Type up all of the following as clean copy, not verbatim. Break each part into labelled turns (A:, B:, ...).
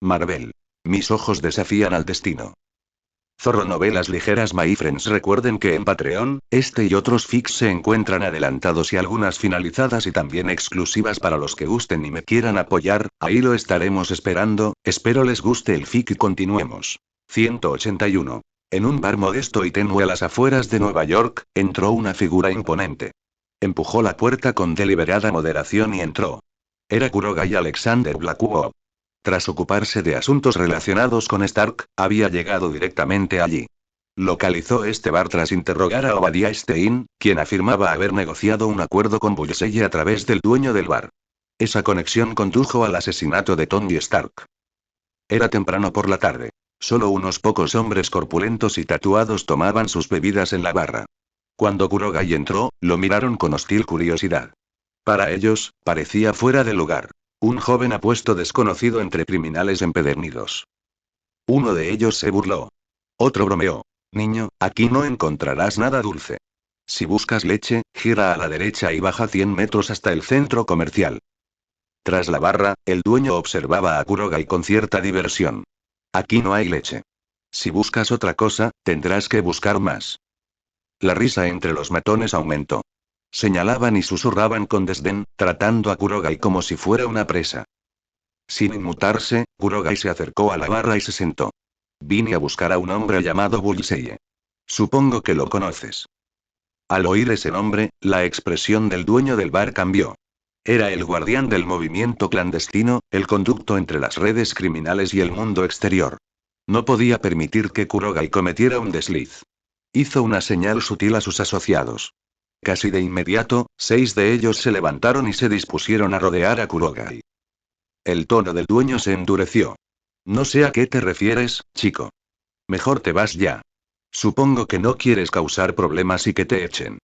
A: Marvel. Mis ojos desafían al destino. Zorro Novelas Ligeras. My friends, recuerden que en Patreon, este y otros fics se encuentran adelantados y algunas finalizadas y también exclusivas para los que gusten y me quieran apoyar, ahí lo estaremos esperando, espero les guste el fic y continuemos. 181. En un bar modesto y tenue a las afueras de Nueva York, entró una figura imponente. Empujó la puerta con deliberada moderación y entró. Era Kurogai Alexander Blackwell. Tras ocuparse de asuntos relacionados con Stark, había llegado directamente allí. Localizó este bar tras interrogar a Obadiah Stein, quien afirmaba haber negociado un acuerdo con Bullseye a través del dueño del bar. Esa conexión condujo al asesinato de Tony Stark. Era temprano por la tarde. Solo unos pocos hombres corpulentos y tatuados tomaban sus bebidas en la barra. Cuando Kurogai entró, lo miraron con hostil curiosidad. Para ellos, parecía fuera de lugar. Un joven apuesto desconocido entre criminales empedernidos. Uno de ellos se burló. Otro bromeó. Niño, aquí no encontrarás nada dulce. Si buscas leche, gira a la derecha y baja 100 metros hasta el centro comercial. Tras la barra, el dueño observaba a Kurogai con cierta diversión. Aquí no hay leche. Si buscas otra cosa, tendrás que buscar más. La risa entre los matones aumentó. Señalaban y susurraban con desdén, tratando a Kurogai como si fuera una presa. Sin inmutarse, Kurogai se acercó a la barra y se sentó. Vine a buscar a un hombre llamado Bullseye. Supongo que lo conoces. Al oír ese nombre, la expresión del dueño del bar cambió. Era el guardián del movimiento clandestino, el conducto entre las redes criminales y el mundo exterior. No podía permitir que Kurogai cometiera un desliz. Hizo una señal sutil a sus asociados. Casi de inmediato, 6 de ellos se levantaron y se dispusieron a rodear a Kurogai. El tono del dueño se endureció. No sé a qué te refieres, chico. Mejor te vas ya. Supongo que no quieres causar problemas y que te echen.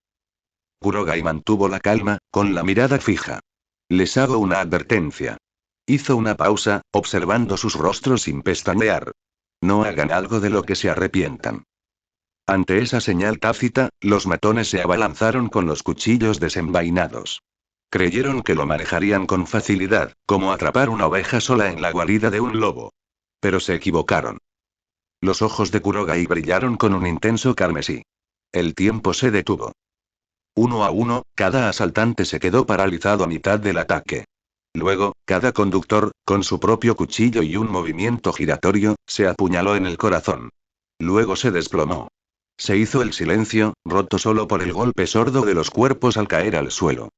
A: Kurogai mantuvo la calma, con la mirada fija. Les hago una advertencia. Hizo una pausa, observando sus rostros sin pestañear. No hagan algo de lo que se arrepientan. Ante esa señal tácita, los matones se abalanzaron con los cuchillos desenvainados. Creyeron que lo manejarían con facilidad, como atrapar una oveja sola en la guarida de un lobo. Pero se equivocaron. Los ojos de Kurogai brillaron con un intenso carmesí. El tiempo se detuvo. Uno a uno, cada asaltante se quedó paralizado a mitad del ataque. Luego, cada conductor, con su propio cuchillo y un movimiento giratorio, se apuñaló en el corazón. Luego se desplomó. Se hizo el silencio, roto solo por el golpe sordo de los cuerpos al caer al suelo.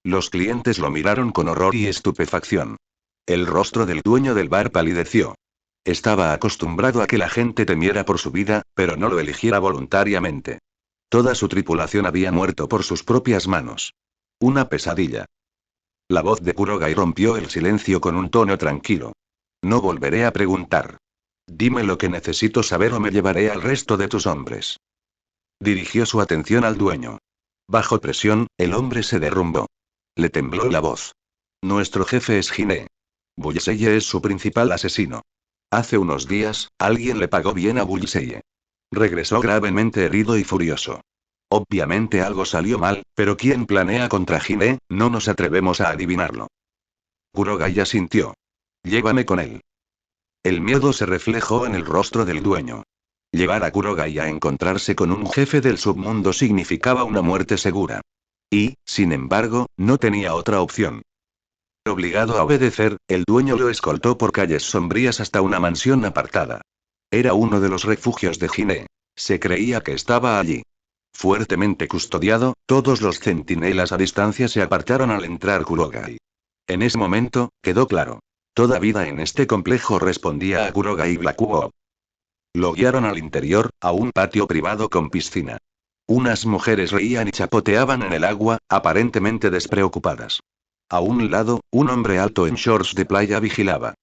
A: Los clientes lo miraron con horror y estupefacción. El rostro del dueño del bar palideció. Estaba acostumbrado a que la gente temiera por su vida, pero no lo eligiera voluntariamente. Toda su tripulación había muerto por sus propias manos. Una pesadilla. La voz de Kurogai rompió el silencio con un tono tranquilo. No volveré a preguntar. Dime lo que necesito saber o me llevaré al resto de tus hombres. Dirigió su atención al dueño. Bajo presión, el hombre se derrumbó. Le tembló la voz. Nuestro jefe es Gine. Bullseye es su principal asesino. Hace unos días, alguien le pagó bien a Bullseye. Regresó gravemente herido y furioso. Obviamente algo salió mal, pero ¿quién planea contra Gine? No nos atrevemos a adivinarlo. Kurogai asintió. Llévame con él. El miedo se reflejó en el rostro del dueño. Llevar a Kurogai a encontrarse con un jefe del submundo significaba una muerte segura. Y, sin embargo, no tenía otra opción. Obligado a obedecer, el dueño lo escoltó por calles sombrías hasta una mansión apartada. Era uno de los refugios de Gine. Se creía que estaba allí. Fuertemente custodiado, todos los centinelas a distancia se apartaron al entrar Kurogai. En ese momento, quedó claro. Toda vida en este complejo respondía a Kurogai Blackwell. Lo guiaron al interior, a un patio privado con piscina. Unas mujeres reían y chapoteaban en el agua, aparentemente despreocupadas. A un lado, un hombre alto en shorts de playa vigilaba.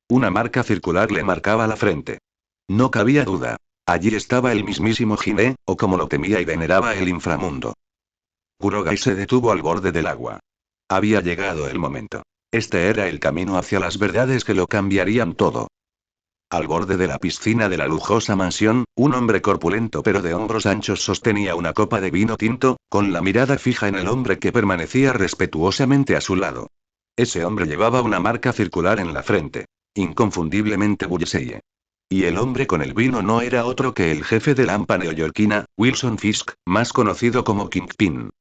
A: Una marca circular le marcaba la frente. No cabía duda. Allí estaba el mismísimo Gine, o como lo temía y veneraba el inframundo. Kurogai se detuvo al borde del agua. Había llegado el momento. Este era el camino hacia las verdades que lo cambiarían todo. Al borde de la piscina de la lujosa mansión, un hombre corpulento pero de hombros anchos sostenía una copa de vino tinto, con la mirada fija en el hombre que permanecía respetuosamente a su lado. Ese hombre llevaba una marca circular en la frente. Inconfundiblemente Bullseye. Y el hombre con el vino no era otro que el jefe de la AMPA neoyorquina, Wilson Fisk, más conocido como Kingpin.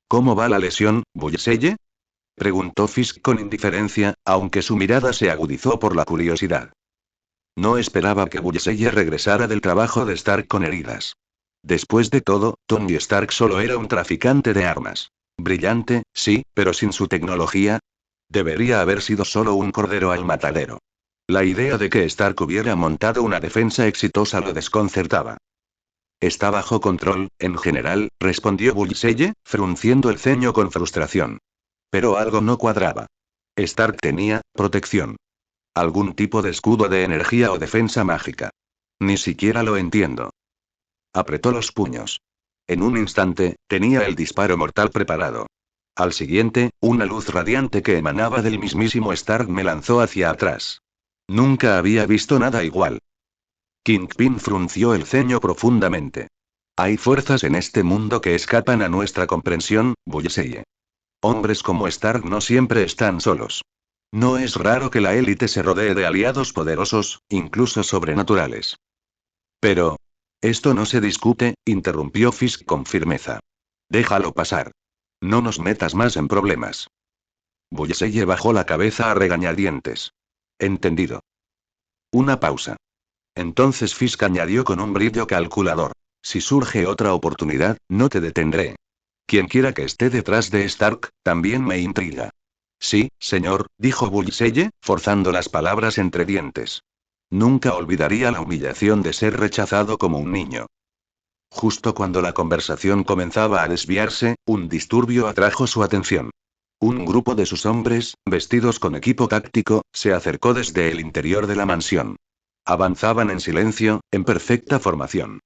A: ¿Cómo va la lesión, Bullseye? Preguntó Fisk con indiferencia, aunque su mirada se agudizó por la curiosidad. No esperaba que Bullseye regresara del trabajo de Stark con heridas. Después de todo, Tony Stark solo era un traficante de armas. Brillante, sí, pero sin su tecnología. Debería haber sido solo un cordero al matadero. La idea de que Stark hubiera montado una defensa exitosa lo desconcertaba. Está bajo control, en general, respondió Bullseye, frunciendo el ceño con frustración. Pero algo no cuadraba. Stark tenía protección. Algún tipo de escudo de energía o defensa mágica. Ni siquiera lo entiendo. Apretó los puños. En un instante, tenía el disparo mortal preparado. Al siguiente, una luz radiante que emanaba del mismísimo Stark me lanzó hacia atrás. Nunca había visto nada igual. Kingpin frunció el ceño profundamente. Hay fuerzas en este mundo que escapan a nuestra comprensión, Bullseye. Hombres como Stark no siempre están solos. No es raro que la élite se rodee de aliados poderosos, incluso sobrenaturales. Pero... esto no se discute, interrumpió Fisk con firmeza. Déjalo pasar. No nos metas más en problemas. Bullseye bajó la cabeza a regañadientes. Entendido. Una pausa. Entonces Fisk añadió con un brillo calculador. Si surge otra oportunidad, no te detendré. Quienquiera que esté detrás de Stark, también me intriga. Sí, señor, dijo Bullseye, forzando las palabras entre dientes. Nunca olvidaría la humillación de ser rechazado como un niño. Justo cuando la conversación comenzaba a desviarse, un disturbio atrajo su atención. Un grupo de sus hombres, vestidos con equipo táctico, se acercó desde el interior de la mansión. Avanzaban en silencio, en perfecta formación.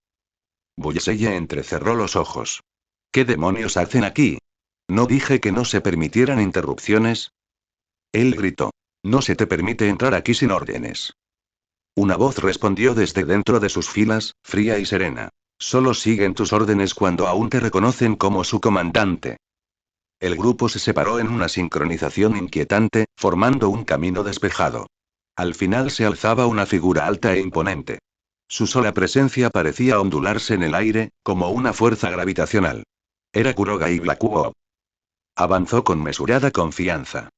A: Bullseye entrecerró los ojos. ¿Qué demonios hacen aquí? ¿No dije que no se permitieran interrupciones? Él gritó. No se te permite entrar aquí sin órdenes. Una voz respondió desde dentro de sus filas, fría y serena. Solo siguen tus órdenes cuando aún te reconocen como su comandante. El grupo se separó en una sincronización inquietante, formando un camino despejado. Al final se alzaba una figura alta e imponente. Su sola presencia parecía ondularse en el aire, como una fuerza gravitacional. Era Kurogai Blackwolf. Avanzó con mesurada confianza.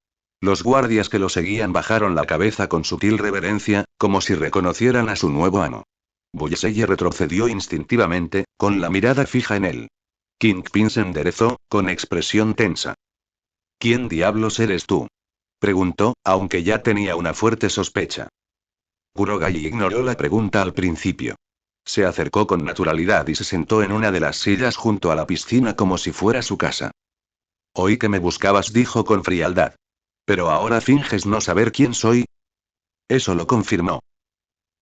A: Los guardias que lo seguían bajaron la cabeza con sutil reverencia, como si reconocieran a su nuevo amo. Bullseye retrocedió instintivamente, con la mirada fija en él. Kingpin se enderezó, con expresión tensa. ¿Quién diablos eres tú? Preguntó, aunque ya tenía una fuerte sospecha. Kurogai ignoró la pregunta al principio. Se acercó con naturalidad y se sentó en una de las sillas junto a la piscina como si fuera su casa. Oí que me buscabas, dijo con frialdad. Pero ahora finges no saber quién soy. Eso lo confirmó.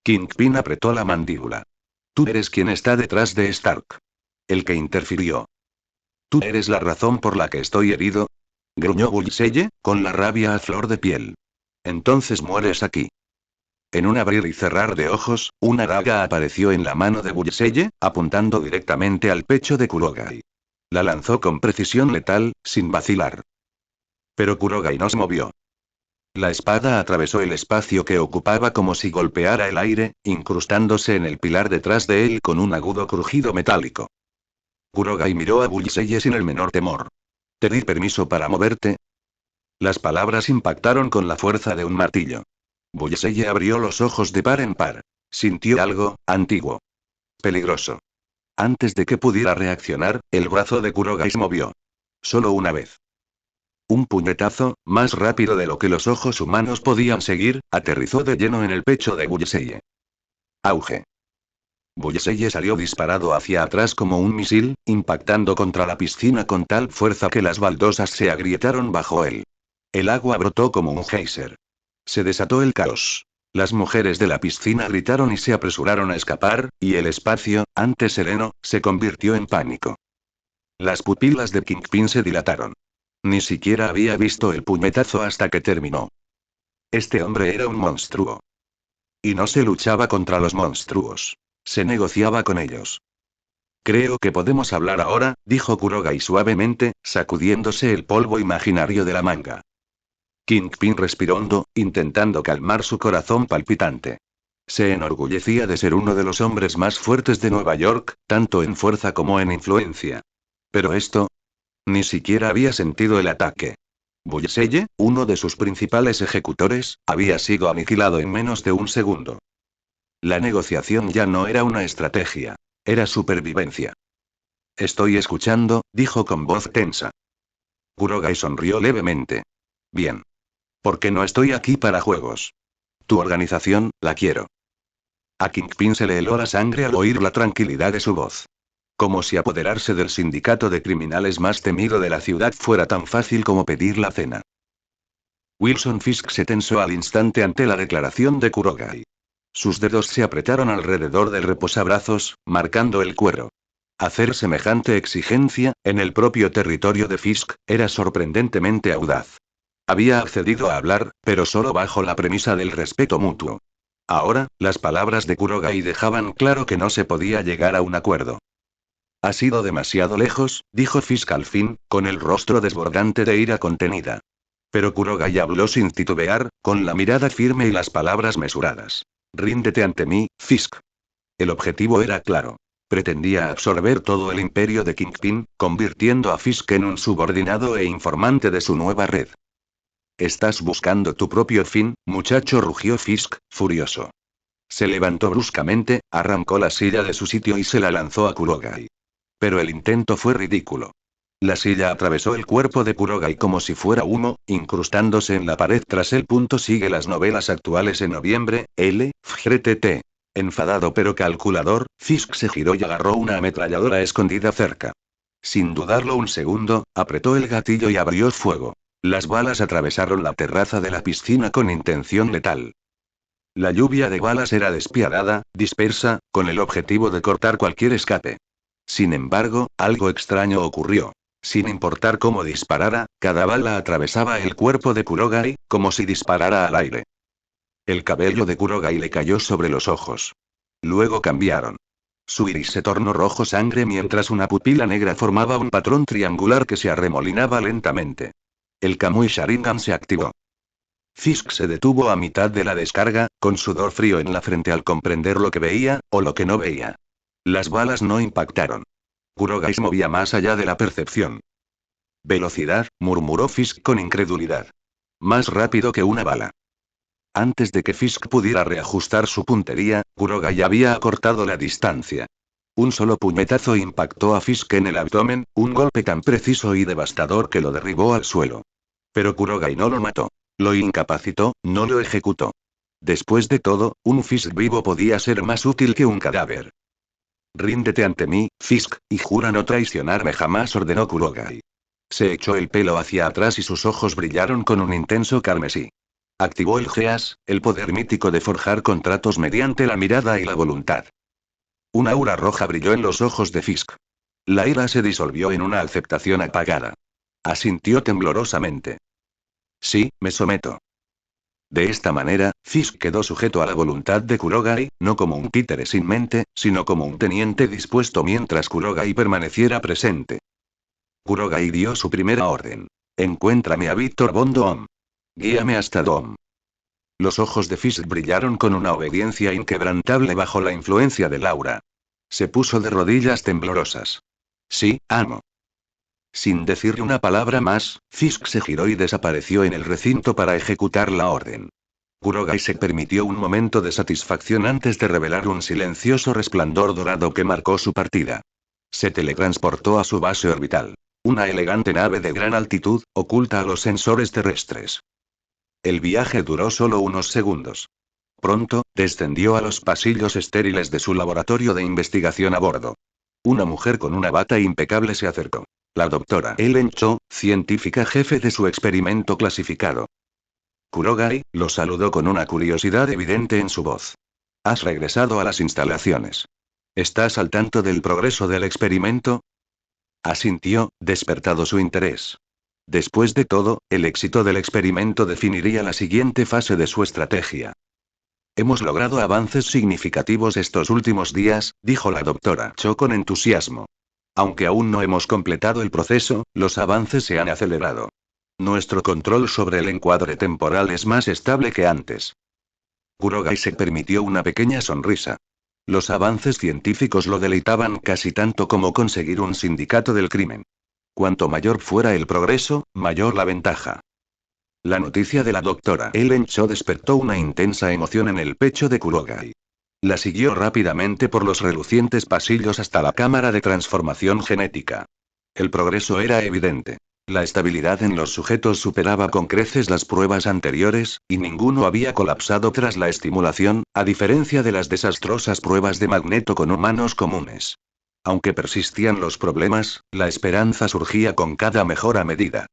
A: Kingpin apretó la mandíbula. Tú eres quien está detrás de Stark. El que interfirió. Tú eres la razón por la que estoy herido. Gruñó Bullseye, con la rabia a flor de piel. Entonces mueres aquí. En un abrir y cerrar de ojos, una daga apareció en la mano de Bullseye, apuntando directamente al pecho de Kurogai. La lanzó con precisión letal, sin vacilar. Pero Kurogai no se movió. La espada atravesó el espacio que ocupaba como si golpeara el aire, incrustándose en el pilar detrás de él con un agudo crujido metálico. Kurogai miró a Bullseye sin el menor temor. ¿Te di permiso para moverte? Las palabras impactaron con la fuerza de un martillo. Bullseye abrió los ojos de par en par. Sintió algo, antiguo. Peligroso. Antes de que pudiera reaccionar, el brazo de Kurogai se movió. Solo una vez. Un puñetazo, más rápido de lo que los ojos humanos podían seguir, aterrizó de lleno en el pecho de Bullseye. Auge. Bullseye salió disparado hacia atrás como un misil, impactando contra la piscina con tal fuerza que las baldosas se agrietaron bajo él. El agua brotó como un geyser. Se desató el caos. Las mujeres de la piscina gritaron y se apresuraron a escapar, y el espacio, antes sereno, se convirtió en pánico. Las pupilas de Kingpin se dilataron. Ni siquiera había visto el puñetazo hasta que terminó. Este hombre era un monstruo. Y no se luchaba contra los monstruos. Se negociaba con ellos. Creo que podemos hablar ahora, dijo Kurogai suavemente, sacudiéndose el polvo imaginario de la manga. Kingpin respiró hondo, intentando calmar su corazón palpitante. Se enorgullecía de ser uno de los hombres más fuertes de Nueva York, tanto en fuerza como en influencia. Pero esto, ni siquiera había sentido el ataque. Bullseye, uno de sus principales ejecutores, había sido aniquilado en menos de un segundo. La negociación ya no era una estrategia. Era supervivencia. Estoy escuchando, dijo con voz tensa. Kurogai sonrió levemente. Bien. Porque no estoy aquí para juegos. Tu organización, la quiero. A Kingpin se le heló la sangre al oír la tranquilidad de su voz. Como si apoderarse del sindicato de criminales más temido de la ciudad fuera tan fácil como pedir la cena. Wilson Fisk se tensó al instante ante la declaración de Kurogai. Sus dedos se apretaron alrededor del reposabrazos, marcando el cuero. Hacer semejante exigencia, en el propio territorio de Fisk, era sorprendentemente audaz. Había accedido a hablar, pero solo bajo la premisa del respeto mutuo. Ahora, las palabras de Kurogai dejaban claro que no se podía llegar a un acuerdo. Ha sido demasiado lejos, dijo Fisk al fin, con el rostro desbordante de ira contenida. Pero Kurogai habló sin titubear, con la mirada firme y las palabras mesuradas. Ríndete ante mí, Fisk. El objetivo era claro. Pretendía absorber todo el imperio de Kingpin, convirtiendo a Fisk en un subordinado e informante de su nueva red. Estás buscando tu propio fin, muchacho, rugió Fisk, furioso. Se levantó bruscamente, arrancó la silla de su sitio y se la lanzó a Kurogai. Pero el intento fue ridículo. La silla atravesó el cuerpo de Kurogai como si fuera humo, incrustándose en la pared tras él. Sigue las novelas actuales en noviembre, FGTT. Enfadado pero calculador, Fisk se giró y agarró una ametralladora escondida cerca. Sin dudarlo un segundo, apretó el gatillo y abrió fuego. Las balas atravesaron la terraza de la piscina con intención letal. La lluvia de balas era despiadada, dispersa, con el objetivo de cortar cualquier escape. Sin embargo, algo extraño ocurrió. Sin importar cómo disparara, cada bala atravesaba el cuerpo de Kurogai, como si disparara al aire. El cabello de Kurogai le cayó sobre los ojos. Luego cambiaron. Su iris se tornó rojo sangre mientras una pupila negra formaba un patrón triangular que se arremolinaba lentamente. El Kamui Sharingan se activó. Fisk se detuvo a mitad de la descarga, con sudor frío en la frente al comprender lo que veía, o lo que no veía. Las balas no impactaron. Kurogai se movía más allá de la percepción. Velocidad, murmuró Fisk con incredulidad. Más rápido que una bala. Antes de que Fisk pudiera reajustar su puntería, Kurogai había acortado la distancia. Un solo puñetazo impactó a Fisk en el abdomen, un golpe tan preciso y devastador que lo derribó al suelo. Pero Kurogai no lo mató. Lo incapacitó, no lo ejecutó. Después de todo, un Fisk vivo podía ser más útil que un cadáver. Ríndete ante mí, Fisk, y jura no traicionarme jamás, ordenó Kurogai. Se echó el pelo hacia atrás y sus ojos brillaron con un intenso carmesí. Activó el Geas, el poder mítico de forjar contratos mediante la mirada y la voluntad. Un aura roja brilló en los ojos de Fisk. La ira se disolvió en una aceptación apagada. Asintió temblorosamente. Sí, me someto. De esta manera, Fisk quedó sujeto a la voluntad de Kurogai, no como un títere sin mente, sino como un teniente dispuesto mientras Kurogai permaneciera presente. Kurogai dio su primera orden. Encuéntrame a Víctor Von Doom. Guíame hasta Dom. Los ojos de Fisk brillaron con una obediencia inquebrantable bajo la influencia del aura. Se puso de rodillas temblorosas. Sí, amo. Sin decirle una palabra más, Fisk se giró y desapareció en el recinto para ejecutar la orden. Kurogai se permitió un momento de satisfacción antes de revelar un silencioso resplandor dorado que marcó su partida. Se teletransportó a su base orbital. Una elegante nave de gran altitud, oculta a los sensores terrestres. El viaje duró solo unos segundos. Pronto, descendió a los pasillos estériles de su laboratorio de investigación a bordo. Una mujer con una bata impecable se acercó. La doctora Ellen Cho, científica jefe de su experimento clasificado. Kurogai lo saludó con una curiosidad evidente en su voz. ¿Has regresado a las instalaciones? ¿Estás al tanto del progreso del experimento? Asintió, despertado su interés. Después de todo, el éxito del experimento definiría la siguiente fase de su estrategia. Hemos logrado avances significativos estos últimos días, dijo la doctora Cho con entusiasmo. Aunque aún no hemos completado el proceso, los avances se han acelerado. Nuestro control sobre el encuadre temporal es más estable que antes. Kurogai se permitió una pequeña sonrisa. Los avances científicos lo deleitaban casi tanto como conseguir un sindicato del crimen. Cuanto mayor fuera el progreso, mayor la ventaja. La noticia de la doctora Ellen Cho despertó una intensa emoción en el pecho de Kurogai. La siguió rápidamente por los relucientes pasillos hasta la cámara de transformación genética. El progreso era evidente. La estabilidad en los sujetos superaba con creces las pruebas anteriores, y ninguno había colapsado tras la estimulación, a diferencia de las desastrosas pruebas de magneto con humanos comunes. Aunque persistían los problemas, la esperanza surgía con cada mejora medida.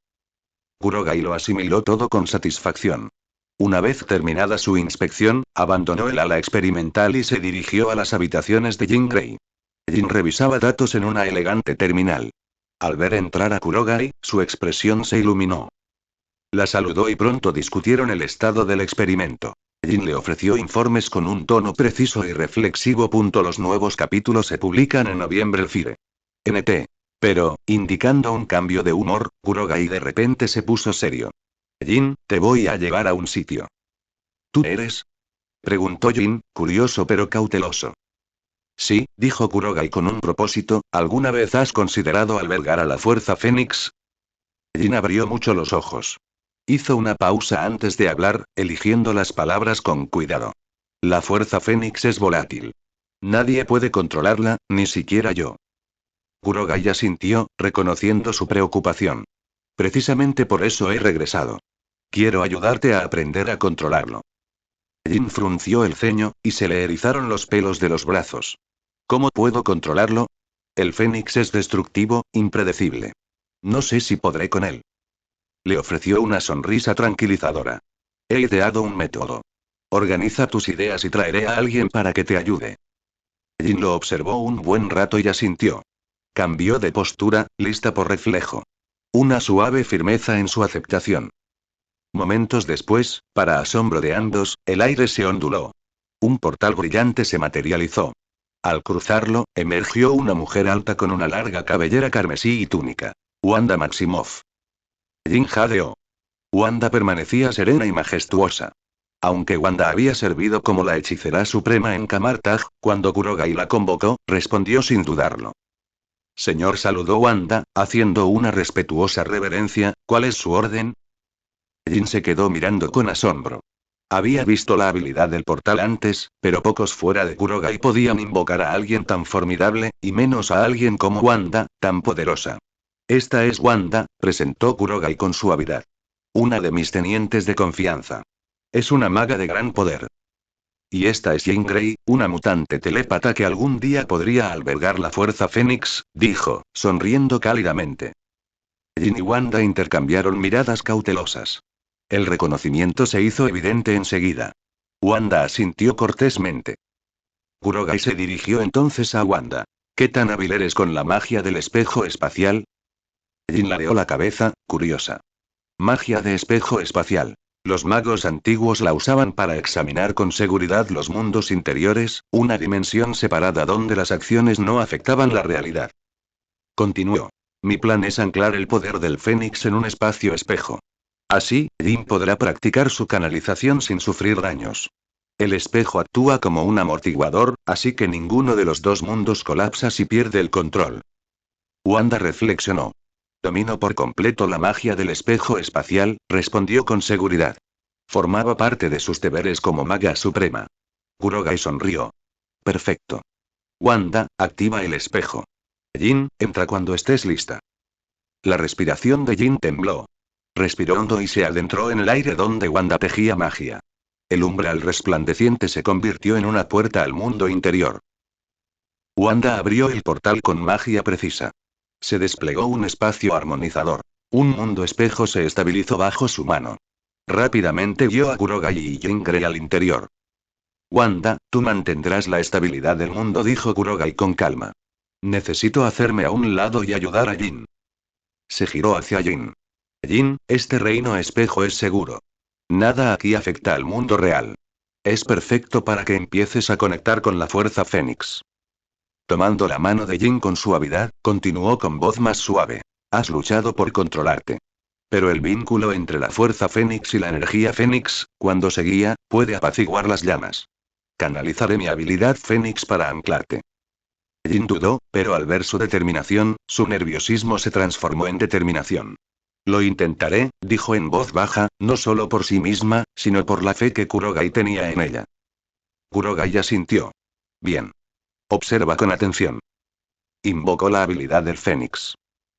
A: Kurogai lo asimiló todo con satisfacción. Una vez terminada su inspección, abandonó el ala experimental y se dirigió a las habitaciones de Jean Grey. Jean revisaba datos en una elegante terminal. Al ver entrar a Kurogai, su expresión se iluminó. La saludó y pronto discutieron el estado del experimento. Jean le ofreció informes con un tono preciso y reflexivo. Los nuevos capítulos se publican en noviembre. El FIRE. NT. Pero, indicando un cambio de humor, Kurogai de repente se puso serio. Jin, te voy a llevar a un sitio. ¿Tú eres? Preguntó Jin, curioso pero cauteloso. Sí, dijo Kurogai con un propósito, ¿alguna vez has considerado albergar a la Fuerza Fénix? Jin abrió mucho los ojos. Hizo una pausa antes de hablar, eligiendo las palabras con cuidado. La Fuerza Fénix es volátil. Nadie puede controlarla, ni siquiera yo. Kurogai asintió, reconociendo su preocupación. Precisamente por eso he regresado. Quiero ayudarte a aprender a controlarlo. Jin frunció el ceño, y se le erizaron los pelos de los brazos. ¿Cómo puedo controlarlo? El Fénix es destructivo, impredecible. No sé si podré con él. Le ofreció una sonrisa tranquilizadora. He ideado un método. Organiza tus ideas y traeré a alguien para que te ayude. Jin lo observó un buen rato y asintió. Cambió de postura, lista por reflejo. Una suave firmeza en su aceptación. Momentos después, para asombro de ambos, el aire se onduló. Un portal brillante se materializó. Al cruzarlo, emergió una mujer alta con una larga cabellera carmesí y túnica. Wanda Maximoff. Jin jadeó. Wanda permanecía serena y majestuosa. Aunque Wanda había servido como la hechicera suprema en Kamartaj, cuando Kurogai la convocó, respondió sin dudarlo. Señor, saludó Wanda, haciendo una respetuosa reverencia, ¿cuál es su orden? Jin se quedó mirando con asombro. Había visto la habilidad del portal antes, pero pocos fuera de Kurogai podían invocar a alguien tan formidable, y menos a alguien como Wanda, tan poderosa. Esta es Wanda, presentó Kurogai con suavidad. Una de mis tenientes de confianza. Es una maga de gran poder. Y esta es Jean Grey, una mutante telépata que algún día podría albergar la Fuerza Fénix, dijo, sonriendo cálidamente. Jin y Wanda intercambiaron miradas cautelosas. El reconocimiento se hizo evidente enseguida. Wanda asintió cortésmente. Kurogai se dirigió entonces a Wanda. ¿Qué tan hábil eres con la magia del espejo espacial? Jin ladeó la cabeza, curiosa. Magia de espejo espacial. Los magos antiguos la usaban para examinar con seguridad los mundos interiores, una dimensión separada donde las acciones no afectaban la realidad. Continuó. Mi plan es anclar el poder del Fénix en un espacio espejo. Así, Jin podrá practicar su canalización sin sufrir daños. El espejo actúa como un amortiguador, así que ninguno de los dos mundos colapsa si pierde el control. Wanda reflexionó. Domino por completo la magia del espejo espacial, respondió con seguridad. Formaba parte de sus deberes como maga suprema. Kurogai sonrió. Perfecto. Wanda, activa el espejo. Jin, entra cuando estés lista. La respiración de Jin tembló. Respiró hondo y se adentró en el aire donde Wanda tejía magia. El umbral resplandeciente se convirtió en una puerta al mundo interior. Wanda abrió el portal con magia precisa. Se desplegó un espacio armonizador. Un mundo espejo se estabilizó bajo su mano. Rápidamente guió a Kurogai y Jean Grey al interior. Wanda, tú mantendrás la estabilidad del mundo, dijo Kurogai con calma. Necesito hacerme a un lado y ayudar a Jin. Se giró hacia Jin. Jin, este reino espejo es seguro. Nada aquí afecta al mundo real. Es perfecto para que empieces a conectar con la Fuerza Fénix. Tomando la mano de Jin con suavidad, continuó con voz más suave. Has luchado por controlarte. Pero el vínculo entre la fuerza Fénix y la energía Fénix, cuando se guía, puede apaciguar las llamas. Canalizaré mi habilidad Fénix para anclarte. Jin dudó, pero al ver su determinación, su nerviosismo se transformó en determinación. Lo intentaré, dijo en voz baja, no solo por sí misma, sino por la fe que Kurogai tenía en ella. Kurogai asintió. Bien. Observa con atención. Invocó la habilidad del Fénix.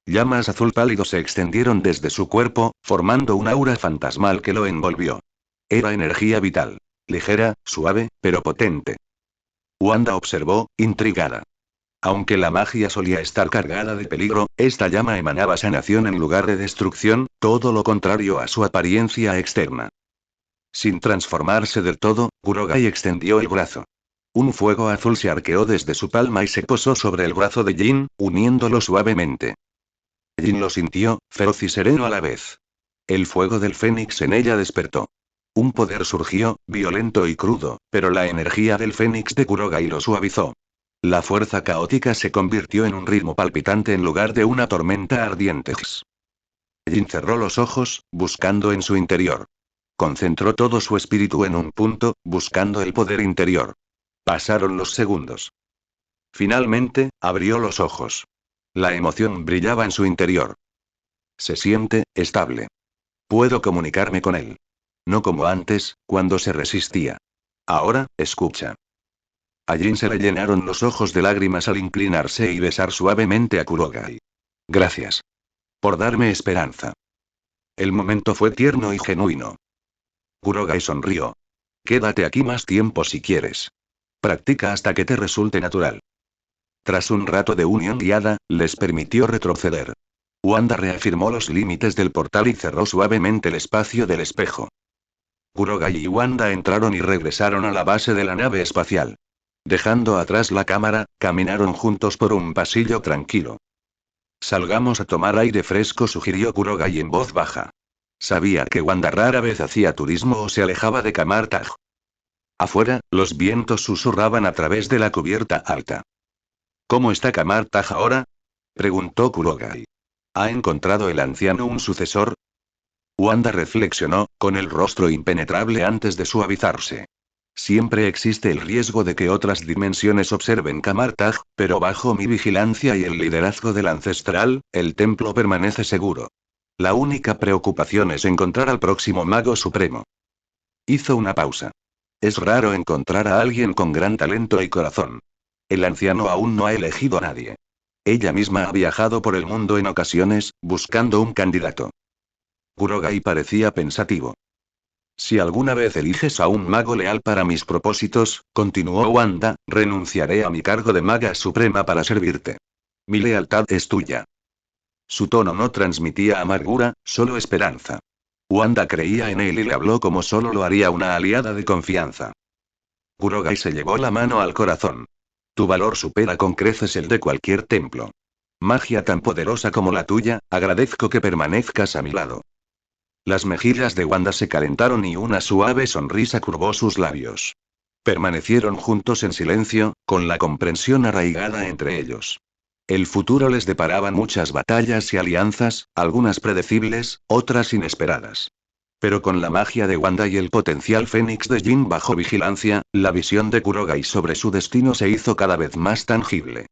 A: Llamas azul pálido se extendieron desde su cuerpo, formando un aura fantasmal que lo envolvió. Era energía vital. Ligera, suave, pero potente. Wanda observó, intrigada. Aunque la magia solía estar cargada de peligro, esta llama emanaba sanación en lugar de destrucción, todo lo contrario a su apariencia externa. Sin transformarse del todo, Kurogai extendió el brazo. Un fuego azul se arqueó desde su palma y se posó sobre el brazo de Jin, uniéndolo suavemente. Jin lo sintió, feroz y sereno a la vez. El fuego del Fénix en ella despertó. Un poder surgió, violento y crudo, pero la energía del Fénix de Kurogai lo suavizó. La fuerza caótica se convirtió en un ritmo palpitante en lugar de una tormenta ardiente. Jin cerró los ojos, buscando en su interior. Concentró todo su espíritu en un punto, buscando el poder interior. Pasaron los segundos. Finalmente, abrió los ojos. La emoción brillaba en su interior. Se siente estable. Puedo comunicarme con él. No como antes, cuando se resistía. Ahora, escucha. A Jin se le llenaron los ojos de lágrimas al inclinarse y besar suavemente a Kurogai. Gracias. Por darme esperanza. El momento fue tierno y genuino. Kurogai sonrió. Quédate aquí más tiempo si quieres. Practica hasta que te resulte natural. Tras un rato de unión guiada, les permitió retroceder. Wanda reafirmó los límites del portal y cerró suavemente el espacio del espejo. Kurogai y Wanda entraron y regresaron a la base de la nave espacial. Dejando atrás la cámara, caminaron juntos por un pasillo tranquilo. Salgamos a tomar aire fresco, sugirió Kurogai en voz baja. Sabía que Wanda rara vez hacía turismo o se alejaba de Kamartaj. Afuera, los vientos susurraban a través de la cubierta alta. ¿Cómo está Kamartaj ahora?, preguntó Kurogai. ¿Ha encontrado el anciano un sucesor? Wanda reflexionó, con el rostro impenetrable antes de suavizarse. Siempre existe el riesgo de que otras dimensiones observen Kamartaj, pero bajo mi vigilancia y el liderazgo del ancestral, el templo permanece seguro. La única preocupación es encontrar al próximo mago supremo. Hizo una pausa. Es raro encontrar a alguien con gran talento y corazón. El anciano aún no ha elegido a nadie. Ella misma ha viajado por el mundo en ocasiones, buscando un candidato. Kurogai parecía pensativo. Si alguna vez eliges a un mago leal para mis propósitos, continuó Wanda, renunciaré a mi cargo de maga suprema para servirte. Mi lealtad es tuya. Su tono no transmitía amargura, solo esperanza. Wanda creía en él y le habló como solo lo haría una aliada de confianza. Kurogai se llevó la mano al corazón. Tu valor supera con creces el de cualquier templo. Magia tan poderosa como la tuya, agradezco que permanezcas a mi lado. Las mejillas de Wanda se calentaron y una suave sonrisa curvó sus labios. Permanecieron juntos en silencio, con la comprensión arraigada entre ellos. El futuro les deparaba muchas batallas y alianzas, algunas predecibles, otras inesperadas. Pero con la magia de Wanda y el potencial Fénix de Jin bajo vigilancia, la visión de Kurogai sobre su destino se hizo cada vez más tangible.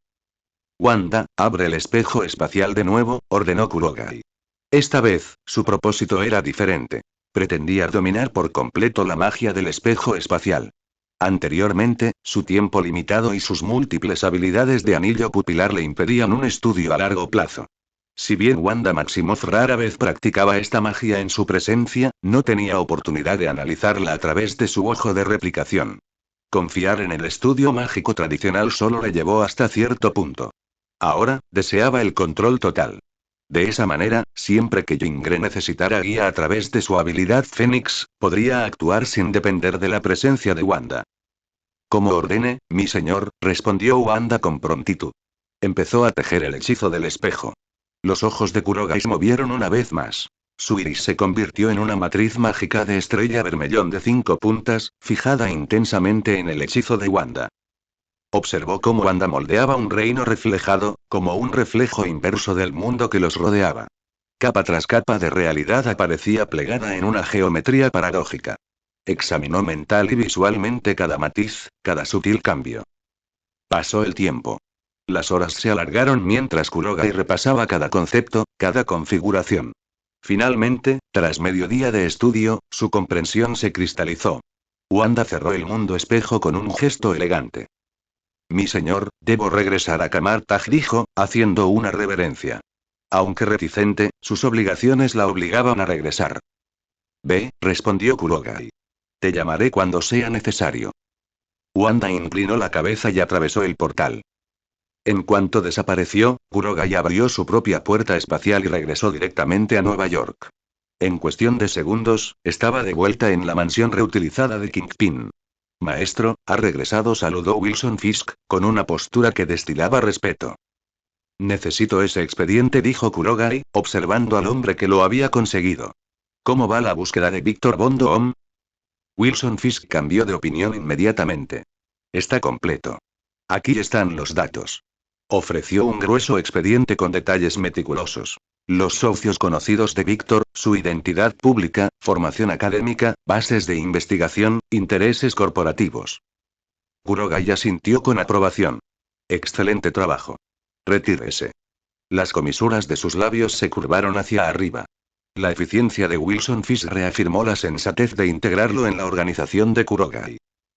A: Wanda, abre el espejo espacial de nuevo, ordenó Kurogai. Esta vez, su propósito era diferente. Pretendía dominar por completo la magia del espejo espacial. Anteriormente, su tiempo limitado y sus múltiples habilidades de anillo pupilar le impedían un estudio a largo plazo. Si bien Wanda Maximoff rara vez practicaba esta magia en su presencia, no tenía oportunidad de analizarla a través de su ojo de replicación. Confiar en el estudio mágico tradicional solo le llevó hasta cierto punto. Ahora, deseaba el control total. De esa manera, siempre que Jingre necesitara guía a través de su habilidad Fénix, podría actuar sin depender de la presencia de Wanda. Como ordene, mi señor, respondió Wanda con prontitud. Empezó a tejer el hechizo del espejo. Los ojos de Kurogai se movieron una vez más. Su iris se convirtió en una matriz mágica de estrella vermellón de 5 puntas, fijada intensamente en el hechizo de Wanda. Observó cómo Wanda moldeaba un reino reflejado, como un reflejo inverso del mundo que los rodeaba. Capa tras capa de realidad aparecía plegada en una geometría paradójica. Examinó mental y visualmente cada matiz, cada sutil cambio. Pasó el tiempo. Las horas se alargaron mientras Kurogai repasaba cada concepto, cada configuración. Finalmente, tras medio día de estudio, su comprensión se cristalizó. Wanda cerró el mundo espejo con un gesto elegante. Mi señor, debo regresar a Kamartaj, dijo, haciendo una reverencia. Aunque reticente, sus obligaciones la obligaban a regresar. Ve, respondió Kurogai. Te llamaré cuando sea necesario. Wanda inclinó la cabeza y atravesó el portal. En cuanto desapareció, Kurogai abrió su propia puerta espacial y regresó directamente a Nueva York. En cuestión de segundos, estaba de vuelta en la mansión reutilizada de Kingpin. Maestro, ha regresado, saludó Wilson Fisk, con una postura que destilaba respeto. Necesito ese expediente, dijo Kurogai, observando al hombre que lo había conseguido. ¿Cómo va la búsqueda de Víctor Von Doom? Wilson Fisk cambió de opinión inmediatamente. Está completo. Aquí están los datos. Ofreció un grueso expediente con detalles meticulosos. Los socios conocidos de Víctor, su identidad pública, formación académica, bases de investigación, intereses corporativos. Kurogai asintió con aprobación. Excelente trabajo. Retírese. Las comisuras de sus labios se curvaron hacia arriba. La eficiencia de Wilson Fisk reafirmó la sensatez de integrarlo en la organización de Kurogai.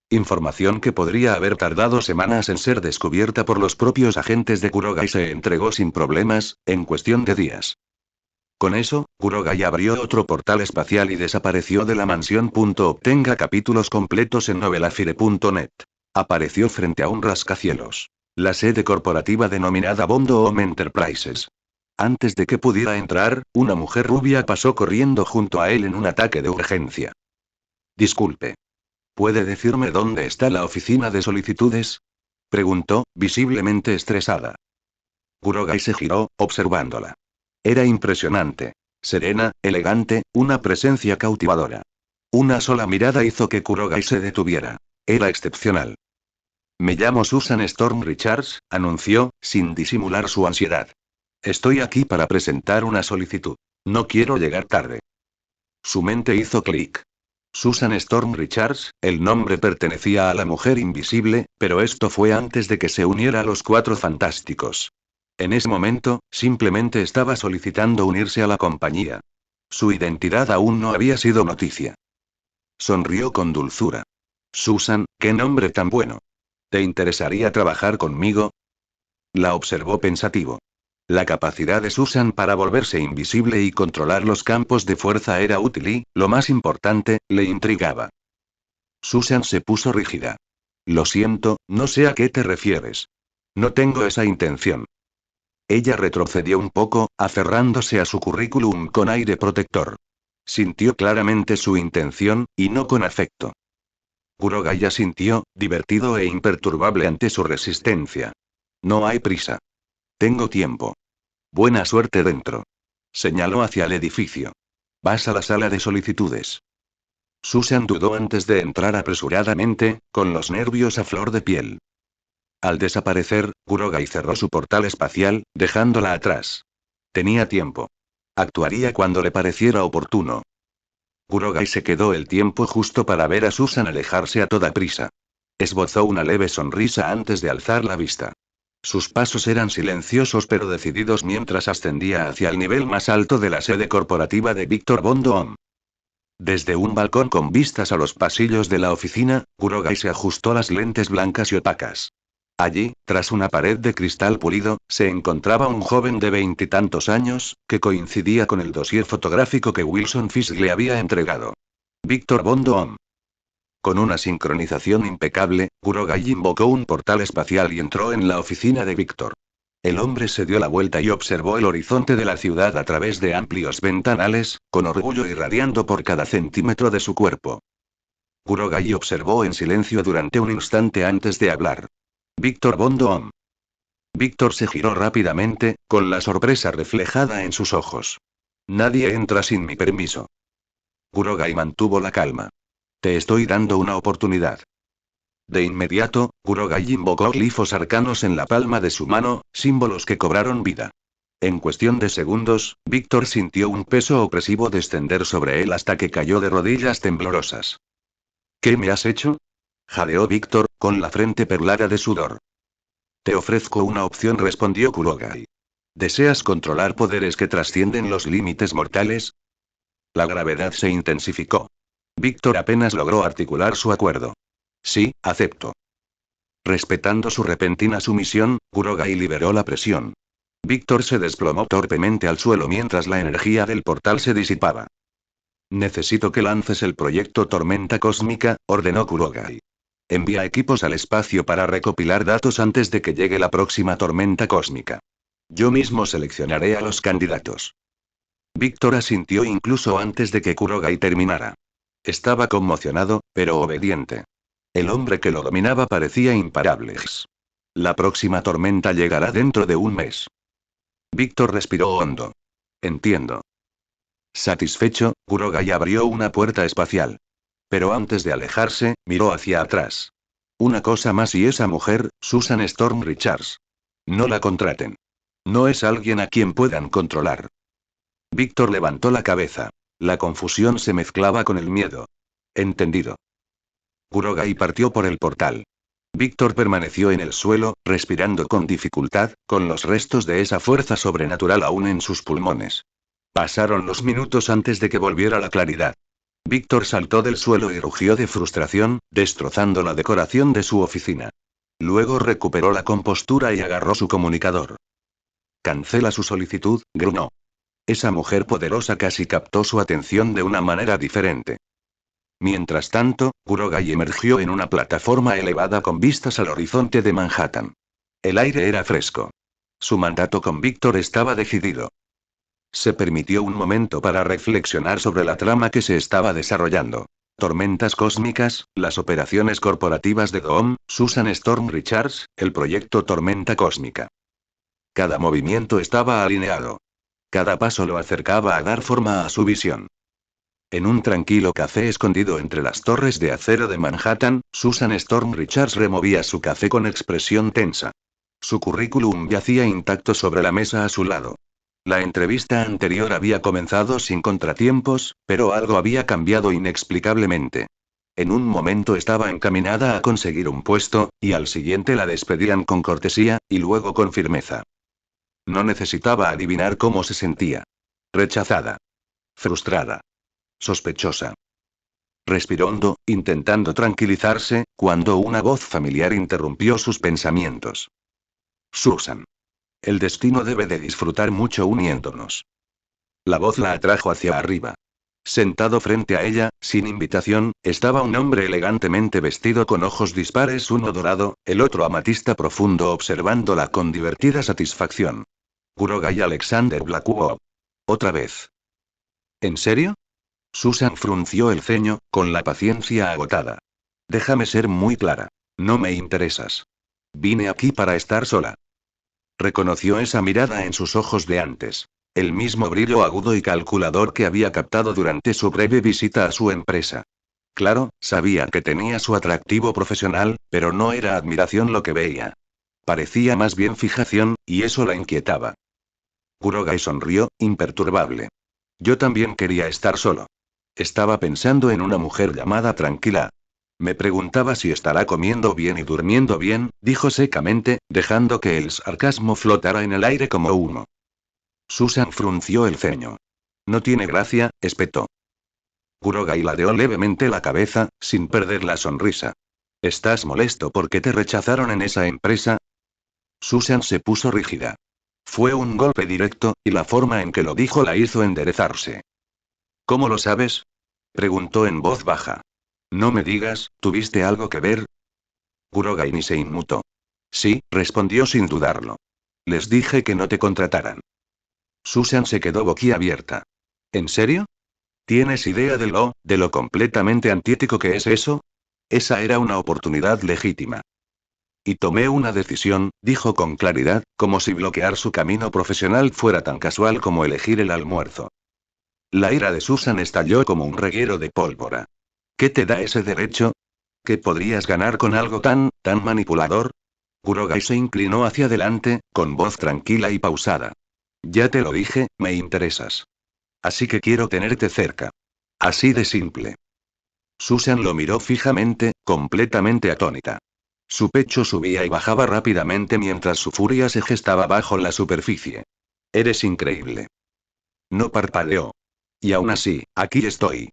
A: Información que podría haber tardado semanas en ser descubierta por los propios agentes de Kurogai se entregó sin problemas, en cuestión de días. Con eso, Kurogai abrió otro portal espacial y desapareció de la mansión. Obtenga capítulos completos en novelafire.net. Apareció frente a un rascacielos. La sede corporativa denominada Bondo Home Enterprises. Antes de que pudiera entrar, una mujer rubia pasó corriendo junto a él en un ataque de urgencia. Disculpe. ¿Puede decirme dónde está la oficina de solicitudes? Preguntó, visiblemente estresada. Kurogai se giró, observándola. Era impresionante. Serena, elegante, una presencia cautivadora. Una sola mirada hizo que Kurogai se detuviera. Era excepcional. Me llamo Susan Storm Richards, anunció, sin disimular su ansiedad. Estoy aquí para presentar una solicitud. No quiero llegar tarde. Su mente hizo clic. Susan Storm Richards, el nombre pertenecía a la mujer invisible, pero esto fue antes de que se uniera a los Cuatro Fantásticos. En ese momento, simplemente estaba solicitando unirse a la compañía. Su identidad aún no había sido noticia. Sonrió con dulzura. Susan, qué nombre tan bueno. ¿Te interesaría trabajar conmigo? La observó pensativo. La capacidad de Susan para volverse invisible y controlar los campos de fuerza era útil y, lo más importante, le intrigaba. Susan se puso rígida. Lo siento, no sé a qué te refieres. No tengo esa intención. Ella retrocedió un poco, aferrándose a su currículum con aire protector. Sintió claramente su intención, y no con afecto. Kurogai asintió, divertido e imperturbable ante su resistencia. No hay prisa. Tengo tiempo. Buena suerte dentro. Señaló hacia el edificio. Vas a la sala de solicitudes. Susan dudó antes de entrar apresuradamente, con los nervios a flor de piel. Al desaparecer, Kurogai cerró su portal espacial, dejándola atrás. Tenía tiempo. Actuaría cuando le pareciera oportuno. Kurogai se quedó el tiempo justo para ver a Susan alejarse a toda prisa. Esbozó una leve sonrisa antes de alzar la vista. Sus pasos eran silenciosos pero decididos mientras ascendía hacia el nivel más alto de la sede corporativa de Víctor Von Doom. Desde un balcón con vistas a los pasillos de la oficina, Kurogai se ajustó las lentes blancas y opacas. Allí, tras una pared de cristal pulido, se encontraba un joven de 20 y tantos años, que coincidía con el dossier fotográfico que Wilson Fisk le había entregado. Víctor Von Doom. Con una sincronización impecable, Kurogai invocó un portal espacial y entró en la oficina de Víctor. El hombre se dio la vuelta y observó el horizonte de la ciudad a través de amplios ventanales, con orgullo irradiando por cada centímetro de su cuerpo. Kurogai observó en silencio durante un instante antes de hablar. Víctor Von Doom. Víctor se giró rápidamente, con la sorpresa reflejada en sus ojos. Nadie entra sin mi permiso. Kurogai mantuvo la calma. Te estoy dando una oportunidad. De inmediato, Kurogai invocó glifos arcanos en la palma de su mano, símbolos que cobraron vida. En cuestión de segundos, Víctor sintió un peso opresivo descender sobre él hasta que cayó de rodillas temblorosas. ¿Qué me has hecho? Jadeó Víctor, con la frente perlada de sudor. Te ofrezco una opción, respondió Kurogai. ¿Deseas controlar poderes que trascienden los límites mortales? La gravedad se intensificó. Víctor apenas logró articular su acuerdo. Sí, acepto. Respetando su repentina sumisión, Kurogai liberó la presión. Víctor se desplomó torpemente al suelo mientras la energía del portal se disipaba. Necesito que lances el proyecto Tormenta Cósmica, ordenó Kurogai. Envía equipos al espacio para recopilar datos antes de que llegue la próxima tormenta cósmica. Yo mismo seleccionaré a los candidatos. Víctor asintió incluso antes de que Kurogai terminara. Estaba conmocionado, pero obediente. El hombre que lo dominaba parecía imparable. La próxima tormenta llegará dentro de un mes. Víctor respiró hondo. Entiendo. Satisfecho, Kurogai abrió una puerta espacial. Pero antes de alejarse, miró hacia atrás. Una cosa más y esa mujer, Susan Storm Richards. No la contraten. No es alguien a quien puedan controlar. Víctor levantó la cabeza. La confusión se mezclaba con el miedo. Entendido. Kurogai partió por el portal. Víctor permaneció en el suelo, respirando con dificultad, con los restos de esa fuerza sobrenatural aún en sus pulmones. Pasaron los minutos antes de que volviera la claridad. Víctor saltó del suelo y rugió de frustración, destrozando la decoración de su oficina. Luego recuperó la compostura y agarró su comunicador. Cancela su solicitud, gruñó. Esa mujer poderosa casi captó su atención de una manera diferente. Mientras tanto, Kurogai emergió en una plataforma elevada con vistas al horizonte de Manhattan. El aire era fresco. Su mandato con Víctor estaba decidido. Se permitió un momento para reflexionar sobre la trama que se estaba desarrollando. Tormentas cósmicas, las operaciones corporativas de Doom, Susan Storm Richards, el proyecto Tormenta Cósmica. Cada movimiento estaba alineado. Cada paso lo acercaba a dar forma a su visión. En un tranquilo café escondido entre las torres de acero de Manhattan, Susan Storm Richards removía su café con expresión tensa. Su currículum yacía intacto sobre la mesa a su lado. La entrevista anterior había comenzado sin contratiempos, pero algo había cambiado inexplicablemente. En un momento estaba encaminada a conseguir un puesto, y al siguiente la despedían con cortesía, y luego con firmeza. No necesitaba adivinar cómo se sentía. Rechazada. Frustrada. Sospechosa. Respiró hondo, intentando tranquilizarse, cuando una voz familiar interrumpió sus pensamientos. Susan. El destino debe de disfrutar mucho uniéndonos. La voz la atrajo hacia arriba. Sentado frente a ella, sin invitación, estaba un hombre elegantemente vestido con ojos dispares, uno dorado, el otro amatista profundo, observándola con divertida satisfacción. Kurogai Alexander Blackwell. Otra vez. ¿En serio? Susan frunció el ceño, con la paciencia agotada. Déjame ser muy clara. No me interesas. Vine aquí para estar sola. Reconoció esa mirada en sus ojos de antes. El mismo brillo agudo y calculador que había captado durante su breve visita a su empresa. Claro, sabía que tenía su atractivo profesional, pero no era admiración lo que veía. Parecía más bien fijación, y eso la inquietaba. Kurogai sonrió, imperturbable. Yo también quería estar solo. Estaba pensando en una mujer llamada Tranquila. Me preguntaba si estará comiendo bien y durmiendo bien, dijo secamente, dejando que el sarcasmo flotara en el aire como humo. Susan frunció el ceño. No tiene gracia, espetó. Kurogai ladeó levemente la cabeza, sin perder la sonrisa. ¿Estás molesto porque te rechazaron en esa empresa? Susan se puso rígida. Fue un golpe directo, y la forma en que lo dijo la hizo enderezarse. ¿Cómo lo sabes? Preguntó en voz baja. No me digas, ¿tuviste algo que ver? Kurogai ni se inmutó. Sí, respondió sin dudarlo. Les dije que no te contrataran. Susan se quedó boquiabierta. ¿En serio? ¿Tienes idea de lo completamente antiético que es eso? Esa era una oportunidad legítima. Y tomé una decisión, dijo con claridad, como si bloquear su camino profesional fuera tan casual como elegir el almuerzo. La ira de Susan estalló como un reguero de pólvora. ¿Qué te da ese derecho? ¿Qué podrías ganar con algo tan manipulador? Kurogai se inclinó hacia adelante, con voz tranquila y pausada. Ya te lo dije, me interesas. Así que quiero tenerte cerca. Así de simple. Susan lo miró fijamente, completamente atónita. Su pecho subía y bajaba rápidamente mientras su furia se gestaba bajo la superficie. Eres increíble. No parpadeó. Y aún así, aquí estoy.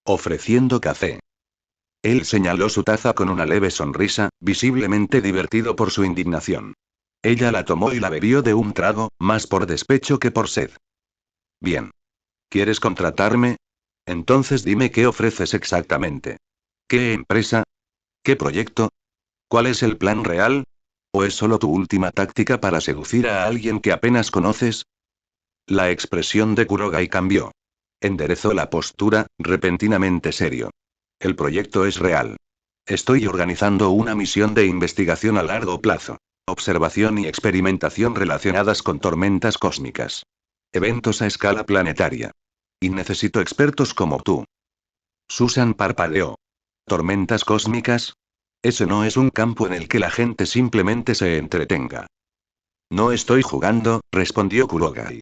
A: Ofreciendo café. Él señaló su taza con una leve sonrisa, visiblemente divertido por su indignación. Ella la tomó y la bebió de un trago, más por despecho que por sed. Bien. ¿Quieres contratarme? Entonces dime qué ofreces exactamente. ¿Qué empresa? ¿Qué proyecto? ¿Cuál es el plan real? ¿O es solo tu última táctica para seducir a alguien que apenas conoces? La expresión de Kurogai cambió. Enderezó la postura, repentinamente serio. El proyecto es real. Estoy organizando una misión de investigación a largo plazo. Observación y experimentación relacionadas con tormentas cósmicas. Eventos a escala planetaria. Y necesito expertos como tú. Susan parpadeó. ¿Tormentas cósmicas? Ese no es un campo en el que la gente simplemente se entretenga. No estoy jugando, respondió Kurogai.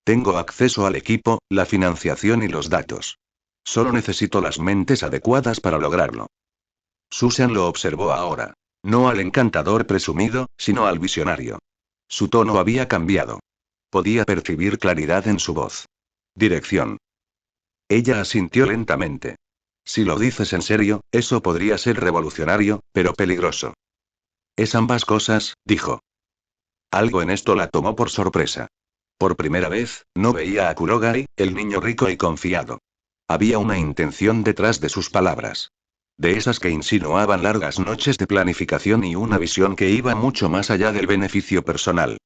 A: Tengo acceso al equipo, la financiación y los datos. Solo necesito las mentes adecuadas para lograrlo. Susan lo observó ahora. No al encantador presumido, sino al visionario. Su tono había cambiado. Podía percibir claridad en su voz. Dirección. Ella asintió lentamente. Si lo dices en serio, eso podría ser revolucionario, pero peligroso. Es ambas cosas, dijo. Algo en esto la tomó por sorpresa. Por primera vez, no veía a Kurogai, el niño rico y confiado. Había una intención detrás de sus palabras. De esas que insinuaban largas noches de planificación y una visión que iba mucho más allá del beneficio personal.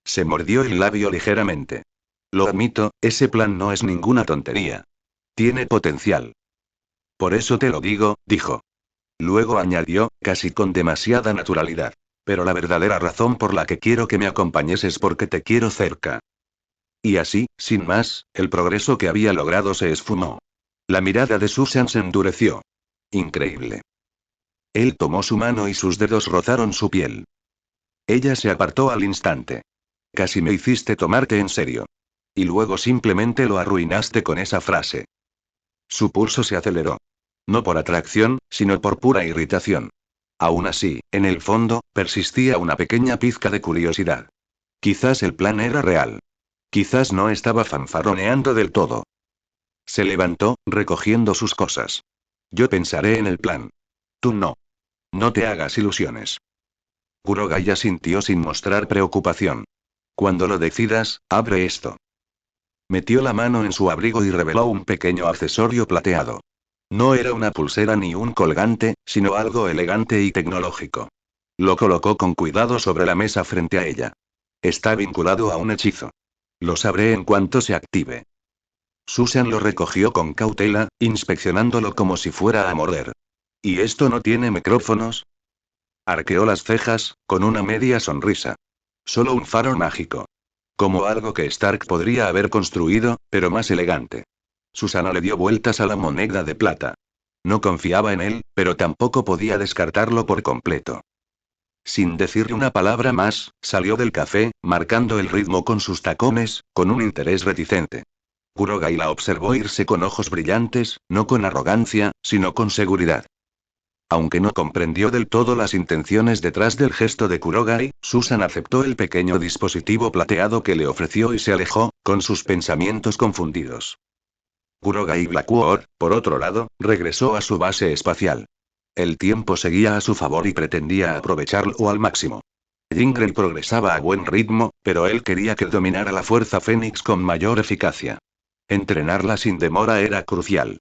A: Se mordió el labio ligeramente. Lo admito, ese plan no es ninguna tontería. Tiene potencial. Por eso te lo digo, dijo. Luego añadió, casi con demasiada naturalidad. Pero la verdadera razón por la que quiero que me acompañes es porque te quiero cerca. Y así, sin más, el progreso que había logrado se esfumó. La mirada de Susan se endureció. Increíble. Él tomó su mano y sus dedos rozaron su piel. Ella se apartó al instante. Casi me hiciste tomarte en serio. Y luego simplemente lo arruinaste con esa frase. Su pulso se aceleró. No por atracción, sino por pura irritación. Aún así, en el fondo, persistía una pequeña pizca de curiosidad. Quizás el plan era real. Quizás no estaba fanfarroneando del todo. Se levantó, recogiendo sus cosas. Yo pensaré en el plan. Tú no. No te hagas ilusiones. Kurogai asintió sin mostrar preocupación. Cuando lo decidas, abre esto. Metió la mano en su abrigo y reveló un pequeño accesorio plateado. No era una pulsera ni un colgante, sino algo elegante y tecnológico. Lo colocó con cuidado sobre la mesa frente a ella. Está vinculado a un hechizo. Lo sabré en cuanto se active. Susan lo recogió con cautela, inspeccionándolo como si fuera a morder. ¿Y esto no tiene micrófonos? Arqueó las cejas, con una media sonrisa. Solo un faro mágico. Como algo que Stark podría haber construido, pero más elegante. Susana le dio vueltas a la moneda de plata. No confiaba en él, pero tampoco podía descartarlo por completo. Sin decirle una palabra más, salió del café, marcando el ritmo con sus tacones, con un interés reticente. Kurogai la observó irse con ojos brillantes, no con arrogancia, sino con seguridad. Aunque no comprendió del todo las intenciones detrás del gesto de Kurogai, Susan aceptó el pequeño dispositivo plateado que le ofreció y se alejó, con sus pensamientos confundidos. Kurogai Blackwood, por otro lado, regresó a su base espacial. El tiempo seguía a su favor y pretendía aprovecharlo al máximo. Jean Grey progresaba a buen ritmo, pero él quería que dominara la fuerza Fénix con mayor eficacia. Entrenarla sin demora era crucial.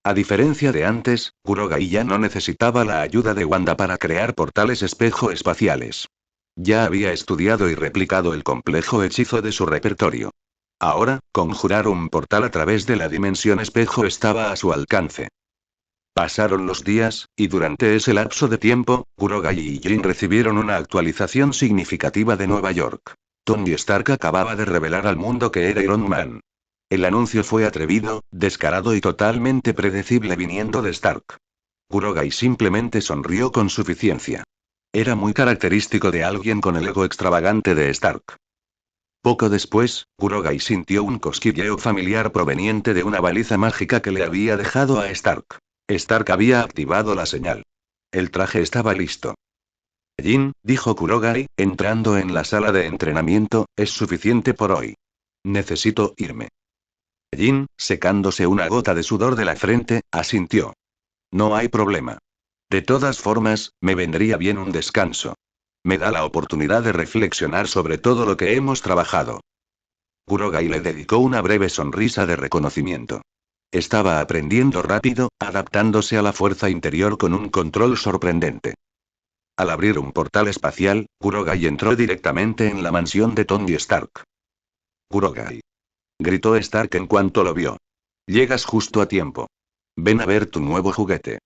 A: A diferencia de antes, Kurogai ya no necesitaba la ayuda de Wanda para crear portales espejo espaciales. Ya había estudiado y replicado el complejo hechizo de su repertorio. Ahora, conjurar un portal a través de la dimensión espejo estaba a su alcance. Pasaron los días, y durante ese lapso de tiempo, Kurogai y Jin recibieron una actualización significativa de Nueva York. Tony Stark acababa de revelar al mundo que era Iron Man. El anuncio fue atrevido, descarado y totalmente predecible viniendo de Stark. Kurogai simplemente sonrió con suficiencia. Era muy característico de alguien con el ego extravagante de Stark. Poco después, Kurogai sintió un cosquilleo familiar proveniente de una baliza mágica que le había dejado a Stark. Stark había activado la señal. El traje estaba listo. Jin, dijo Kurogai, entrando en la sala de entrenamiento, es suficiente por hoy. Necesito irme. Jin, secándose una gota de sudor de la frente, asintió. No hay problema. De todas formas, me vendría bien un descanso. Me da la oportunidad de reflexionar sobre todo lo que hemos trabajado. Kurogai le dedicó una breve sonrisa de reconocimiento. Estaba aprendiendo rápido, adaptándose a la fuerza interior con un control sorprendente. Al abrir un portal espacial, Kurogai entró directamente en la mansión de Tony Stark. Kurogai. Gritó Stark en cuanto lo vio. Llegas justo a tiempo. Ven a ver tu nuevo juguete.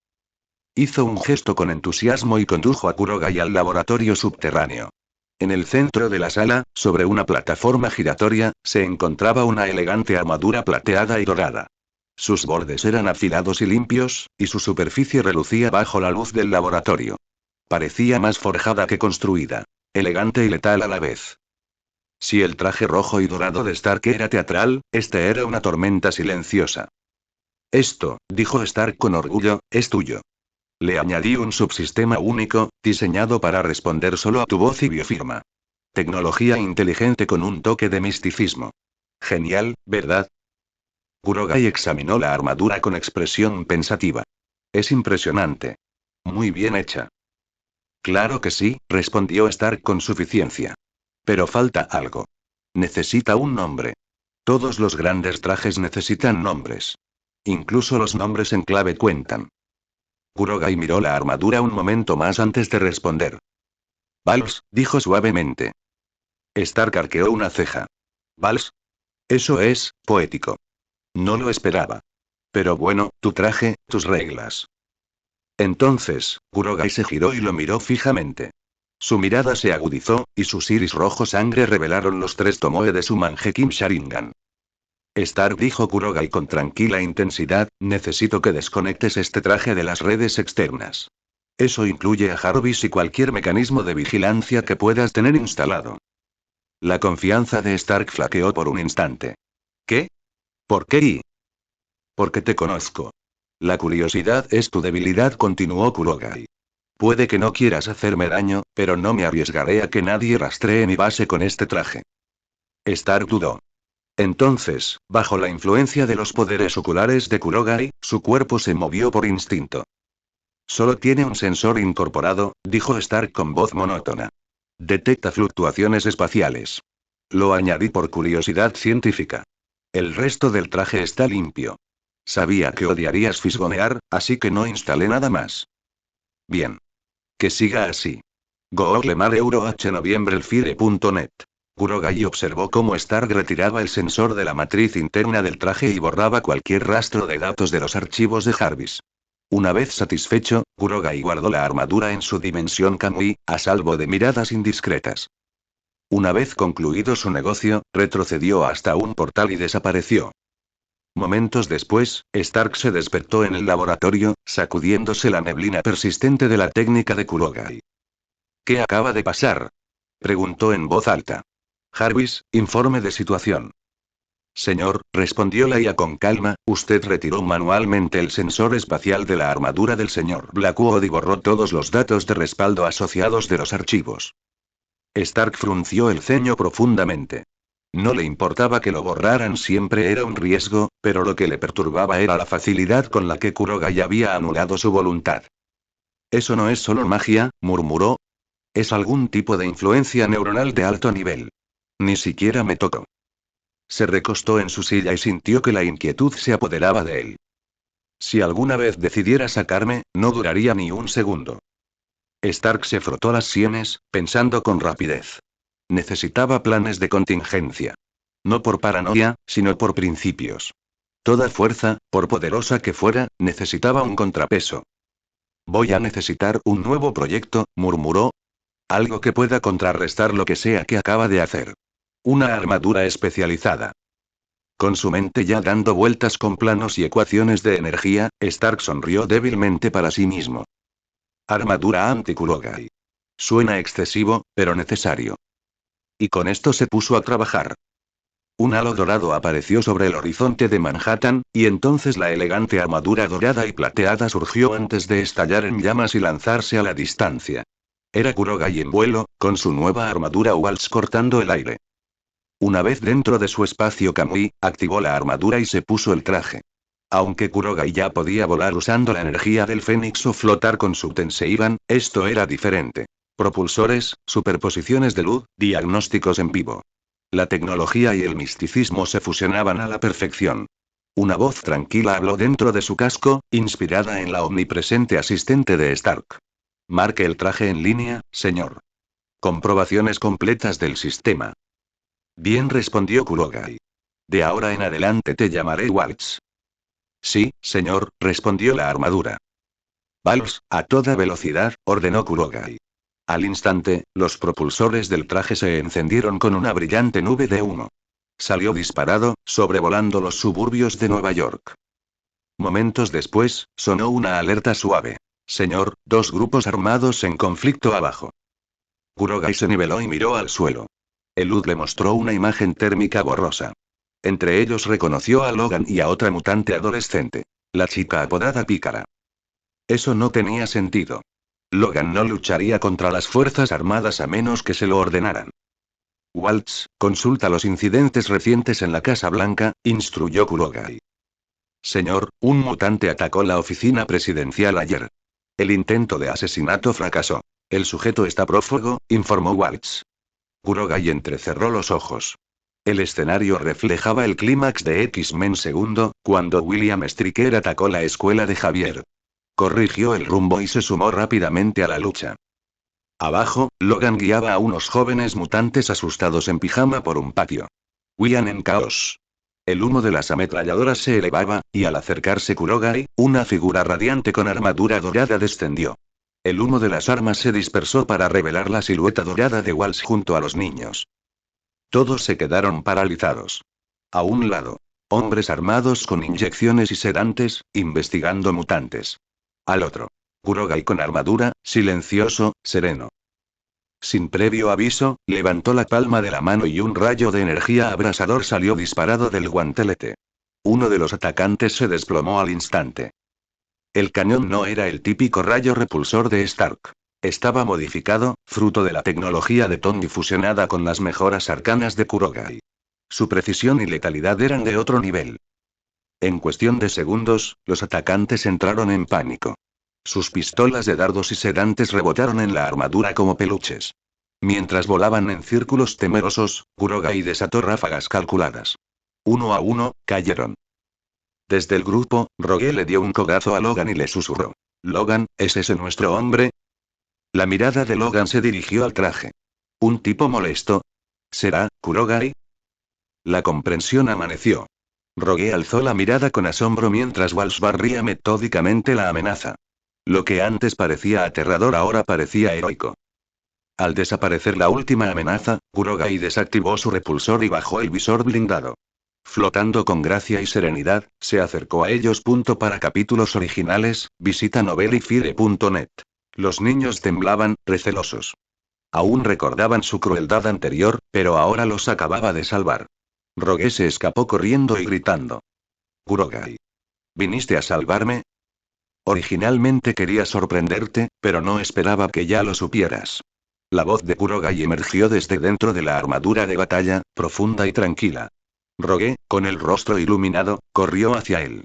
A: Hizo un gesto con entusiasmo y condujo a Kurogai al laboratorio subterráneo. En el centro de la sala, sobre una plataforma giratoria, se encontraba una elegante armadura plateada y dorada. Sus bordes eran afilados y limpios, y su superficie relucía bajo la luz del laboratorio. Parecía más forjada que construida. Elegante y letal a la vez. Si el traje rojo y dorado de Stark era teatral, este era una tormenta silenciosa. Esto, dijo Stark con orgullo, es tuyo. Le añadí un subsistema único, diseñado para responder solo a tu voz y biofirma. Tecnología inteligente con un toque de misticismo. Genial, ¿verdad? Kurogai examinó la armadura con expresión pensativa. Es impresionante. Muy bien hecha. Claro que sí, respondió Stark con suficiencia. Pero falta algo. Necesita un nombre. Todos los grandes trajes necesitan nombres. Incluso los nombres en clave cuentan. Kurogai miró la armadura un momento más antes de responder. Vals, dijo suavemente. Stark arqueó una ceja. ¿Vals? Eso es, poético. No lo esperaba. Pero bueno, tu traje, tus reglas. Entonces, Kurogai se giró y lo miró fijamente. Su mirada se agudizó, y sus iris rojo sangre revelaron los 3 tomoe de su Mangekyou Sharingan. Stark, dijo Kurogai con tranquila intensidad, necesito que desconectes este traje de las redes externas. Eso incluye a Jarvis y cualquier mecanismo de vigilancia que puedas tener instalado. La confianza de Stark flaqueó por un instante. ¿Qué? ¿Por qué? Porque te conozco. La curiosidad es tu debilidad, continuó Kurogai. Puede que no quieras hacerme daño, pero no me arriesgaré a que nadie rastree mi base con este traje. Stark dudó. Entonces, bajo la influencia de los poderes oculares de Kurogai, su cuerpo se movió por instinto. Solo tiene un sensor incorporado, dijo Stark con voz monótona. Detecta fluctuaciones espaciales. Lo añadí por curiosidad científica. El resto del traje está limpio. Sabía que odiarías fisgonear, así que no instalé nada más. Bien. Que siga así. Google Mar Euro H noviembrelfire.net. Kurogai observó cómo Stark retiraba el sensor de la matriz interna del traje y borraba cualquier rastro de datos de los archivos de Jarvis. Una vez satisfecho, Kurogai guardó la armadura en su dimensión Kamui, a salvo de miradas indiscretas. Una vez concluido su negocio, retrocedió hasta un portal y desapareció. Momentos después, Stark se despertó en el laboratorio, sacudiéndose la neblina persistente de la técnica de Kurogai. ¿Qué acaba de pasar? Preguntó en voz alta. Jarvis, informe de situación. Señor, respondió la IA con calma, usted retiró manualmente el sensor espacial de la armadura del señor Blackwood y borró todos los datos de respaldo asociados de los archivos. Stark frunció el ceño profundamente. No le importaba que lo borraran, siempre era un riesgo, pero lo que le perturbaba era la facilidad con la que Kurogai había anulado su voluntad. Eso no es solo magia, murmuró. Es algún tipo de influencia neuronal de alto nivel. Ni siquiera me tocó. Se recostó en su silla y sintió que la inquietud se apoderaba de él. Si alguna vez decidiera sacarme, no duraría ni un segundo. Stark se frotó las sienes, pensando con rapidez. Necesitaba planes de contingencia. No por paranoia, sino por principios. Toda fuerza, por poderosa que fuera, necesitaba un contrapeso. Voy a necesitar un nuevo proyecto, murmuró. Algo que pueda contrarrestar lo que sea que acaba de hacer. Una armadura especializada. Con su mente ya dando vueltas con planos y ecuaciones de energía, Stark sonrió débilmente para sí mismo. Armadura anti-Kurogai. Suena excesivo, pero necesario. Y con esto se puso a trabajar. Un halo dorado apareció sobre el horizonte de Manhattan, y entonces la elegante armadura dorada y plateada surgió antes de estallar en llamas y lanzarse a la distancia. Era Kurogai en vuelo, con su nueva armadura Waltz cortando el aire. Una vez dentro de su espacio Kamui, activó la armadura y se puso el traje. Aunque Kurogai ya podía volar usando la energía del Fénix o flotar con su Tenseiban, esto era diferente. Propulsores, superposiciones de luz, diagnósticos en vivo. La tecnología y el misticismo se fusionaban a la perfección. Una voz tranquila habló dentro de su casco, inspirada en la omnipresente asistente de Stark. Marque el traje en línea, señor. Comprobaciones completas del sistema. Bien, respondió Kurogai. De ahora en adelante te llamaré Waltz. Sí, señor, respondió la armadura. Vals, a toda velocidad, ordenó Kurogai. Al instante, los propulsores del traje se encendieron con una brillante nube de humo. Salió disparado, sobrevolando los suburbios de Nueva York. Momentos después, sonó una alerta suave. Señor, dos grupos armados en conflicto abajo. Kurogai se niveló y miró al suelo. El luz le mostró una imagen térmica borrosa. Entre ellos reconoció a Logan y a otra mutante adolescente. La chica apodada Pícara. Eso no tenía sentido. Logan no lucharía contra las Fuerzas Armadas a menos que se lo ordenaran. Waltz, consulta los incidentes recientes en la Casa Blanca, instruyó Kurogai. Señor, un mutante atacó la oficina presidencial ayer. El intento de asesinato fracasó. El sujeto está prófugo, informó Waltz. Kurogai entrecerró los ojos. El escenario reflejaba el clímax de X-Men segundo, cuando William Stryker atacó la escuela de Javier. Corrigió el rumbo y se sumó rápidamente a la lucha. Abajo, Logan guiaba a unos jóvenes mutantes asustados en pijama por un patio. Huían en caos. El humo de las ametralladoras se elevaba, y al acercarse Kurogai, una figura radiante con armadura dorada descendió. El humo de las armas se dispersó para revelar la silueta dorada de Waltz junto a los niños. Todos se quedaron paralizados. A un lado, hombres armados con inyecciones y sedantes, investigando mutantes. Al otro, Kurogai con armadura, silencioso, sereno. Sin previo aviso, levantó la palma de la mano y un rayo de energía abrasador salió disparado del guantelete. Uno de los atacantes se desplomó al instante. El cañón no era el típico rayo repulsor de Stark. Estaba modificado, fruto de la tecnología de Tony fusionada con las mejoras arcanas de Kurogai. Su precisión y letalidad eran de otro nivel. En cuestión de segundos, los atacantes entraron en pánico. Sus pistolas de dardos y sedantes rebotaron en la armadura como peluches. Mientras volaban en círculos temerosos, Kurogai desató ráfagas calculadas. Uno a uno, cayeron. Desde el grupo, Rogue le dio un codazo a Logan y le susurró. Logan, ¿es ese nuestro hombre? La mirada de Logan se dirigió al traje. ¿Un tipo molesto? ¿Será, Kurogai? La comprensión amaneció. Rogue alzó la mirada con asombro mientras Waltz barría metódicamente la amenaza. Lo que antes parecía aterrador ahora parecía heroico. Al desaparecer la última amenaza, Kurogai desactivó su repulsor y bajó el visor blindado. Flotando con gracia y serenidad, se acercó a ellos. Para capítulos originales, visita novelifire.net. Los niños temblaban, recelosos. Aún recordaban su crueldad anterior, pero ahora los acababa de salvar. Rogue se escapó corriendo y gritando. Kurogai. ¿Viniste a salvarme? Originalmente quería sorprenderte, pero no esperaba que ya lo supieras. La voz de Kurogai emergió desde dentro de la armadura de batalla, profunda y tranquila. Rogue, con el rostro iluminado, corrió hacia él.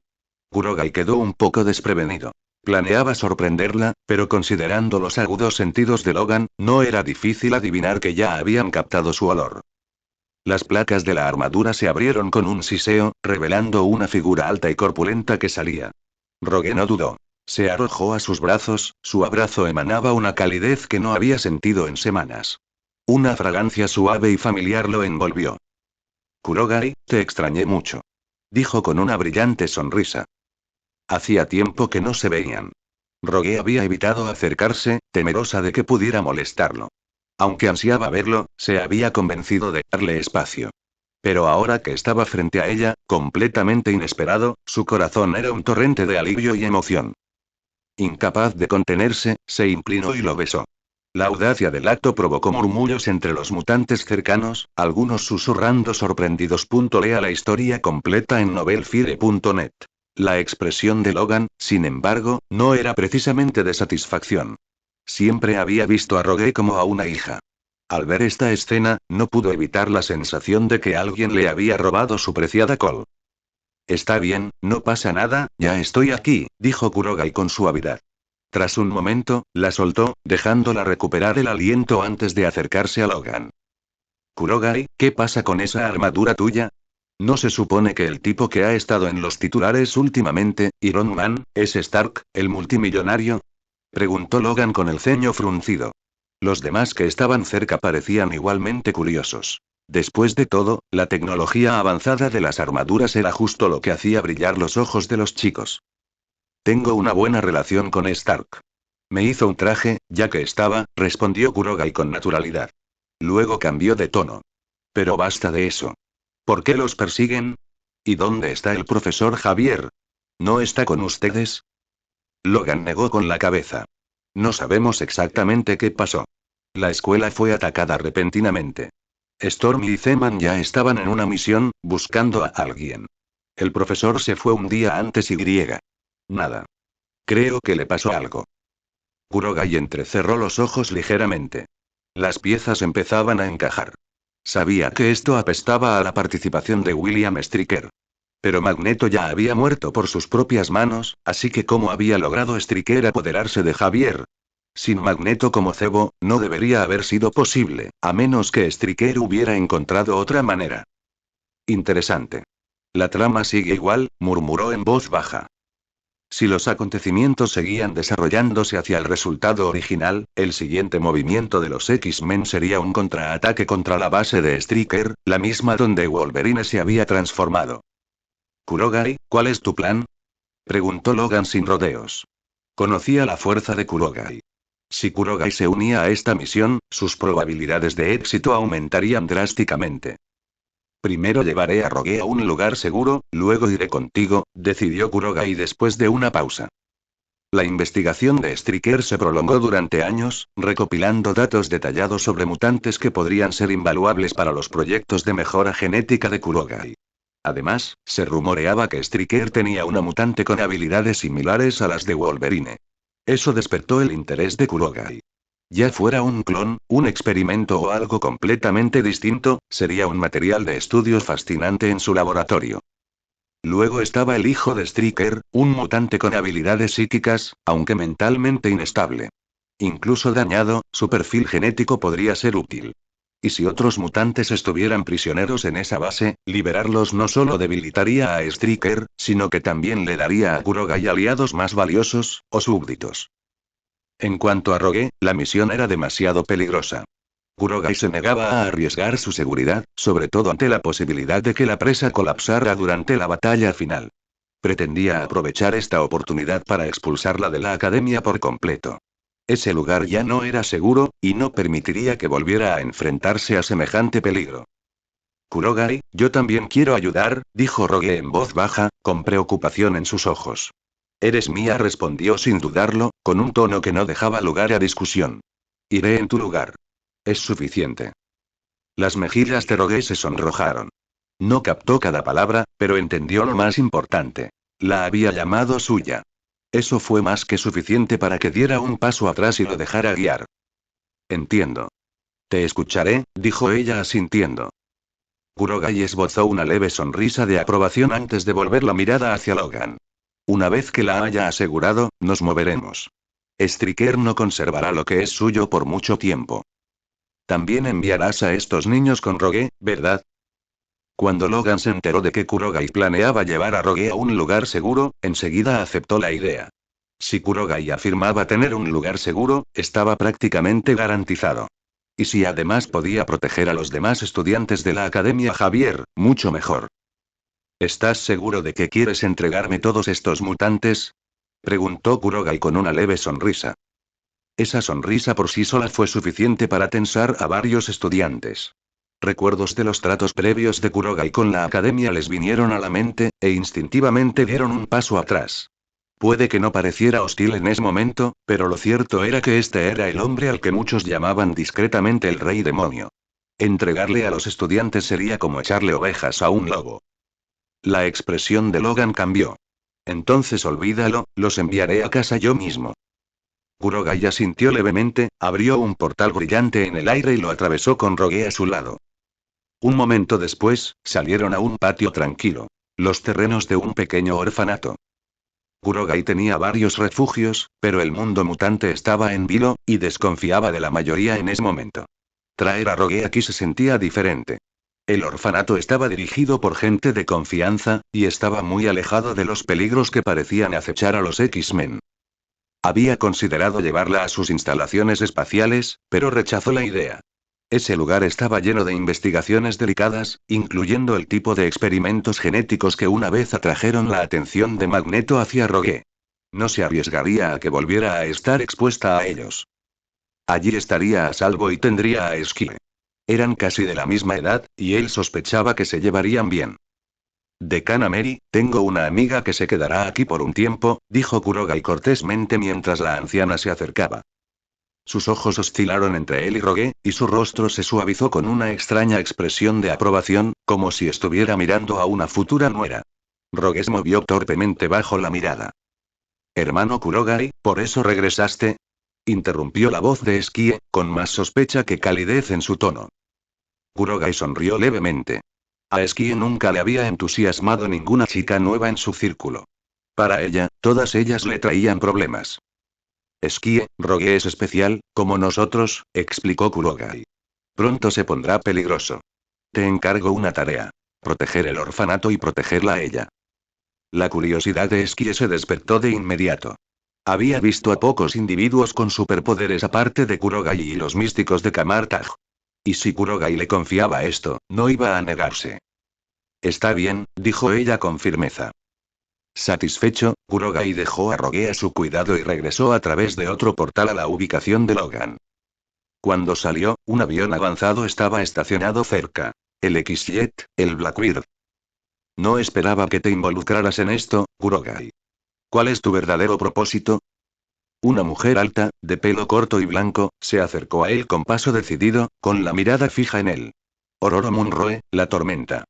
A: Kurogai quedó un poco desprevenido. Planeaba sorprenderla, pero considerando los agudos sentidos de Logan, no era difícil adivinar que ya habían captado su olor. Las placas de la armadura se abrieron con un siseo, revelando una figura alta y corpulenta que salía. Rogue no dudó. Se arrojó a sus brazos, su abrazo emanaba una calidez que no había sentido en semanas. Una fragancia suave y familiar lo envolvió. Kurogai, te extrañé mucho. Dijo con una brillante sonrisa. Hacía tiempo que no se veían. Rogue había evitado acercarse, temerosa de que pudiera molestarlo. Aunque ansiaba verlo, se había convencido de darle espacio. Pero ahora que estaba frente a ella, completamente inesperado, su corazón era un torrente de alivio y emoción. Incapaz de contenerse, se inclinó y lo besó. La audacia del acto provocó murmullos entre los mutantes cercanos, algunos susurrando sorprendidos. Lea la historia completa en novelfire.net. La expresión de Logan, sin embargo, no era precisamente de satisfacción. Siempre había visto a Rogue como a una hija. Al ver esta escena, no pudo evitar la sensación de que alguien le había robado su preciada col. Está bien, no pasa nada, ya estoy aquí, dijo Kurogai con suavidad. Tras un momento, la soltó, dejándola recuperar el aliento antes de acercarse a Logan. Kurogai, ¿qué pasa con esa armadura tuya? ¿No se supone que el tipo que ha estado en los titulares últimamente, Iron Man, es Stark, el multimillonario? Preguntó Logan con el ceño fruncido. Los demás que estaban cerca parecían igualmente curiosos. Después de todo, la tecnología avanzada de las armaduras era justo lo que hacía brillar los ojos de los chicos. Tengo una buena relación con Stark. Me hizo un traje, ya que estaba, respondió Kurogai con naturalidad. Luego cambió de tono. Pero basta de eso. ¿Por qué los persiguen? ¿Y dónde está el profesor Javier? ¿No está con ustedes? Logan negó con la cabeza. No sabemos exactamente qué pasó. La escuela fue atacada repentinamente. Storm y Zeman ya estaban en una misión, buscando a alguien. El profesor se fue un día antes y... Nada. Creo que le pasó algo. Kurogai entrecerró los ojos ligeramente. Las piezas empezaban a encajar. Sabía que esto apestaba a la participación de William Stryker. Pero Magneto ya había muerto por sus propias manos, así que ¿cómo había logrado Stryker apoderarse de Javier? Sin Magneto como cebo, no debería haber sido posible, a menos que Stryker hubiera encontrado otra manera. Interesante. La trama sigue igual, murmuró en voz baja. Si los acontecimientos seguían desarrollándose hacia el resultado original, el siguiente movimiento de los X-Men sería un contraataque contra la base de Stryker, la misma donde Wolverine se había transformado. Kurogai, ¿cuál es tu plan? Preguntó Logan sin rodeos. Conocía la fuerza de Kurogai. Si Kurogai se unía a esta misión, sus probabilidades de éxito aumentarían drásticamente. Primero llevaré a Rogue a un lugar seguro, luego iré contigo, decidió Kurogai después de una pausa. La investigación de Stryker se prolongó durante años, recopilando datos detallados sobre mutantes que podrían ser invaluables para los proyectos de mejora genética de Kurogai. Además, se rumoreaba que Stryker tenía una mutante con habilidades similares a las de Wolverine. Eso despertó el interés de Kurogai. Ya fuera un clon, un experimento o algo completamente distinto, sería un material de estudio fascinante en su laboratorio. Luego estaba el hijo de Stryker, un mutante con habilidades psíquicas, aunque mentalmente inestable. Incluso dañado, su perfil genético podría ser útil. Y si otros mutantes estuvieran prisioneros en esa base, liberarlos no solo debilitaría a Stryker, sino que también le daría a Kurogai aliados más valiosos, o súbditos. En cuanto a Rogue, la misión era demasiado peligrosa. Kurogai se negaba a arriesgar su seguridad, sobre todo ante la posibilidad de que la presa colapsara durante la batalla final. Pretendía aprovechar esta oportunidad para expulsarla de la academia por completo. Ese lugar ya no era seguro, y no permitiría que volviera a enfrentarse a semejante peligro. Kurogai, yo también quiero ayudar, dijo Rogue en voz baja, con preocupación en sus ojos. Eres mía, respondió sin dudarlo, con un tono que no dejaba lugar a discusión. Iré en tu lugar. Es suficiente. Las mejillas de Rogue se sonrojaron. No captó cada palabra, pero entendió lo más importante. La había llamado suya. Eso fue más que suficiente para que diera un paso atrás y lo dejara guiar. Entiendo. Te escucharé, dijo ella asintiendo. Kurogai esbozó una leve sonrisa de aprobación antes de volver la mirada hacia Logan. Una vez que la haya asegurado, nos moveremos. Stryker no conservará lo que es suyo por mucho tiempo. También enviarás a estos niños con Rogue, ¿verdad? Cuando Logan se enteró de que Kurogai planeaba llevar a Rogue a un lugar seguro, enseguida aceptó la idea. Si Kurogai afirmaba tener un lugar seguro, estaba prácticamente garantizado. Y si además podía proteger a los demás estudiantes de la Academia Javier, mucho mejor. ¿Estás seguro de que quieres entregarme todos estos mutantes? Preguntó Kurogai con una leve sonrisa. Esa sonrisa por sí sola fue suficiente para tensar a varios estudiantes. Recuerdos de los tratos previos de Kurogai con la academia les vinieron a la mente, e instintivamente dieron un paso atrás. Puede que no pareciera hostil en ese momento, pero lo cierto era que este era el hombre al que muchos llamaban discretamente el Rey Demonio. Entregarle a los estudiantes sería como echarle ovejas a un lobo. La expresión de Logan cambió. Entonces olvídalo, los enviaré a casa yo mismo. Kurogai asintió levemente, abrió un portal brillante en el aire y lo atravesó con Rogue a su lado. Un momento después, salieron a un patio tranquilo. Los terrenos de un pequeño orfanato. Kurogai tenía varios refugios, pero el mundo mutante estaba en vilo, y desconfiaba de la mayoría en ese momento. Traer a Rogue aquí se sentía diferente. El orfanato estaba dirigido por gente de confianza, y estaba muy alejado de los peligros que parecían acechar a los X-Men. Había considerado llevarla a sus instalaciones espaciales, pero rechazó la idea. Ese lugar estaba lleno de investigaciones delicadas, incluyendo el tipo de experimentos genéticos que una vez atrajeron la atención de Magneto hacia Rogue. No se arriesgaría a que volviera a estar expuesta a ellos. Allí estaría a salvo y tendría a Esquire. Eran casi de la misma edad, y él sospechaba que se llevarían bien. Decana Mary, tengo una amiga que se quedará aquí por un tiempo, dijo Kurogai cortésmente mientras la anciana se acercaba. Sus ojos oscilaron entre él y Rogue, y su rostro se suavizó con una extraña expresión de aprobación, como si estuviera mirando a una futura nuera. Rogue se movió torpemente bajo la mirada. Hermano Kurogai, ¿por eso regresaste? Interrumpió la voz de Esquie, con más sospecha que calidez en su tono. Kurogai sonrió levemente. A Esquie nunca le había entusiasmado ninguna chica nueva en su círculo. Para ella, todas ellas le traían problemas. Esquie, Rogue es especial, como nosotros, explicó Kurogai. Pronto se pondrá peligroso. Te encargo una tarea. Proteger el orfanato y protegerla a ella. La curiosidad de Esquie se despertó de inmediato. Había visto a pocos individuos con superpoderes aparte de Kurogai y los místicos de Kamartaj. Y si Kurogai le confiaba esto, no iba a negarse. Está bien, dijo ella con firmeza. Satisfecho, Kurogai dejó a Rogue a su cuidado y regresó a través de otro portal a la ubicación de Logan. Cuando salió, un avión avanzado estaba estacionado cerca. El X-Jet, el Blackbird. No esperaba que te involucraras en esto, Kurogai. ¿Cuál es tu verdadero propósito? Una mujer alta, de pelo corto y blanco, se acercó a él con paso decidido, con la mirada fija en él. Ororo Munroe, la tormenta.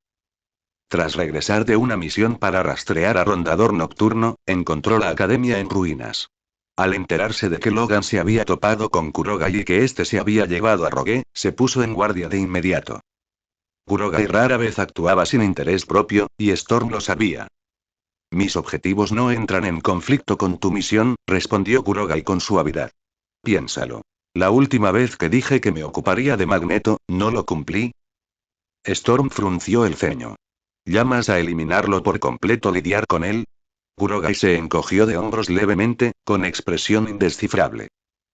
A: Tras regresar de una misión para rastrear a Rondador Nocturno, encontró la academia en ruinas. Al enterarse de que Logan se había topado con Kurogai y que éste se había llevado a Rogue, se puso en guardia de inmediato. Kurogai rara vez actuaba sin interés propio, y Storm lo sabía. Mis objetivos no entran en conflicto con tu misión, respondió Kurogai con suavidad. Piénsalo. La última vez que dije que me ocuparía de Magneto, ¿no lo cumplí? Storm frunció el ceño. ¿Llamas a eliminarlo por completo lidiar con él? Kurogai se encogió de hombros levemente, con expresión indescifrable.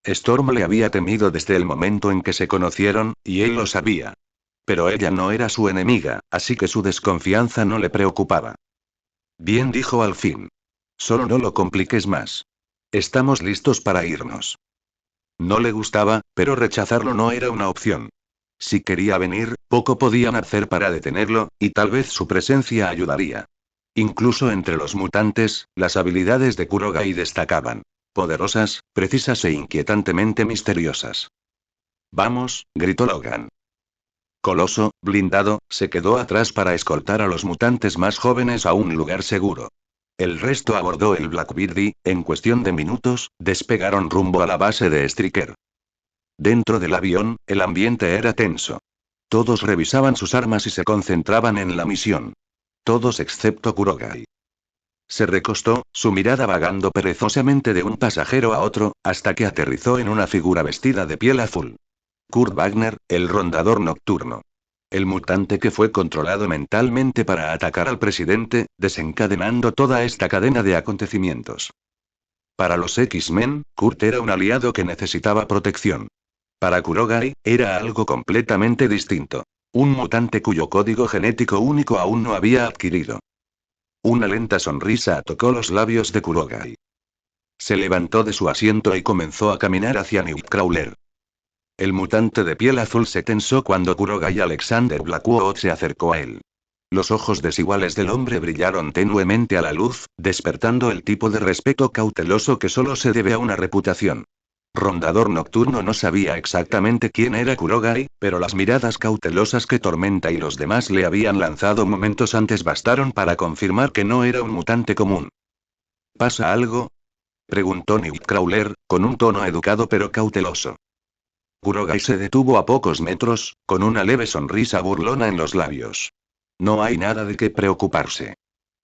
A: Storm le había temido desde el momento en que se conocieron, y él lo sabía. Pero ella no era su enemiga, así que su desconfianza no le preocupaba. Bien, dijo al fin. Solo no lo compliques más. Estamos listos para irnos. No le gustaba, pero rechazarlo no era una opción. Si quería venir, poco podían hacer para detenerlo, y tal vez su presencia ayudaría. Incluso entre los mutantes, las habilidades de Kurogai destacaban. Poderosas, precisas e inquietantemente misteriosas. Vamos, gritó Logan. Coloso, blindado, se quedó atrás para escoltar a los mutantes más jóvenes a un lugar seguro. El resto abordó el Blackbird y, en cuestión de minutos, despegaron rumbo a la base de Stryker. Dentro del avión, el ambiente era tenso. Todos revisaban sus armas y se concentraban en la misión. Todos excepto Kurogai. Se recostó, su mirada vagando perezosamente de un pasajero a otro, hasta que aterrizó en una figura vestida de piel azul. Kurt Wagner, el rondador nocturno. El mutante que fue controlado mentalmente para atacar al presidente, desencadenando toda esta cadena de acontecimientos. Para los X-Men, Kurt era un aliado que necesitaba protección. Para Kurogai, era algo completamente distinto. Un mutante cuyo código genético único aún no había adquirido. Una lenta sonrisa tocó los labios de Kurogai. Se levantó de su asiento y comenzó a caminar hacia Nightcrawler. El mutante de piel azul se tensó cuando Kurogai Alexander Blackwood se acercó a él. Los ojos desiguales del hombre brillaron tenuemente a la luz, despertando el tipo de respeto cauteloso que solo se debe a una reputación. Rondador Nocturno no sabía exactamente quién era Kurogai, pero las miradas cautelosas que Tormenta y los demás le habían lanzado momentos antes bastaron para confirmar que no era un mutante común. ¿Pasa algo?, preguntó Nightcrawler, con un tono educado pero cauteloso. Kurogai se detuvo a pocos metros, con una leve sonrisa burlona en los labios. No hay nada de qué preocuparse.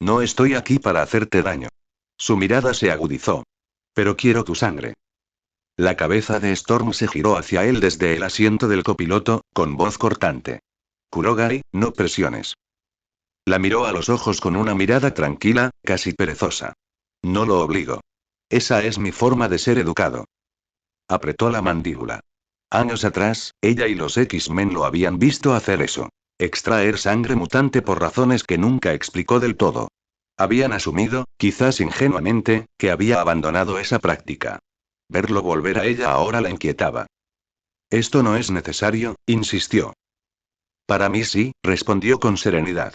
A: No estoy aquí para hacerte daño. Su mirada se agudizó. Pero quiero tu sangre. La cabeza de Storm se giró hacia él desde el asiento del copiloto, con voz cortante. Kurogai, no presiones. La miró a los ojos con una mirada tranquila, casi perezosa. No lo obligo. Esa es mi forma de ser educado. Apretó la mandíbula. Años atrás, ella y los X-Men lo habían visto hacer eso. Extraer sangre mutante por razones que nunca explicó del todo. Habían asumido, quizás ingenuamente, que había abandonado esa práctica. Verlo volver a ella ahora la inquietaba. Esto no es necesario, insistió. Para mí sí, respondió con serenidad.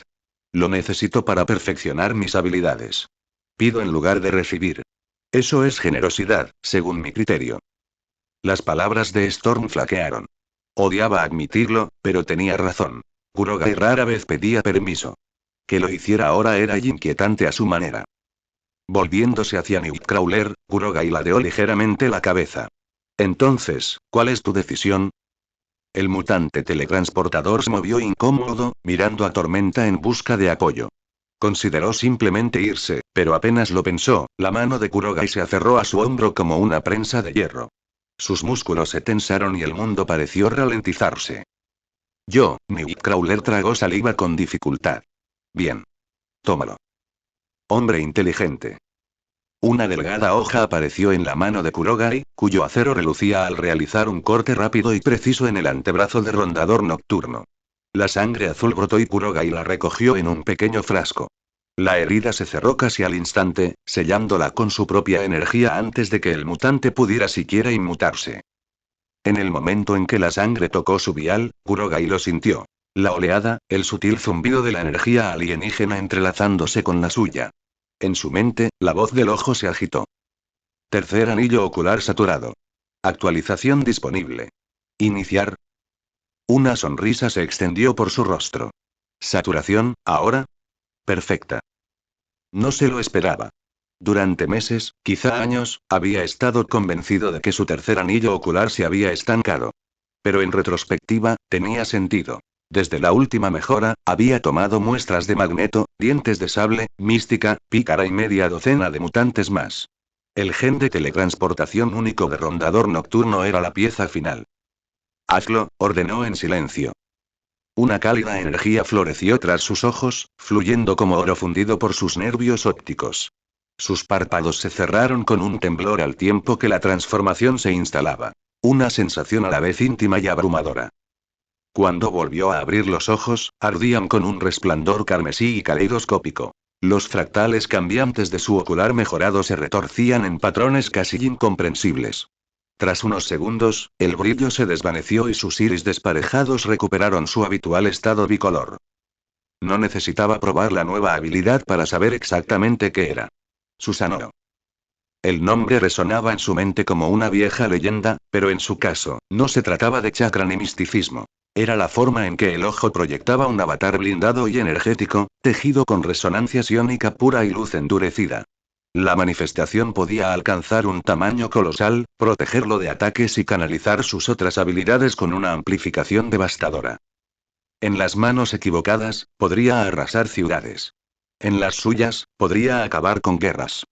A: Lo necesito para perfeccionar mis habilidades. Pido en lugar de recibir. Eso es generosidad, según mi criterio. Las palabras de Storm flaquearon. Odiaba admitirlo, pero tenía razón. Kurogai rara vez pedía permiso. Que lo hiciera ahora era inquietante a su manera. Volviéndose hacia Nightcrawler, Kurogai ladeó ligeramente la cabeza. Entonces, ¿cuál es tu decisión? El mutante teletransportador se movió incómodo, mirando a Tormenta en busca de apoyo. Consideró simplemente irse, pero apenas lo pensó, la mano de Kurogai se aferró a su hombro como una prensa de hierro. Sus músculos se tensaron y el mundo pareció ralentizarse. Nightcrawler tragó saliva con dificultad. Bien. Tómalo. Hombre inteligente. Una delgada hoja apareció en la mano de Kurogai, cuyo acero relucía al realizar un corte rápido y preciso en el antebrazo de Rondador Nocturno. La sangre azul brotó y Kurogai la recogió en un pequeño frasco. La herida se cerró casi al instante, sellándola con su propia energía antes de que el mutante pudiera siquiera inmutarse. En el momento en que la sangre tocó su vial, Kurogai lo sintió. La oleada, el sutil zumbido de la energía alienígena entrelazándose con la suya. En su mente, la voz del ojo se agitó. Tercer anillo ocular saturado. Actualización disponible. Iniciar. Una sonrisa se extendió por su rostro. Saturación, ¿ahora? Perfecta. No se lo esperaba. Durante meses, quizá años, había estado convencido de que su tercer anillo ocular se había estancado. Pero en retrospectiva, tenía sentido. Desde la última mejora, había tomado muestras de Magneto, Dientes de Sable, Mística, Pícara y media docena de mutantes más. El gen de teletransportación único de Rondador Nocturno era la pieza final. Hazlo, ordenó en silencio. Una cálida energía floreció tras sus ojos, fluyendo como oro fundido por sus nervios ópticos. Sus párpados se cerraron con un temblor al tiempo que la transformación se instalaba. Una sensación a la vez íntima y abrumadora. Cuando volvió a abrir los ojos, ardían con un resplandor carmesí y caleidoscópico. Los fractales cambiantes de su ocular mejorado se retorcían en patrones casi incomprensibles. Tras unos segundos, el brillo se desvaneció y sus iris desparejados recuperaron su habitual estado bicolor. No necesitaba probar la nueva habilidad para saber exactamente qué era. Susanoo. El nombre resonaba en su mente como una vieja leyenda, pero en su caso, no se trataba de chakra ni misticismo. Era la forma en que el ojo proyectaba un avatar blindado y energético, tejido con resonancia psiónica pura y luz endurecida. La manifestación podía alcanzar un tamaño colosal, protegerlo de ataques y canalizar sus otras habilidades con una amplificación devastadora. En las manos equivocadas, podría arrasar ciudades. En las suyas, podría acabar con guerras.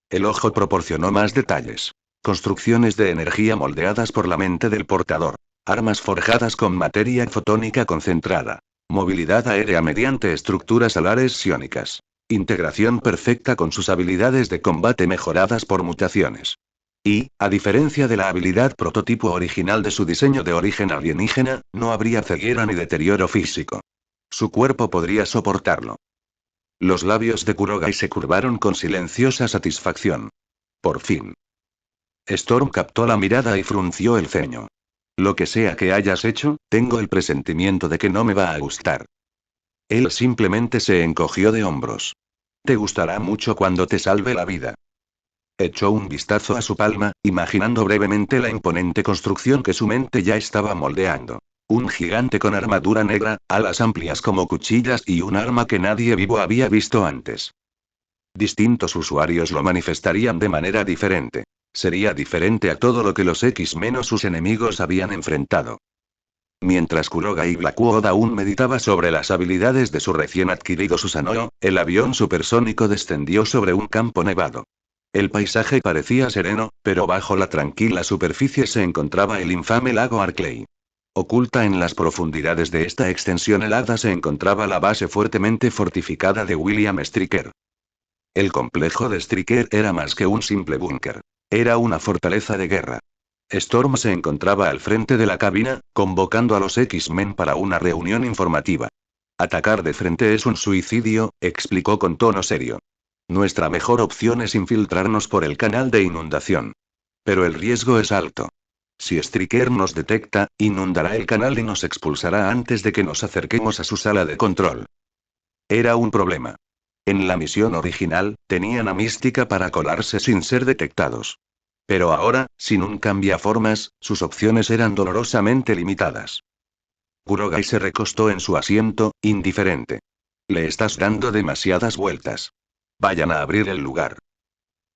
A: El ojo proporcionó más detalles. Construcciones de energía moldeadas por la mente del portador. Armas forjadas con materia fotónica concentrada. Movilidad aérea mediante estructuras alares psiónicas. Integración perfecta con sus habilidades de combate mejoradas por mutaciones. Y, a diferencia de la habilidad prototipo original de su diseño de origen alienígena, no habría ceguera ni deterioro físico. Su cuerpo podría soportarlo. Los labios de Kurogai se curvaron con silenciosa satisfacción. Por fin. Storm captó la mirada y frunció el ceño. Lo que sea que hayas hecho, tengo el presentimiento de que no me va a gustar. Él simplemente se encogió de hombros. Te gustará mucho cuando te salve la vida. Echó un vistazo a su palma, imaginando brevemente la imponente construcción que su mente ya estaba moldeando. Un gigante con armadura negra, alas amplias como cuchillas y un arma que nadie vivo había visto antes. Distintos usuarios lo manifestarían de manera diferente. Sería diferente a todo lo que los X- sus enemigos habían enfrentado. Mientras Kuroga y Blackwood aún meditaba sobre las habilidades de su recién adquirido Susanoo, el avión supersónico descendió sobre un campo nevado. El paisaje parecía sereno, pero bajo la tranquila superficie se encontraba el infame lago Arklay. Oculta en las profundidades de esta extensión helada se encontraba la base fuertemente fortificada de William Stryker. El complejo de Stryker era más que un simple búnker. Era una fortaleza de guerra. Storm se encontraba al frente de la cabina, convocando a los X-Men para una reunión informativa. Atacar de frente es un suicidio, explicó con tono serio. Nuestra mejor opción es infiltrarnos por el canal de inundación. Pero el riesgo es alto. Si Stryker nos detecta, inundará el canal y nos expulsará antes de que nos acerquemos a su sala de control. Era un problema. En la misión original, tenían a Mística para colarse sin ser detectados. Pero ahora, sin un cambiaformas, sus opciones eran dolorosamente limitadas. Kurogai se recostó en su asiento, indiferente. Le estás dando demasiadas vueltas. Vayan a abrir el lugar.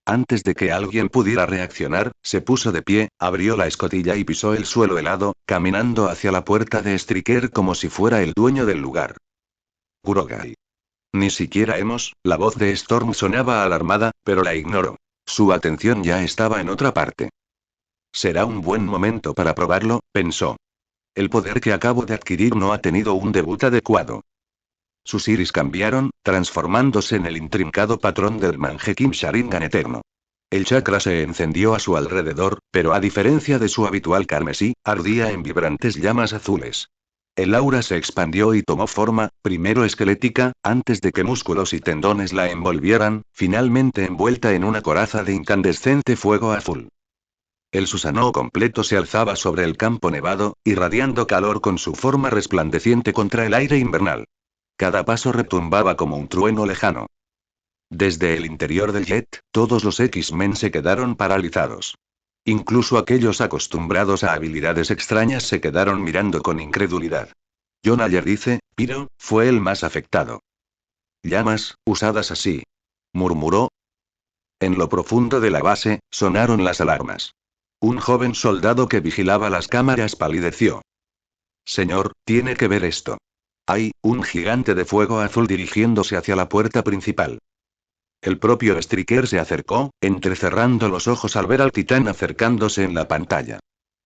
A: Antes de que alguien pudiera reaccionar, se puso de pie, abrió la escotilla y pisó el suelo helado, caminando hacia la puerta de Stryker como si fuera el dueño del lugar. Kurogai. Ni siquiera hemos, la voz de Storm sonaba alarmada, pero la ignoró. Su atención ya estaba en otra parte. Será un buen momento para probarlo, pensó. El poder que acabo de adquirir no ha tenido un debut adecuado. Sus iris cambiaron, transformándose en el intrincado patrón del Mangekyou Sharingan eterno. El chakra se encendió a su alrededor, pero a diferencia de su habitual carmesí, ardía en vibrantes llamas azules. El aura se expandió y tomó forma, primero esquelética, antes de que músculos y tendones la envolvieran, finalmente envuelta en una coraza de incandescente fuego azul. El Susanoo completo se alzaba sobre el campo nevado, irradiando calor con su forma resplandeciente contra el aire invernal. Cada paso retumbaba como un trueno lejano. Desde el interior del jet, todos los X-Men se quedaron paralizados. Incluso aquellos acostumbrados a habilidades extrañas se quedaron mirando con incredulidad. John Ayer dice, Pyro, fue el más afectado. Llamas, usadas así. Murmuró. En lo profundo de la base, sonaron las alarmas. Un joven soldado que vigilaba las cámaras palideció. Señor, tiene que ver esto. Hay, un gigante de fuego azul dirigiéndose hacia la puerta principal. El propio Stryker se acercó, entrecerrando los ojos al ver al titán acercándose en la pantalla.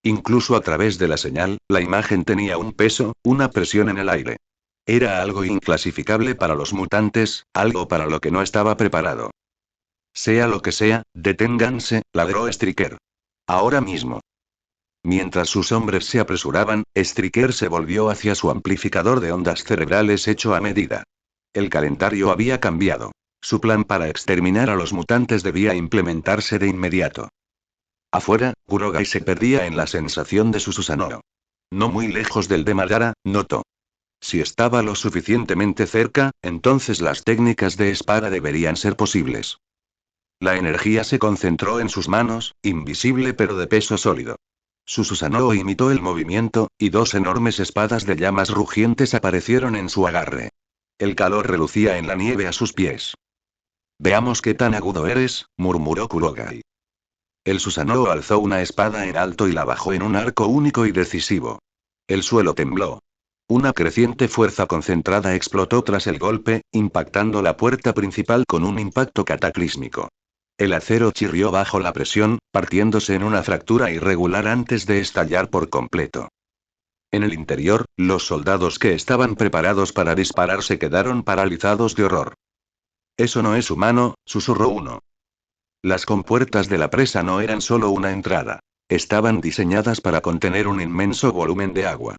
A: Incluso a través de la señal, la imagen tenía un peso, una presión en el aire. Era algo inclasificable para los mutantes, algo para lo que no estaba preparado. Sea lo que sea, deténganse, ladró Stryker. Ahora mismo. Mientras sus hombres se apresuraban, Stryker se volvió hacia su amplificador de ondas cerebrales hecho a medida. El calendario había cambiado. Su plan para exterminar a los mutantes debía implementarse de inmediato. Afuera, Kurogai se perdía en la sensación de su Susanoo. No muy lejos del de Madara, notó. Si estaba lo suficientemente cerca, entonces las técnicas de espada deberían ser posibles. La energía se concentró en sus manos, invisible pero de peso sólido. Su Susanoo imitó el movimiento, y dos enormes espadas de llamas rugientes aparecieron en su agarre. El calor relucía en la nieve a sus pies. Veamos qué tan agudo eres, murmuró Kurogai. El Susanoo alzó una espada en alto y la bajó en un arco único y decisivo. El suelo tembló. Una creciente fuerza concentrada explotó tras el golpe, impactando la puerta principal con un impacto cataclísmico. El acero chirrió bajo la presión, partiéndose en una fractura irregular antes de estallar por completo. En el interior, los soldados que estaban preparados para disparar se quedaron paralizados de horror. Eso no es humano, susurró uno. Las compuertas de la presa no eran solo una entrada. Estaban diseñadas para contener un inmenso volumen de agua.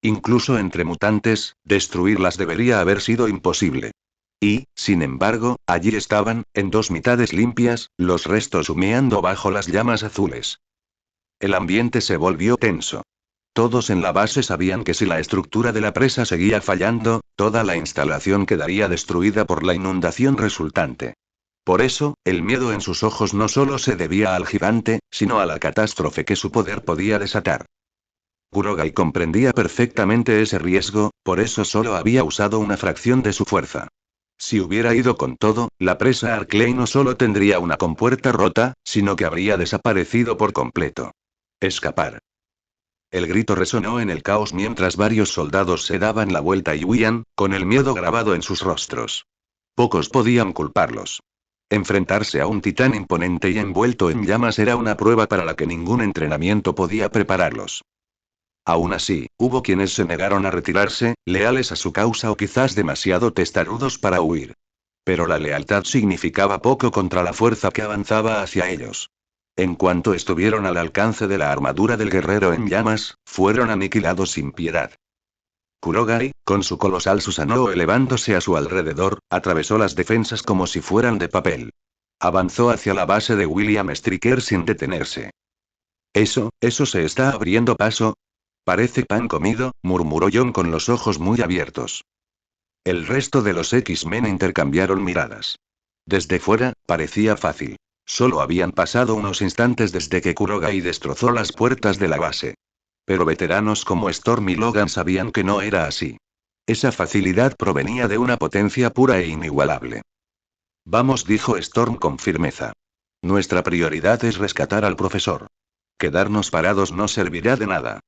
A: Incluso entre mutantes, destruirlas debería haber sido imposible. Y, sin embargo, allí estaban, en dos mitades limpias, los restos humeando bajo las llamas azules. El ambiente se volvió tenso. Todos en la base sabían que si la estructura de la presa seguía fallando, toda la instalación quedaría destruida por la inundación resultante. Por eso, el miedo en sus ojos no solo se debía al gigante, sino a la catástrofe que su poder podía desatar. Kurogai comprendía perfectamente ese riesgo, por eso solo había usado una fracción de su fuerza. Si hubiera ido con todo, la presa Arclay no solo tendría una compuerta rota, sino que habría desaparecido por completo. Escapar. El grito resonó en el caos mientras varios soldados se daban la vuelta y huían, con el miedo grabado en sus rostros. Pocos podían culparlos. Enfrentarse a un titán imponente y envuelto en llamas era una prueba para la que ningún entrenamiento podía prepararlos. Aún así, hubo quienes se negaron a retirarse, leales a su causa o quizás demasiado testarudos para huir. Pero la lealtad significaba poco contra la fuerza que avanzaba hacia ellos. En cuanto estuvieron al alcance de la armadura del guerrero en llamas, fueron aniquilados sin piedad. Kurogai, con su colosal Susanoo elevándose a su alrededor, atravesó las defensas como si fueran de papel. Avanzó hacia la base de William Stryker sin detenerse. Eso se está abriendo paso. Parece pan comido, murmuró John con los ojos muy abiertos. El resto de los X-Men intercambiaron miradas. Desde fuera, parecía fácil. Solo habían pasado unos instantes desde que Kurogai destrozó las puertas de la base. Pero veteranos como Storm y Logan sabían que no era así. Esa facilidad provenía de una potencia pura e inigualable. Vamos, dijo Storm con firmeza. Nuestra prioridad es rescatar al profesor. Quedarnos parados no servirá de nada.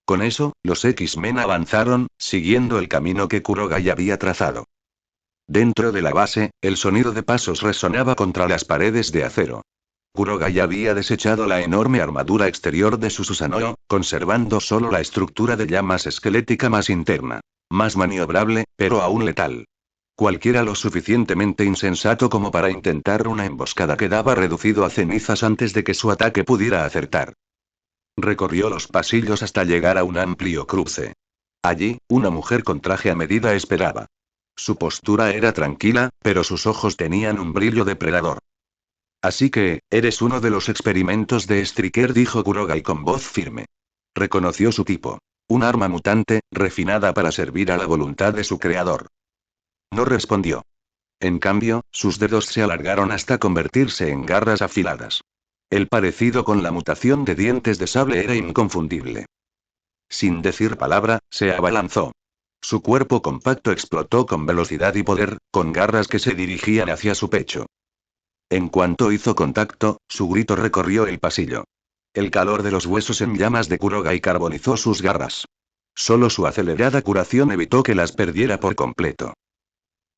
A: Con eso, los X-Men avanzaron, siguiendo el camino que Kurogai había trazado. Dentro de la base, el sonido de pasos resonaba contra las paredes de acero. Kurogai había desechado la enorme armadura exterior de su Susanoo, conservando solo la estructura de llamas esquelética más interna. Más maniobrable, pero aún letal. Cualquiera lo suficientemente insensato como para intentar una emboscada quedaba reducido a cenizas antes de que su ataque pudiera acertar. Recorrió los pasillos hasta llegar a un amplio cruce. Allí, una mujer con traje a medida esperaba. Su postura era tranquila, pero sus ojos tenían un brillo depredador. Así que, eres uno de los experimentos de Stryker, dijo Kurogai con voz firme. Reconoció su tipo. Un arma mutante, refinada para servir a la voluntad de su creador. No respondió. En cambio, sus dedos se alargaron hasta convertirse en garras afiladas. El parecido con la mutación de dientes de sable era inconfundible. Sin decir palabra, se abalanzó. Su cuerpo compacto explotó con velocidad y poder, con garras que se dirigían hacia su pecho. En cuanto hizo contacto, su grito recorrió el pasillo. El calor de los huesos en llamas de Kurogai carbonizó sus garras. Solo su acelerada curación evitó que las perdiera por completo.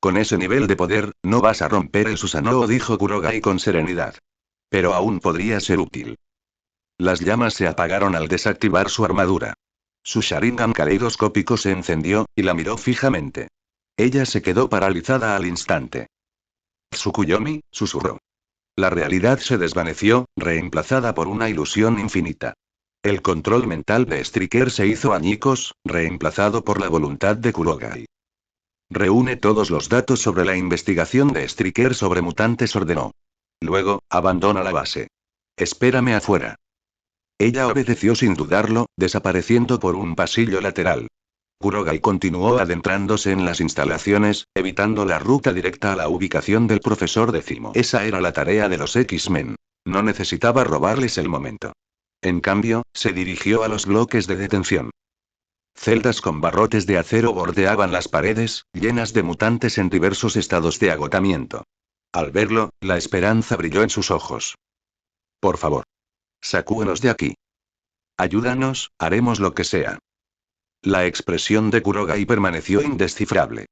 A: Con ese nivel de poder, no vas a romper el Susanoo, dijo Kurogai con serenidad. Pero aún podría ser útil. Las llamas se apagaron al desactivar su armadura. Su Sharingan caleidoscópico se encendió, y la miró fijamente. Ella se quedó paralizada al instante. Tsukuyomi, susurró. La realidad se desvaneció, reemplazada por una ilusión infinita. El control mental de Stryker se hizo añicos, reemplazado por la voluntad de Kurogai. Reúne todos los datos sobre la investigación de Stryker sobre mutantes, ordenó. Luego, abandona la base. Espérame afuera. Ella obedeció sin dudarlo, desapareciendo por un pasillo lateral. Kurogai continuó adentrándose en las instalaciones, evitando la ruta directa a la ubicación del profesor décimo. Esa era la tarea de los X-Men. No necesitaba robarles el momento. En cambio, se dirigió a los bloques de detención. Celdas con barrotes de acero bordeaban las paredes, llenas de mutantes en diversos estados de agotamiento. Al verlo, la esperanza brilló en sus ojos. Por favor. Sacúenos de aquí. Ayúdanos, haremos lo que sea. La expresión de Kurogai permaneció indescifrable.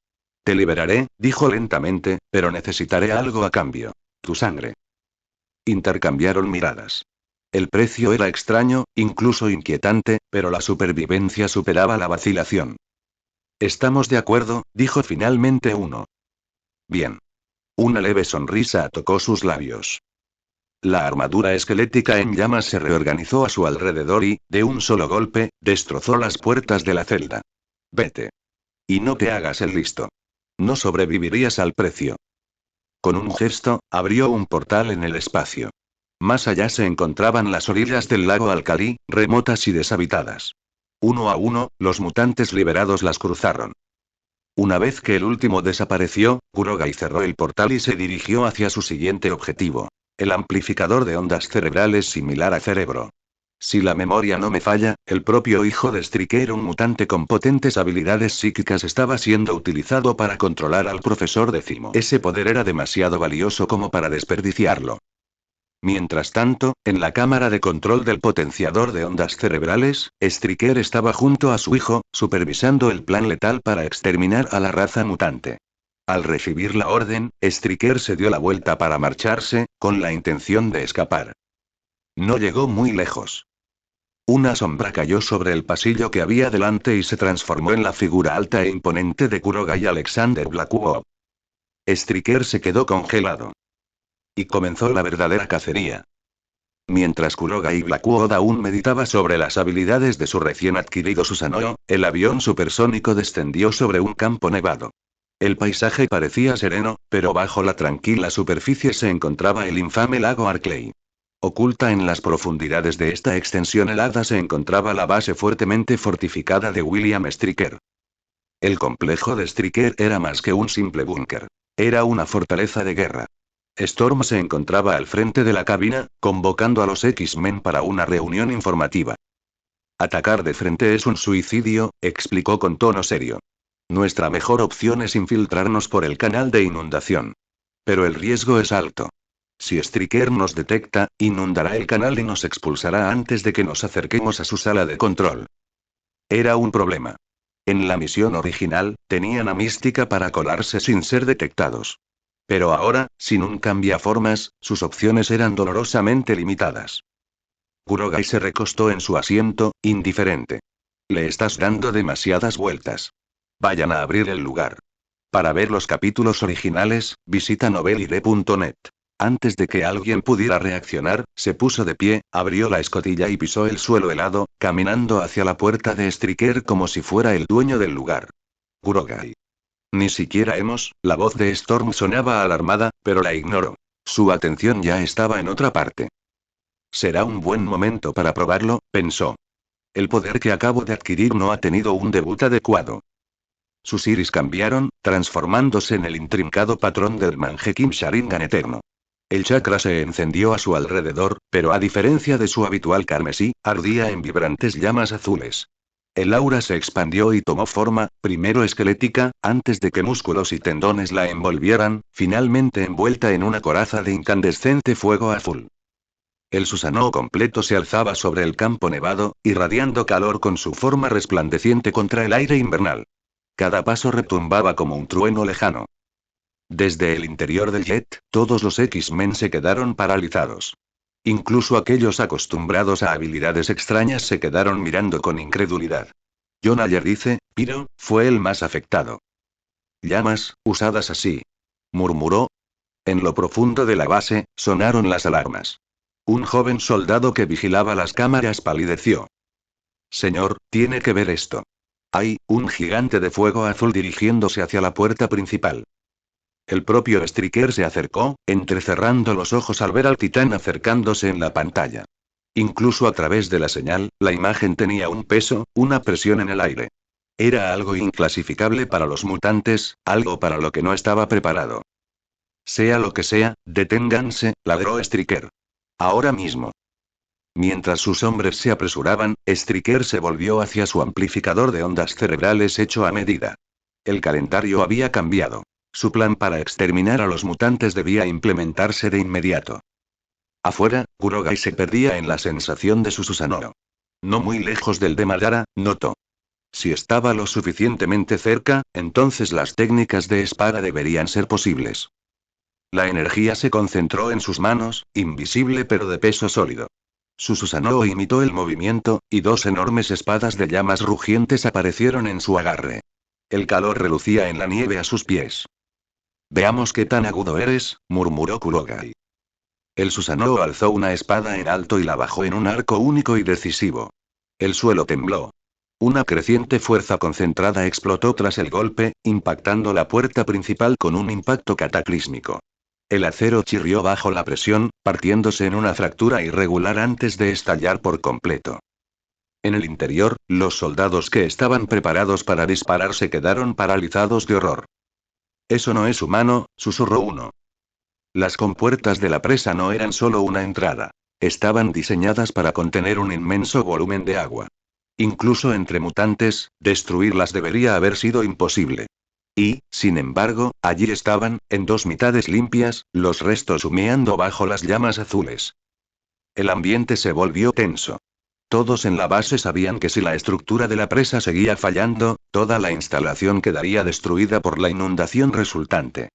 A: Te liberaré, dijo lentamente, pero necesitaré algo a cambio. Tu sangre. Intercambiaron miradas. El precio era extraño, incluso inquietante, pero la supervivencia superaba la vacilación. Estamos de acuerdo, dijo finalmente uno. Bien. Una leve sonrisa tocó sus labios. La armadura esquelética en llamas se reorganizó a su alrededor y, de un solo golpe, destrozó las puertas de la celda. Vete. Y no te hagas el listo. No sobrevivirías al precio. Con un gesto, abrió un portal en el espacio. Más allá se encontraban las orillas del lago Alcalí, remotas y deshabitadas. Uno a uno, los mutantes liberados las cruzaron. Una vez que el último desapareció, Kurogai cerró el portal y se dirigió hacia su siguiente objetivo. El amplificador de ondas cerebrales similar a cerebro. Si la memoria no me falla, el propio hijo de Striker, un mutante con potentes habilidades psíquicas, estaba siendo utilizado para controlar al profesor décimo. Ese poder era demasiado valioso como para desperdiciarlo. Mientras tanto, en la cámara de control del potenciador de ondas cerebrales, Striker estaba junto a su hijo, supervisando el plan letal para exterminar a la raza mutante. Al recibir la orden, Striker se dio la vuelta para marcharse, con la intención de escapar. No llegó muy lejos. Una sombra cayó sobre el pasillo que había delante y se transformó en la figura alta e imponente de Kurogai Alexander Blackwolf. Striker se quedó congelado. Y comenzó la verdadera cacería. Mientras Kurogai Blackwood aún meditaba sobre las habilidades de su recién adquirido Susanoo, el avión supersónico descendió sobre un campo nevado. El paisaje parecía sereno, pero bajo la tranquila superficie se encontraba el infame lago Arklay. Oculta en las profundidades de esta extensión helada se encontraba la base fuertemente fortificada de William Striker. El complejo de Striker era más que un simple búnker. Era una fortaleza de guerra. Storm se encontraba al frente de la cabina, convocando a los X-Men para una reunión informativa. Atacar de frente es un suicidio, explicó con tono serio. Nuestra mejor opción es infiltrarnos por el canal de inundación. Pero el riesgo es alto. Si Striker nos detecta, inundará el canal y nos expulsará antes de que nos acerquemos a su sala de control. Era un problema. En la misión original, tenían a Mística para colarse sin ser detectados. Pero ahora, sin un cambiaformas, sus opciones eran dolorosamente limitadas. Kurogai se recostó en su asiento, indiferente. Le estás dando demasiadas vueltas. Vayan a abrir el lugar. Para ver los capítulos originales, visita novelire.net. Antes de que alguien pudiera reaccionar, se puso de pie, abrió la escotilla y pisó el suelo helado, caminando hacia la puerta de Striker como si fuera el dueño del lugar. Kurogai. Ni siquiera hemos, la voz de Storm sonaba alarmada, pero la ignoró. Su atención ya estaba en otra parte. Será un buen momento para probarlo, pensó. El poder que acabo de adquirir no ha tenido un debut adecuado. Sus iris cambiaron, transformándose en el intrincado patrón del Mangekyou Sharingan eterno. El chakra se encendió a su alrededor, pero a diferencia de su habitual carmesí, ardía en vibrantes llamas azules. El aura se expandió y tomó forma, primero esquelética, antes de que músculos y tendones la envolvieran, finalmente envuelta en una coraza de incandescente fuego azul. El Susanoo completo se alzaba sobre el campo nevado, irradiando calor con su forma resplandeciente contra el aire invernal. Cada paso retumbaba como un trueno lejano. Desde el interior del jet, todos los X-Men se quedaron paralizados. Incluso aquellos acostumbrados a habilidades extrañas se quedaron mirando con incredulidad. John Ayer dice, Pyro, fue el más afectado. Llamas, usadas así. Murmuró. En lo profundo de la base, sonaron las alarmas. Un joven soldado que vigilaba las cámaras palideció. Señor, tiene que ver esto. Hay, un gigante de fuego azul dirigiéndose hacia la puerta principal. El propio Striker se acercó, entrecerrando los ojos al ver al titán acercándose en la pantalla. Incluso a través de la señal, la imagen tenía un peso, una presión en el aire. Era algo inclasificable para los mutantes, algo para lo que no estaba preparado. Sea lo que sea, deténganse, ladró Striker. Ahora mismo. Mientras sus hombres se apresuraban, Striker se volvió hacia su amplificador de ondas cerebrales hecho a medida. El calendario había cambiado. Su plan para exterminar a los mutantes debía implementarse de inmediato. Afuera, Kurogai se perdía en la sensación de su Susanoo. No muy lejos del de Madara, notó. Si estaba lo suficientemente cerca, entonces las técnicas de espada deberían ser posibles. La energía se concentró en sus manos, invisible pero de peso sólido. Su Susanoo imitó el movimiento, y dos enormes espadas de llamas rugientes aparecieron en su agarre. El calor relucía en la nieve a sus pies. Veamos qué tan agudo eres, murmuró Kurogai. El Susanoo alzó una espada en alto y la bajó en un arco único y decisivo. El suelo tembló. Una creciente fuerza concentrada explotó tras el golpe, impactando la puerta principal con un impacto cataclísmico. El acero chirrió bajo la presión, partiéndose en una fractura irregular antes de estallar por completo. En el interior, los soldados que estaban preparados para disparar se quedaron paralizados de horror. Eso no es humano, susurró uno. Las compuertas de la presa no eran solo una entrada. Estaban diseñadas para contener un inmenso volumen de agua. Incluso entre mutantes, destruirlas debería haber sido imposible. Y, sin embargo, allí estaban, en dos mitades limpias, los restos humeando bajo las llamas azules. El ambiente se volvió tenso. Todos en la base sabían que si la estructura de la presa seguía fallando, toda la instalación quedaría destruida por la inundación resultante.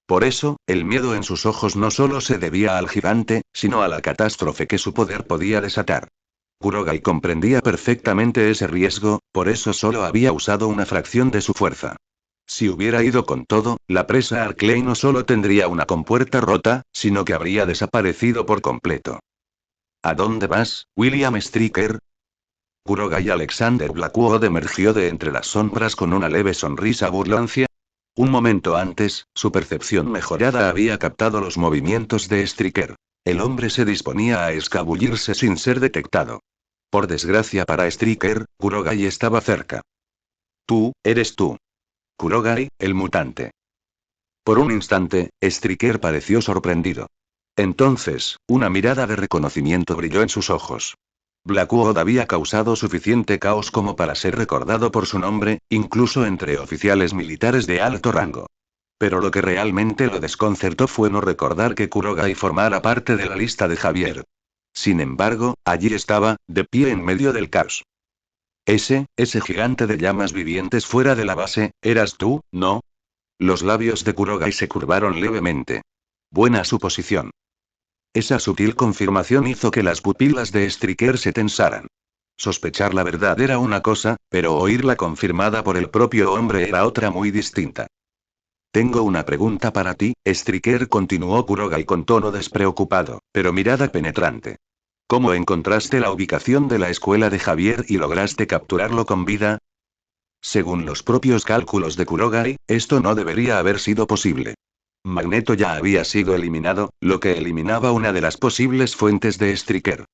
A: Por eso, el miedo en sus ojos no solo se debía al gigante, sino a la catástrofe que su poder podía desatar. Kurogai comprendía perfectamente ese riesgo, por eso solo había usado una fracción de su fuerza. Si hubiera ido con todo, la presa Arclay no solo tendría una compuerta rota, sino que habría desaparecido por completo. ¿A dónde vas, William Stryker? Kurogai Alexander Blackwood emergió de entre las sombras con una leve sonrisa burlancia. Un momento antes, su percepción mejorada había captado los movimientos de Stryker. El hombre se disponía a escabullirse sin ser detectado. Por desgracia para Stryker, Kurogai estaba cerca. Tú, eres tú. Kurogai, el mutante. Por un instante, Stryker pareció sorprendido. Entonces, una mirada de reconocimiento brilló en sus ojos. Blackwood había causado suficiente caos como para ser recordado por su nombre, incluso entre oficiales militares de alto rango. Pero lo que realmente lo desconcertó fue no recordar que Kurogai formara parte de la lista de Javier. Sin embargo, allí estaba, de pie en medio del caos. Ese gigante de llamas vivientes fuera de la base, ¿eras tú, no? Los labios de Kurogai se curvaron levemente. Buena suposición. Esa sutil confirmación hizo que las pupilas de Stryker se tensaran. Sospechar la verdad era una cosa, pero oírla confirmada por el propio hombre era otra muy distinta. Tengo una pregunta para ti, Stryker, continuó Kurogai con tono despreocupado, pero mirada penetrante. ¿Cómo encontraste la ubicación de la escuela de Javier y lograste capturarlo con vida? Según los propios cálculos de Kurogai, esto no debería haber sido posible. Magneto ya había sido eliminado, lo que eliminaba una de las posibles fuentes de Stryker.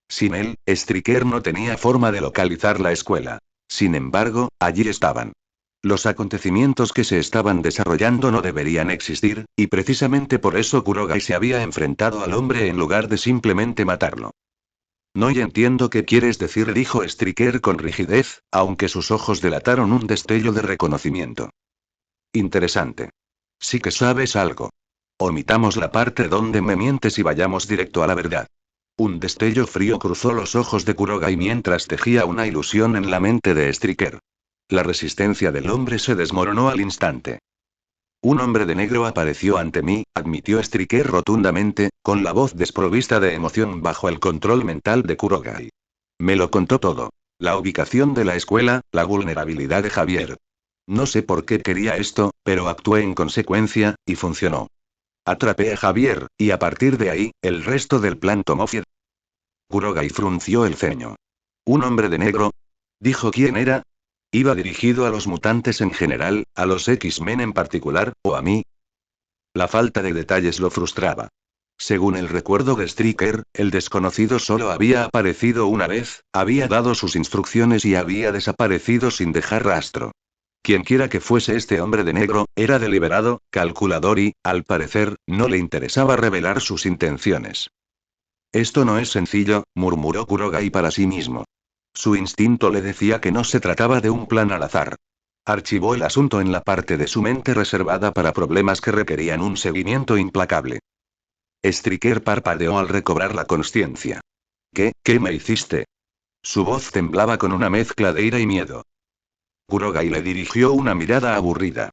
A: Sin él, Stryker no tenía forma de localizar la escuela. Sin embargo, allí estaban. Los acontecimientos que se estaban desarrollando no deberían existir, y precisamente por eso Kurogai se había enfrentado al hombre en lugar de simplemente matarlo. No entiendo qué quieres decir, dijo Stryker con rigidez, aunque sus ojos delataron un destello de reconocimiento. Interesante. Sí que sabes algo. Omitamos la parte donde me mientes y vayamos directo a la verdad. Un destello frío cruzó los ojos de Kurogai mientras tejía una ilusión en la mente de Stryker. La resistencia del hombre se desmoronó al instante. Un hombre de negro apareció ante mí, admitió Stryker rotundamente, con la voz desprovista de emoción bajo el control mental de Kurogai. Me lo contó todo. La ubicación de la escuela, la vulnerabilidad de Javier. No sé por qué quería esto, pero actué en consecuencia, y funcionó. Atrapé a Javier, y a partir de ahí, el resto del plan tomó fin. Kurogai frunció el ceño. ¿Un hombre de negro? ¿Dijo quién era? ¿Iba dirigido a los mutantes en general, a los X-Men en particular, o a mí? La falta de detalles lo frustraba. Según el recuerdo de Stryker, el desconocido solo había aparecido una vez, había dado sus instrucciones y había desaparecido sin dejar rastro. Quienquiera que fuese este hombre de negro, era deliberado, calculador y, al parecer, no le interesaba revelar sus intenciones. Esto no es sencillo, murmuró Kurogai para sí mismo. Su instinto le decía que no se trataba de un plan al azar. Archivó el asunto en la parte de su mente reservada para problemas que requerían un seguimiento implacable. Stryker parpadeó al recobrar la consciencia. ¿Qué me hiciste? Su voz temblaba con una mezcla de ira y miedo. Kurogai le dirigió una mirada aburrida.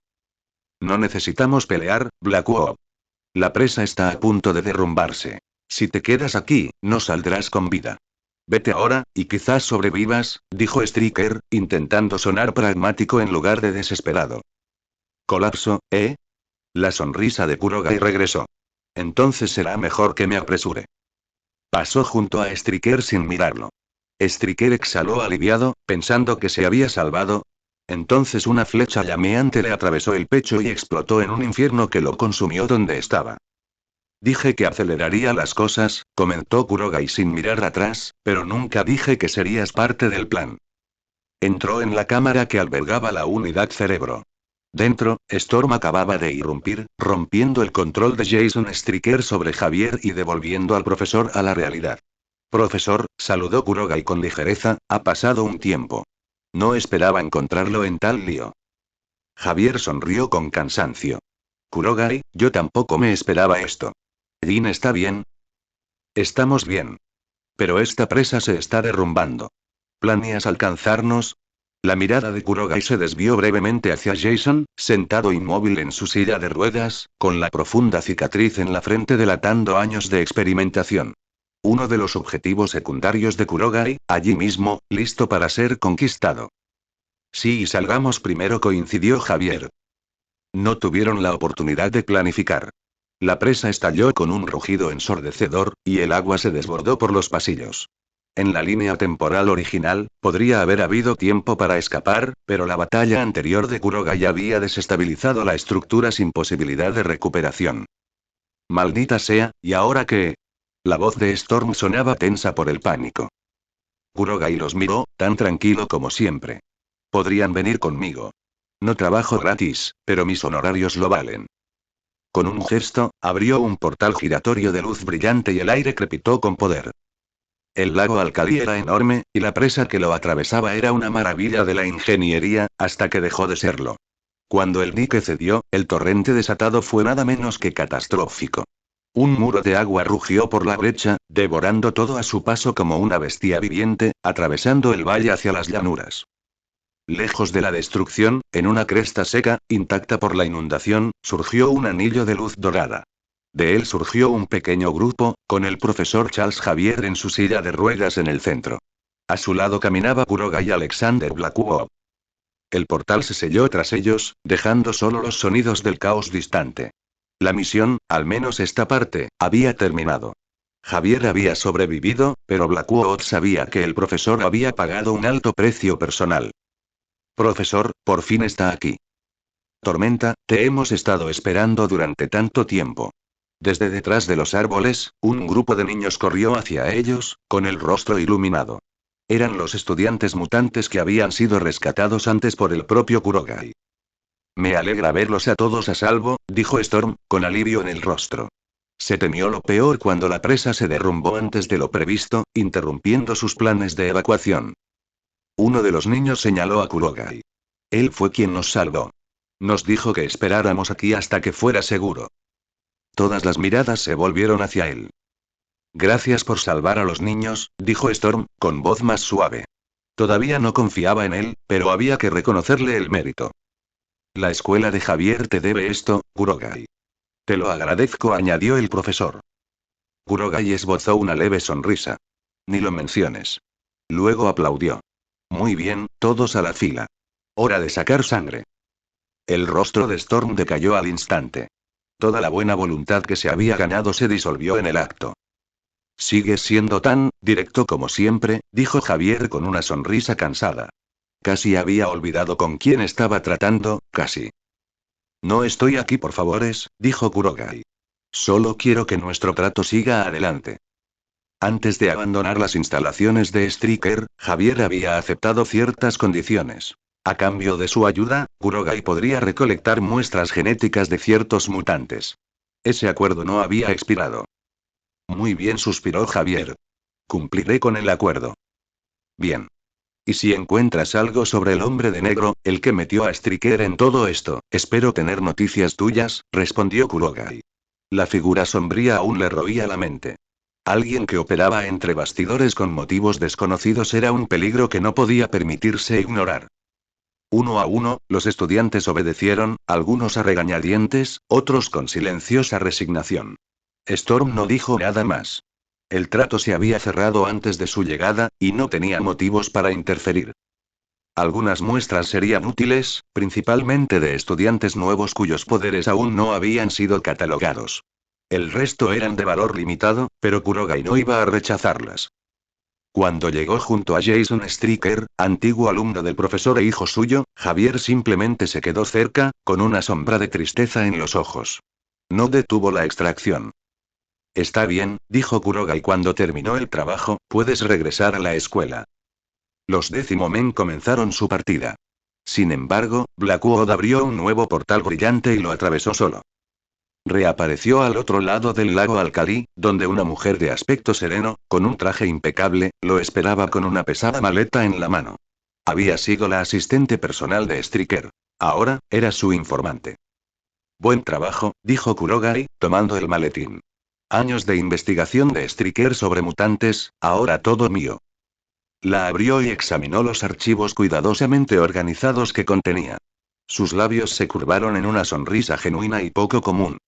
A: No necesitamos pelear, Blackwood. La presa está a punto de derrumbarse. Si te quedas aquí, no saldrás con vida. Vete ahora, y quizás sobrevivas, dijo Stryker, intentando sonar pragmático en lugar de desesperado. ¿Colapso, eh? La sonrisa de Kurogai regresó. Entonces será mejor que me apresure. Pasó junto a Stryker sin mirarlo. Stryker exhaló aliviado, pensando que se había salvado. Entonces una flecha llameante le atravesó el pecho y explotó en un infierno que lo consumió donde estaba. Dije que aceleraría las cosas, comentó Kurogai sin mirar atrás, pero nunca dije que serías parte del plan. Entró en la cámara que albergaba la unidad cerebro. Dentro, Storm acababa de irrumpir, rompiendo el control de Jason Striker sobre Javier y devolviendo al profesor a la realidad. Profesor, saludó Kurogai con ligereza, ha pasado un tiempo. No esperaba encontrarlo en tal lío. Javier sonrió con cansancio. Kurogai, yo tampoco me esperaba esto. ¿Jin está bien? Estamos bien. Pero esta presa se está derrumbando. ¿Planeas alcanzarnos? La mirada de Kurogai se desvió brevemente hacia Jason, sentado inmóvil en su silla de ruedas, con la profunda cicatriz en la frente delatando años de experimentación. Uno de los objetivos secundarios de Kurogai, allí mismo, listo para ser conquistado. Sí, y salgamos primero, coincidió Javier. No tuvieron la oportunidad de planificar. La presa estalló con un rugido ensordecedor, y el agua se desbordó por los pasillos. En la línea temporal original, podría haber habido tiempo para escapar, pero la batalla anterior de Kurogai había desestabilizado la estructura sin posibilidad de recuperación. Maldita sea, ¿y ahora qué? La voz de Storm sonaba tensa por el pánico. Kurogai los miró, tan tranquilo como siempre. Podrían venir conmigo. No trabajo gratis, pero mis honorarios lo valen. Con un gesto, abrió un portal giratorio de luz brillante y el aire crepitó con poder. El lago Alcalí era enorme, y la presa que lo atravesaba era una maravilla de la ingeniería, hasta que dejó de serlo. Cuando el dique cedió, el torrente desatado fue nada menos que catastrófico. Un muro de agua rugió por la brecha, devorando todo a su paso como una bestia viviente, atravesando el valle hacia las llanuras. Lejos de la destrucción, en una cresta seca, intacta por la inundación, surgió un anillo de luz dorada. De él surgió un pequeño grupo, con el profesor Charles Xavier en su silla de ruedas en el centro. A su lado caminaba Kurogai y Alexander Blackwood. El portal se selló tras ellos, dejando solo los sonidos del caos distante. La misión, al menos esta parte, había terminado. Javier había sobrevivido, pero Blackwood sabía que el profesor había pagado un alto precio personal. Profesor, por fin está aquí. Tormenta, te hemos estado esperando durante tanto tiempo. Desde detrás de los árboles, un grupo de niños corrió hacia ellos, con el rostro iluminado. Eran los estudiantes mutantes que habían sido rescatados antes por el propio Kurogai. Me alegra verlos a todos a salvo, dijo Storm, con alivio en el rostro. Se temió lo peor cuando la presa se derrumbó antes de lo previsto, interrumpiendo sus planes de evacuación. Uno de los niños señaló a Kurogai. Él fue quien nos salvó. Nos dijo que esperáramos aquí hasta que fuera seguro. Todas las miradas se volvieron hacia él. Gracias por salvar a los niños, dijo Storm, con voz más suave. Todavía no confiaba en él, pero había que reconocerle el mérito. La escuela de Javier te debe esto, Kurogai. Te lo agradezco, añadió el profesor. Kurogai esbozó una leve sonrisa. Ni lo menciones. Luego aplaudió. Muy bien, todos a la fila. Hora de sacar sangre. El rostro de Storm decayó al instante. Toda la buena voluntad que se había ganado se disolvió en el acto. Sigues siendo tan directo como siempre, dijo Javier con una sonrisa cansada. Casi había olvidado con quién estaba tratando, casi. No estoy aquí por favores, dijo Kurogai. Solo quiero que nuestro trato siga adelante. Antes de abandonar las instalaciones de Striker, Javier había aceptado ciertas condiciones. A cambio de su ayuda, Kurogai podría recolectar muestras genéticas de ciertos mutantes. Ese acuerdo no había expirado. Muy bien, suspiró Javier. Cumpliré con el acuerdo. Bien. Y si encuentras algo sobre el hombre de negro, el que metió a Striker en todo esto, espero tener noticias tuyas, respondió Kurogai. La figura sombría aún le roía la mente. Alguien que operaba entre bastidores con motivos desconocidos era un peligro que no podía permitirse ignorar. Uno a uno, los estudiantes obedecieron, algunos a regañadientes, otros con silenciosa resignación. Storm no dijo nada más. El trato se había cerrado antes de su llegada, y no tenía motivos para interferir. Algunas muestras serían útiles, principalmente de estudiantes nuevos cuyos poderes aún no habían sido catalogados. El resto eran de valor limitado, pero Kurogai no iba a rechazarlas. Cuando llegó junto a Jason Striker, antiguo alumno del profesor e hijo suyo, Javier simplemente se quedó cerca, con una sombra de tristeza en los ojos. No detuvo la extracción. Está bien, dijo Kurogai cuando terminó el trabajo, puedes regresar a la escuela. Los 10º Men comenzaron su partida. Sin embargo, Blackwood abrió un nuevo portal brillante y lo atravesó solo. Reapareció al otro lado del lago Alcalí, donde una mujer de aspecto sereno, con un traje impecable, lo esperaba con una pesada maleta en la mano. Había sido la asistente personal de Striker. Ahora, era su informante. Buen trabajo, dijo Kurogai, tomando el maletín. Años de investigación de Striker sobre mutantes, ahora todo mío. La abrió y examinó los archivos cuidadosamente organizados que contenía. Sus labios se curvaron en una sonrisa genuina y poco común.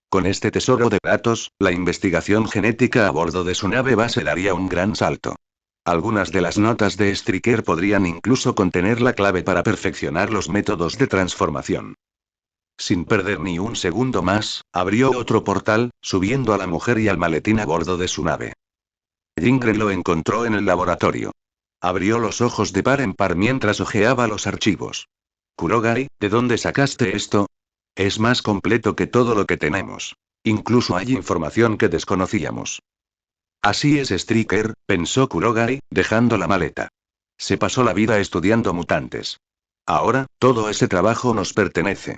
A: Con este tesoro de datos, la investigación genética a bordo de su nave base daría un gran salto. Algunas de las notas de Striker podrían incluso contener la clave para perfeccionar los métodos de transformación. Sin perder ni un segundo más, abrió otro portal, subiendo a la mujer y al maletín a bordo de su nave. Jingre lo encontró en el laboratorio. Abrió los ojos de par en par mientras hojeaba los archivos. Kurogai, ¿de dónde sacaste esto? Es más completo que todo lo que tenemos. Incluso hay información que desconocíamos. Así es Striker, pensó Kurogai, dejando la maleta. Se pasó la vida estudiando mutantes. Ahora, todo ese trabajo nos pertenece.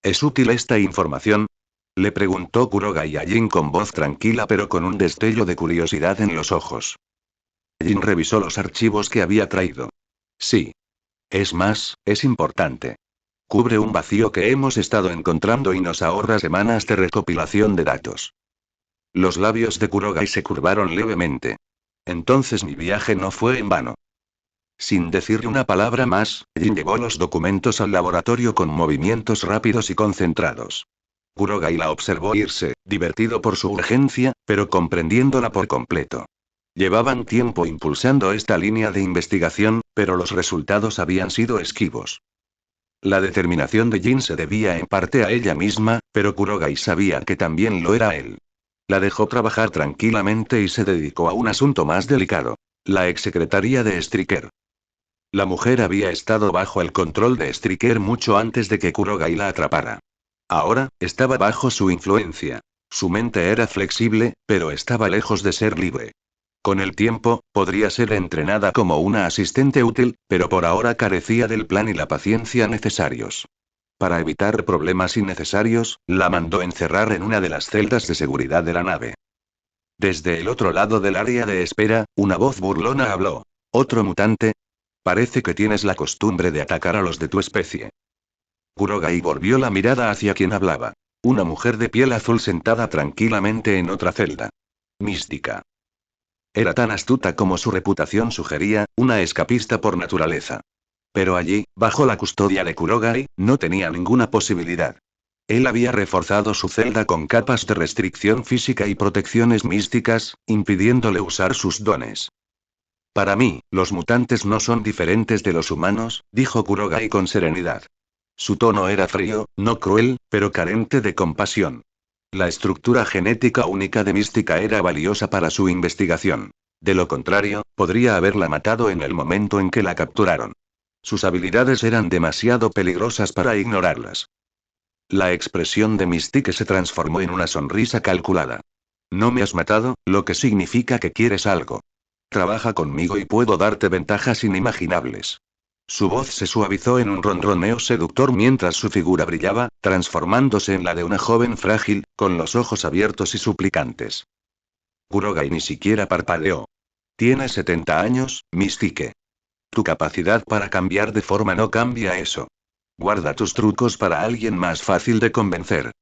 A: ¿Es útil esta información? Le preguntó Kurogai a Jin con voz tranquila pero con un destello de curiosidad en los ojos. Jin revisó los archivos que había traído. Sí. Es más, es importante. Cubre un vacío que hemos estado encontrando y nos ahorra semanas de recopilación de datos. Los labios de Kurogai se curvaron levemente. Entonces mi viaje no fue en vano. Sin decirle una palabra más, Jin llevó los documentos al laboratorio con movimientos rápidos y concentrados. Kurogai la observó irse, divertido por su urgencia, pero comprendiéndola por completo. Llevaban tiempo impulsando esta línea de investigación, pero los resultados habían sido esquivos. La determinación de Jin se debía en parte a ella misma, pero Kurogai sabía que también lo era él. La dejó trabajar tranquilamente y se dedicó a un asunto más delicado: la exsecretaría de Striker. La mujer había estado bajo el control de Striker mucho antes de que Kurogai la atrapara. Ahora, estaba bajo su influencia. Su mente era flexible, pero estaba lejos de ser libre. Con el tiempo, podría ser entrenada como una asistente útil, pero por ahora carecía del plan y la paciencia necesarios. Para evitar problemas innecesarios, la mandó encerrar en una de las celdas de seguridad de la nave. Desde el otro lado del área de espera, una voz burlona habló. ¿Otro mutante? Parece que tienes la costumbre de atacar a los de tu especie. Kurogai volvió la mirada hacia quien hablaba. Una mujer de piel azul sentada tranquilamente en otra celda. Mística. Era tan astuta como su reputación sugería, una escapista por naturaleza. Pero allí, bajo la custodia de Kurogai, no tenía ninguna posibilidad. Él había reforzado su celda con capas de restricción física y protecciones místicas, impidiéndole usar sus dones. Para mí, los mutantes no son diferentes de los humanos, dijo Kurogai con serenidad. Su tono era frío, no cruel, pero carente de compasión. La estructura genética única de Mística era valiosa para su investigación. De lo contrario, podría haberla matado en el momento en que la capturaron. Sus habilidades eran demasiado peligrosas para ignorarlas. La expresión de Mystique se transformó en una sonrisa calculada. No me has matado, lo que significa que quieres algo. Trabaja conmigo y puedo darte ventajas inimaginables. Su voz se suavizó en un ronroneo seductor mientras su figura brillaba, transformándose en la de una joven frágil, con los ojos abiertos y suplicantes. Kurogai ni siquiera parpadeó. Tienes 70 años, Mystique. Tu capacidad para cambiar de forma no cambia eso. Guarda tus trucos para alguien más fácil de convencer.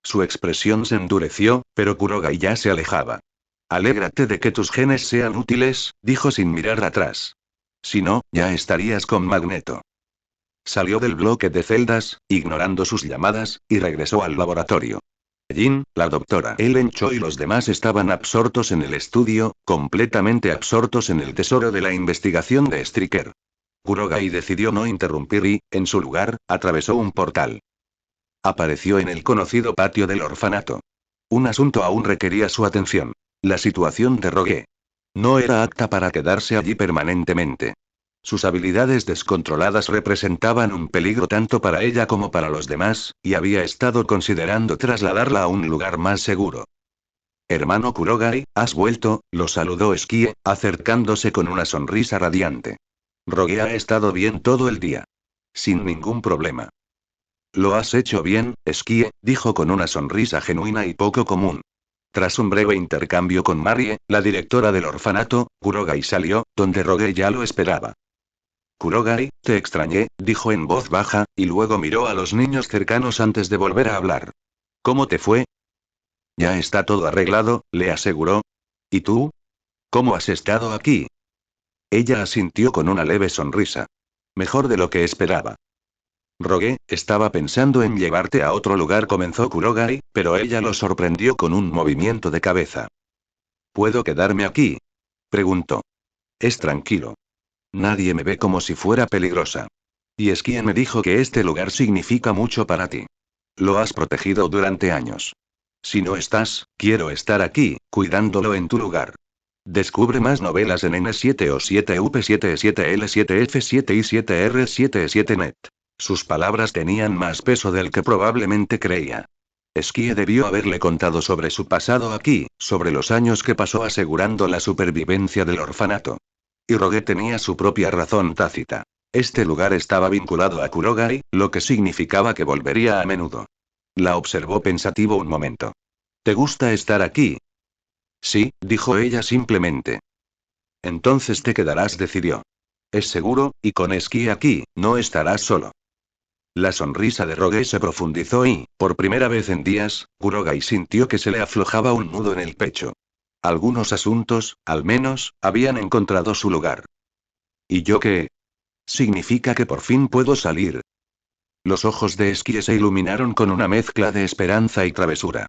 A: Su expresión se endureció, pero Kurogai ya se alejaba. Alégrate de que tus genes sean útiles, dijo sin mirar atrás. Si no, ya estarías con Magneto. Salió del bloque de celdas, ignorando sus llamadas, y regresó al laboratorio. Jin, la doctora Ellen Cho y los demás estaban absortos en el estudio, completamente absortos en el tesoro de la investigación de Striker. Kurogai decidió no interrumpir y, en su lugar, atravesó un portal. Apareció en el conocido patio del orfanato. Un asunto aún requería su atención. La situación de Rogue. No era apta para quedarse allí permanentemente. Sus habilidades descontroladas representaban un peligro tanto para ella como para los demás, y había estado considerando trasladarla a un lugar más seguro. Hermano Kurogai, ¿has vuelto?, lo saludó Eskie, acercándose con una sonrisa radiante. Rogue ha estado bien todo el día. Sin ningún problema. Lo has hecho bien, Eskie, dijo con una sonrisa genuina y poco común. Tras un breve intercambio con Marie, la directora del orfanato, Kurogai salió, donde Rogue ya lo esperaba. Kurogai, te extrañé, dijo en voz baja, y luego miró a los niños cercanos antes de volver a hablar. ¿Cómo te fue? Ya está todo arreglado, le aseguró. ¿Y tú? ¿Cómo has estado aquí? Ella asintió con una leve sonrisa. Mejor de lo que esperaba. Rogue, estaba pensando en llevarte a otro lugar, comenzó Kurogai, pero ella lo sorprendió con un movimiento de cabeza. ¿Puedo quedarme aquí?, preguntó. Es tranquilo. Nadie me ve como si fuera peligrosa. Y es quien me dijo que este lugar significa mucho para ti. Lo has protegido durante años. Si no estás, quiero estar aquí, cuidándolo en tu lugar. Descubre más novelas en N7 o 7U7L7F7I7R7E7net. Sus palabras tenían más peso del que probablemente creía. Eskie debió haberle contado sobre su pasado aquí, sobre los años que pasó asegurando la supervivencia del orfanato. Y Rogue tenía su propia razón tácita. Este lugar estaba vinculado a Kurogai, lo que significaba que volvería a menudo. La observó pensativo un momento. ¿Te gusta estar aquí? Sí, dijo ella simplemente. Entonces te quedarás, decidió. Es seguro, y con Eskie aquí, no estarás solo. La sonrisa de Rogue se profundizó y, por primera vez en días, Kurogai sintió que se le aflojaba un nudo en el pecho. Algunos asuntos, al menos, habían encontrado su lugar. ¿Y yo qué? Significa que por fin puedo salir. Los ojos de Eskie se iluminaron con una mezcla de esperanza y travesura.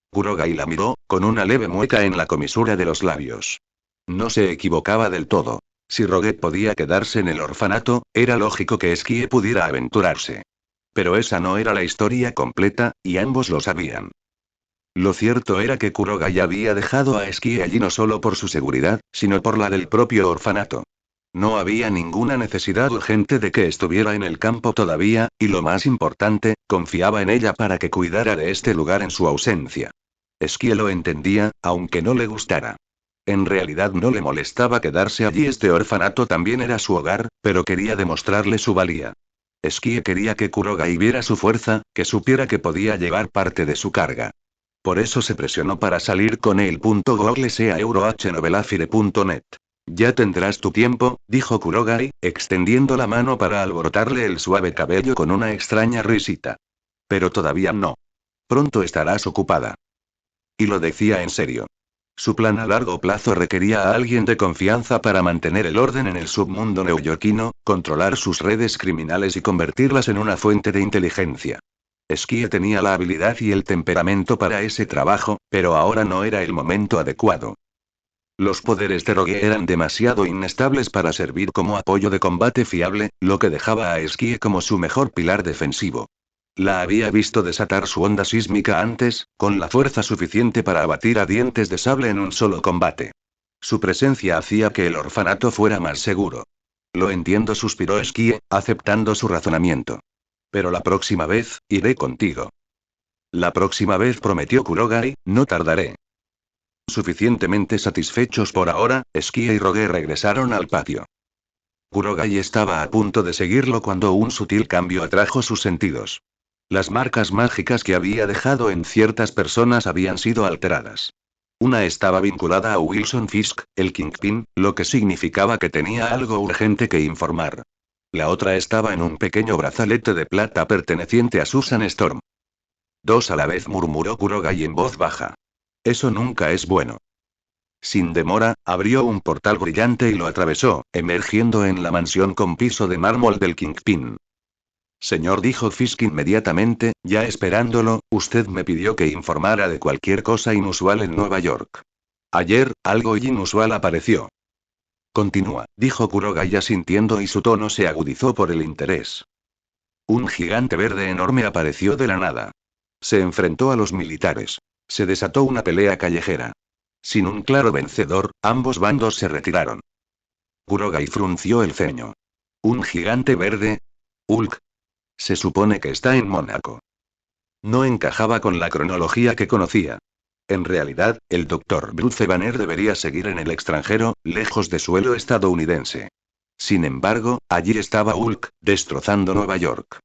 A: Kurogai la miró, con una leve mueca en la comisura de los labios. No se equivocaba del todo. Si Rogue podía quedarse en el orfanato, era lógico que Eskie pudiera aventurarse. Pero esa no era la historia completa, y ambos lo sabían. Lo cierto era que Kurogai había dejado a Eskie allí no solo por su seguridad, sino por la del propio orfanato. No había ninguna necesidad urgente de que estuviera en el campo todavía, y lo más importante, confiaba en ella para que cuidara de este lugar en su ausencia. Eskie lo entendía, aunque no le gustara. En realidad no le molestaba quedarse allí, este orfanato también era su hogar, pero quería demostrarle su valía. Eskie quería que Kurogai viera su fuerza, que supiera que podía llevar parte de su carga. Por eso se presionó para salir con él. Google sea eurohnovelafire.net. Ya tendrás tu tiempo, dijo Kurogai, extendiendo la mano para alborotarle el suave cabello con una extraña risita. Pero todavía no. Pronto estarás ocupada. Y lo decía en serio. Su plan a largo plazo requería a alguien de confianza para mantener el orden en el submundo neoyorquino, controlar sus redes criminales y convertirlas en una fuente de inteligencia. Eskie tenía la habilidad y el temperamento para ese trabajo, pero ahora no era el momento adecuado. Los poderes de Rogue eran demasiado inestables para servir como apoyo de combate fiable, lo que dejaba a Eskie como su mejor pilar defensivo. La había visto desatar su onda sísmica antes, con la fuerza suficiente para abatir a dientes de sable en un solo combate. Su presencia hacía que el orfanato fuera más seguro. Lo entiendo, suspiró Eskie, aceptando su razonamiento. Pero la próxima vez, iré contigo. La próxima vez, prometió Kurogai, no tardaré. Suficientemente satisfechos por ahora, Eskie y Rogue regresaron al patio. Kurogai estaba a punto de seguirlo cuando un sutil cambio atrajo sus sentidos. Las marcas mágicas que había dejado en ciertas personas habían sido alteradas. Una estaba vinculada a Wilson Fisk, el Kingpin, lo que significaba que tenía algo urgente que informar. La otra estaba en un pequeño brazalete de plata perteneciente a Susan Storm. Dos a la vez, murmuró Kurogai en voz baja. Eso nunca es bueno. Sin demora, abrió un portal brillante y lo atravesó, emergiendo en la mansión con piso de mármol del Kingpin. Señor, dijo Fisk inmediatamente, ya esperándolo, usted me pidió que informara de cualquier cosa inusual en Nueva York. Ayer, algo inusual apareció. Continúa, dijo Kurogai asintiendo y su tono se agudizó por el interés. Un gigante verde enorme apareció de la nada. Se enfrentó a los militares. Se desató una pelea callejera. Sin un claro vencedor, ambos bandos se retiraron. Kurogai frunció el ceño. ¿Un gigante verde? Hulk. Se supone que está en Mónaco. No encajaba con la cronología que conocía. En realidad, el Dr. Bruce Banner debería seguir en el extranjero, lejos de suelo estadounidense. Sin embargo, allí estaba Hulk, destrozando Nueva York.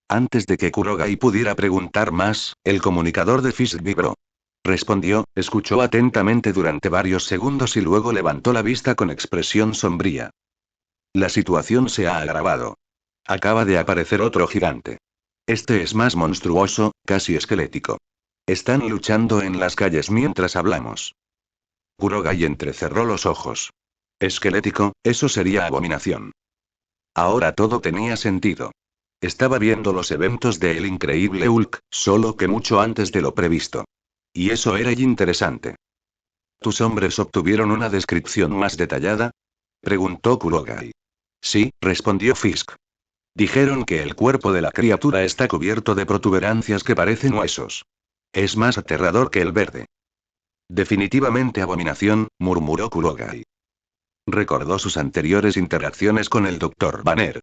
A: Antes de que Kurogai pudiera preguntar más, el comunicador de Fisk vibró. Respondió, escuchó atentamente durante varios segundos y luego levantó la vista con expresión sombría. La situación se ha agravado. Acaba de aparecer otro gigante. Este es más monstruoso, casi esquelético. Están luchando en las calles mientras hablamos. Kurogai entrecerró los ojos. Esquelético, eso sería abominación. Ahora todo tenía sentido. Estaba viendo los eventos de El Increíble Hulk, solo que mucho antes de lo previsto. Y eso era interesante. ¿Tus hombres obtuvieron una descripción más detallada? Preguntó Kurogai. Sí, respondió Fisk. Dijeron que el cuerpo de la criatura está cubierto de protuberancias que parecen huesos. Es más aterrador que el verde. Definitivamente abominación, murmuró Kurogai. Recordó sus anteriores interacciones con el Dr. Banner.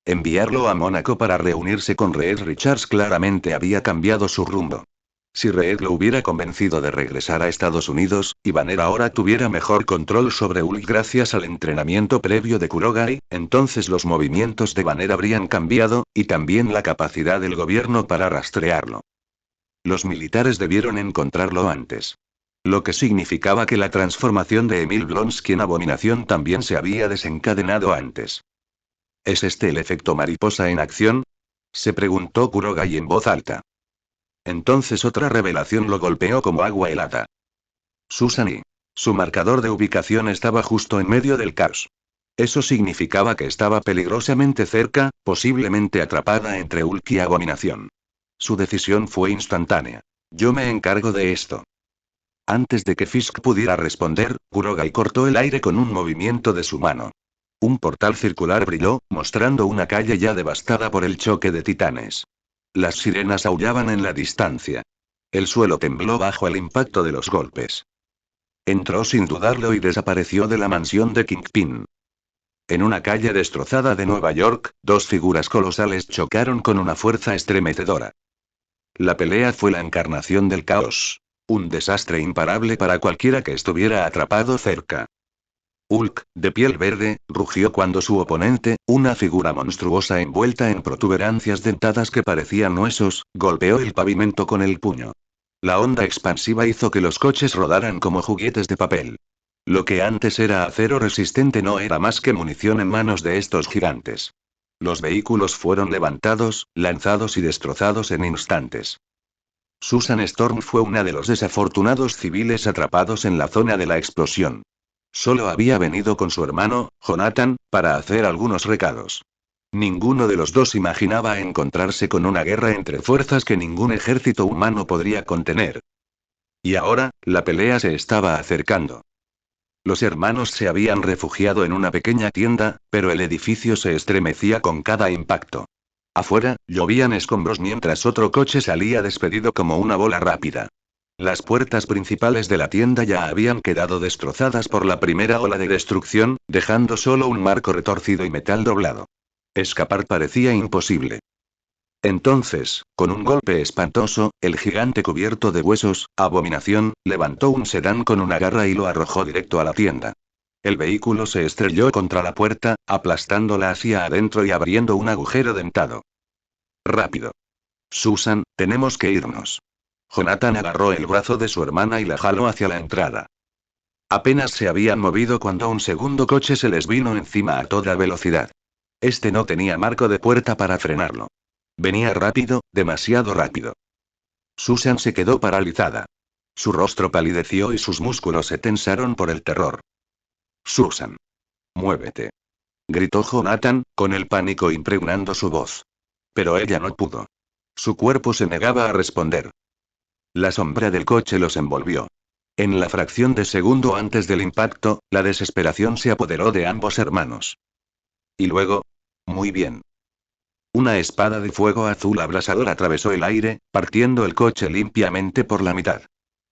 A: Enviarlo a Mónaco para reunirse con Reed Richards claramente había cambiado su rumbo. Si Reed lo hubiera convencido de regresar a Estados Unidos, y Banner ahora tuviera mejor control sobre Hulk gracias al entrenamiento previo de Kurogai, entonces los movimientos de Banner habrían cambiado, y también la capacidad del gobierno para rastrearlo. Los militares debieron encontrarlo antes. Lo que significaba que la transformación de Emil Blonsky en abominación también se había desencadenado antes. ¿Es este el efecto mariposa en acción? Se preguntó Kurogai en voz alta. Entonces otra revelación lo golpeó como agua helada. Susan y su marcador de ubicación estaba justo en medio del caos. Eso significaba que estaba peligrosamente cerca, posiblemente atrapada entre Hulk y abominación. Su decisión fue instantánea. Yo me encargo de esto. Antes de que Fisk pudiera responder, Kurogai cortó el aire con un movimiento de su mano. Un portal circular brilló, mostrando una calle ya devastada por el choque de titanes. Las sirenas aullaban en la distancia. El suelo tembló bajo el impacto de los golpes. Entró sin dudarlo y desapareció de la mansión de Kingpin. En una calle destrozada de Nueva York, dos figuras colosales chocaron con una fuerza estremecedora. La pelea fue la encarnación del caos. Un desastre imparable para cualquiera que estuviera atrapado cerca. Hulk, de piel verde, rugió cuando su oponente, una figura monstruosa envuelta en protuberancias dentadas que parecían huesos, golpeó el pavimento con el puño. La onda expansiva hizo que los coches rodaran como juguetes de papel. Lo que antes era acero resistente no era más que munición en manos de estos gigantes. Los vehículos fueron levantados, lanzados y destrozados en instantes. Susan Storm fue una de los desafortunados civiles atrapados en la zona de la explosión. Solo había venido con su hermano, Jonathan, para hacer algunos recados. Ninguno de los dos imaginaba encontrarse con una guerra entre fuerzas que ningún ejército humano podría contener. Y ahora, la pelea se estaba acercando. Los hermanos se habían refugiado en una pequeña tienda, pero el edificio se estremecía con cada impacto. Afuera, llovían escombros mientras otro coche salía despedido como una bola rápida. Las puertas principales de la tienda ya habían quedado destrozadas por la primera ola de destrucción, dejando solo un marco retorcido y metal doblado. Escapar parecía imposible. Entonces, con un golpe espantoso, el gigante cubierto de huesos, abominación, levantó un sedán con una garra y lo arrojó directo a la tienda. El vehículo se estrelló contra la puerta, aplastándola hacia adentro y abriendo un agujero dentado. Rápido. Susan, tenemos que irnos. Jonathan agarró el brazo de su hermana y la jaló hacia la entrada. Apenas se habían movido cuando un segundo coche se les vino encima a toda velocidad. Este no tenía marco de puerta para frenarlo. Venía rápido, demasiado rápido. Susan se quedó paralizada. Su rostro palideció y sus músculos se tensaron por el terror. Susan. Muévete. Gritó Jonathan, con el pánico impregnando su voz. Pero ella no pudo. Su cuerpo se negaba a responder. La sombra del coche los envolvió. En la fracción de segundo antes del impacto, la desesperación se apoderó de ambos hermanos. Y luego. Muy bien. Una espada de fuego azul abrasador atravesó el aire, partiendo el coche limpiamente por la mitad.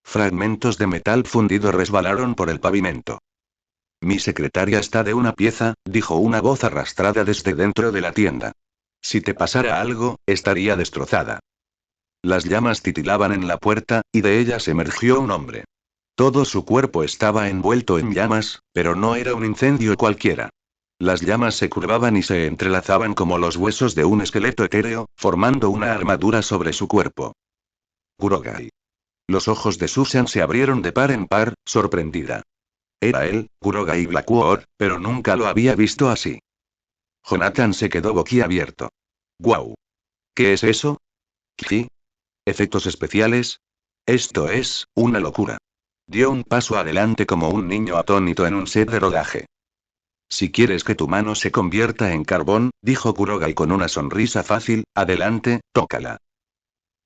A: Fragmentos de metal fundido resbalaron por el pavimento. Mi secretaria está de una pieza, dijo una voz arrastrada desde dentro de la tienda. Si te pasara algo, estaría destrozada. Las llamas titilaban en la puerta, y de ellas emergió un hombre. Todo su cuerpo estaba envuelto en llamas, pero no era un incendio cualquiera. Las llamas se curvaban y se entrelazaban como los huesos de un esqueleto etéreo, formando una armadura sobre su cuerpo. Kurogai. Los ojos de Susan se abrieron de par en par, sorprendida. Era él, Kurogai Blackwood, pero nunca lo había visto así. Jonathan se quedó boquiabierto. ¡Guau! ¿Qué es eso? ¿Qué? ¿Efectos especiales? Esto es, una locura. Dio un paso adelante como un niño atónito en un set de rodaje. Si quieres que tu mano se convierta en carbón, dijo Kurogai con una sonrisa fácil, adelante, tócala.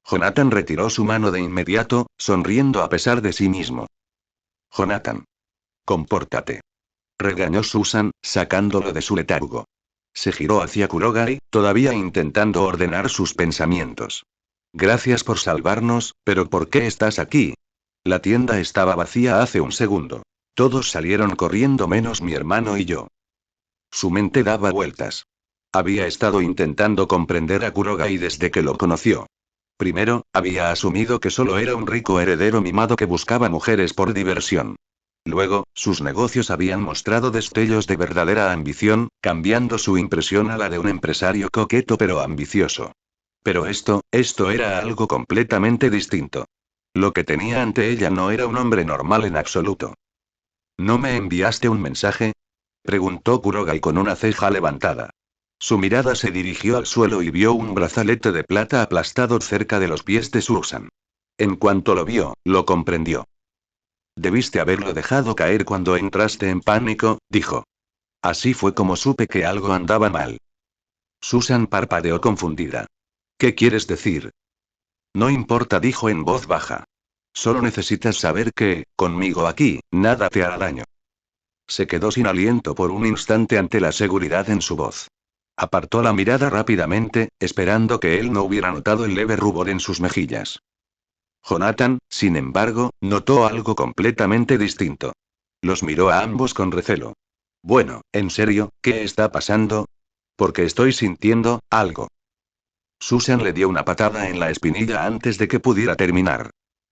A: Jonathan retiró su mano de inmediato, sonriendo a pesar de sí mismo. Jonathan. Compórtate. Regañó Susan, sacándolo de su letargo. Se giró hacia Kurogai, todavía intentando ordenar sus pensamientos. Gracias por salvarnos, pero ¿por qué estás aquí? La tienda estaba vacía hace un segundo. Todos salieron corriendo menos mi hermano y yo. Su mente daba vueltas. Había estado intentando comprender a Kurogai desde que lo conoció. Primero, había asumido que solo era un rico heredero mimado que buscaba mujeres por diversión. Luego, sus negocios habían mostrado destellos de verdadera ambición, cambiando su impresión a la de un empresario coqueto pero ambicioso. Pero esto era algo completamente distinto. Lo que tenía ante ella no era un hombre normal en absoluto. ¿No me enviaste un mensaje? Preguntó Kurogai con una ceja levantada. Su mirada se dirigió al suelo y vio un brazalete de plata aplastado cerca de los pies de Susan. En cuanto lo vio, lo comprendió. Debiste haberlo dejado caer cuando entraste en pánico, dijo. Así fue como supe que algo andaba mal. Susan parpadeó confundida. ¿Qué quieres decir? No importa, dijo en voz baja. Solo necesitas saber que, conmigo aquí, nada te hará daño. Se quedó sin aliento por un instante ante la seguridad en su voz. Apartó la mirada rápidamente, esperando que él no hubiera notado el leve rubor en sus mejillas. Jonathan, sin embargo, notó algo completamente distinto. Los miró a ambos con recelo. Bueno, en serio, ¿qué está pasando? Porque estoy sintiendo algo. Susan le dio una patada en la espinilla antes de que pudiera terminar.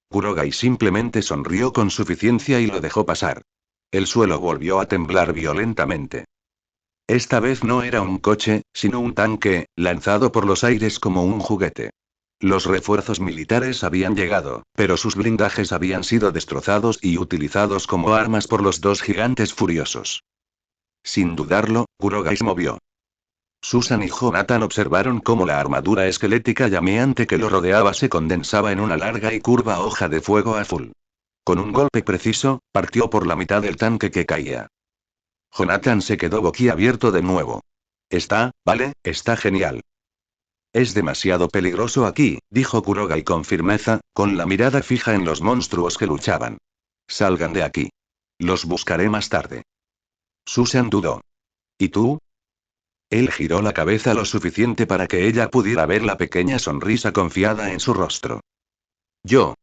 A: Kurogai simplemente sonrió con suficiencia y lo dejó pasar. El suelo volvió a temblar violentamente. Esta vez no era un coche, sino un tanque, lanzado por los aires como un juguete. Los refuerzos militares habían llegado, pero sus blindajes habían sido destrozados y utilizados como armas por los dos gigantes furiosos. Sin dudarlo, Kurogai se movió. Susan y Jonathan observaron cómo la armadura esquelética llameante que lo rodeaba se condensaba en una larga y curva hoja de fuego azul. Con un golpe preciso, partió por la mitad del tanque que caía. Jonathan se quedó boquiabierto de nuevo. Está genial. Es demasiado peligroso aquí, dijo Kurogai con firmeza, con la mirada fija en los monstruos que luchaban. Salgan de aquí. Los buscaré más tarde. Susan dudó. ¿Y tú? Él giró la cabeza lo suficiente para que ella pudiera ver la pequeña sonrisa confiada en su rostro. Yo.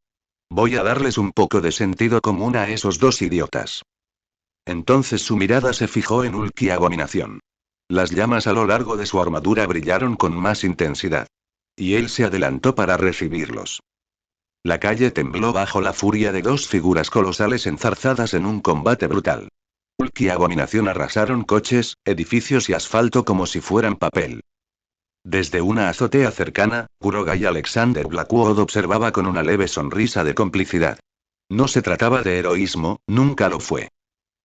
A: Voy a darles un poco de sentido común a esos dos idiotas. Entonces su mirada se fijó en Hulk y Abominación. Las llamas a lo largo de su armadura brillaron con más intensidad. Y él se adelantó para recibirlos. La calle tembló bajo la furia de dos figuras colosales enzarzadas en un combate brutal. Hulk y Abominación arrasaron coches, edificios y asfalto como si fueran papel. Desde una azotea cercana, Kurogai Alexander Blackwood observaba con una leve sonrisa de complicidad. No se trataba de heroísmo, nunca lo fue.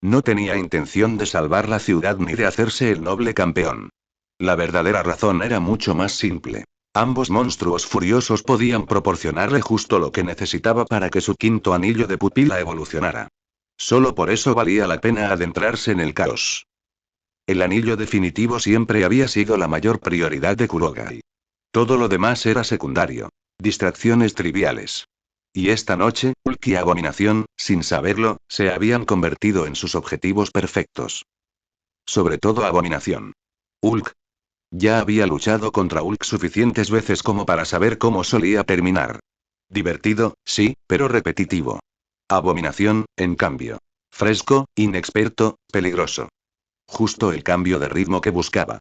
A: No tenía intención de salvar la ciudad ni de hacerse el noble campeón. La verdadera razón era mucho más simple. Ambos monstruos furiosos podían proporcionarle justo lo que necesitaba para que su quinto anillo de pupila evolucionara. Solo por eso valía la pena adentrarse en el caos. El anillo definitivo siempre había sido la mayor prioridad de Kurogai. Todo lo demás era secundario. Distracciones triviales. Y esta noche, Hulk y Abominación, sin saberlo, se habían convertido en sus objetivos perfectos. Sobre todo Abominación. Hulk. Ya había luchado contra Hulk suficientes veces como para saber cómo solía terminar. Divertido, sí, pero repetitivo. Abominación, en cambio. Fresco, inexperto, peligroso. Justo el cambio de ritmo que buscaba.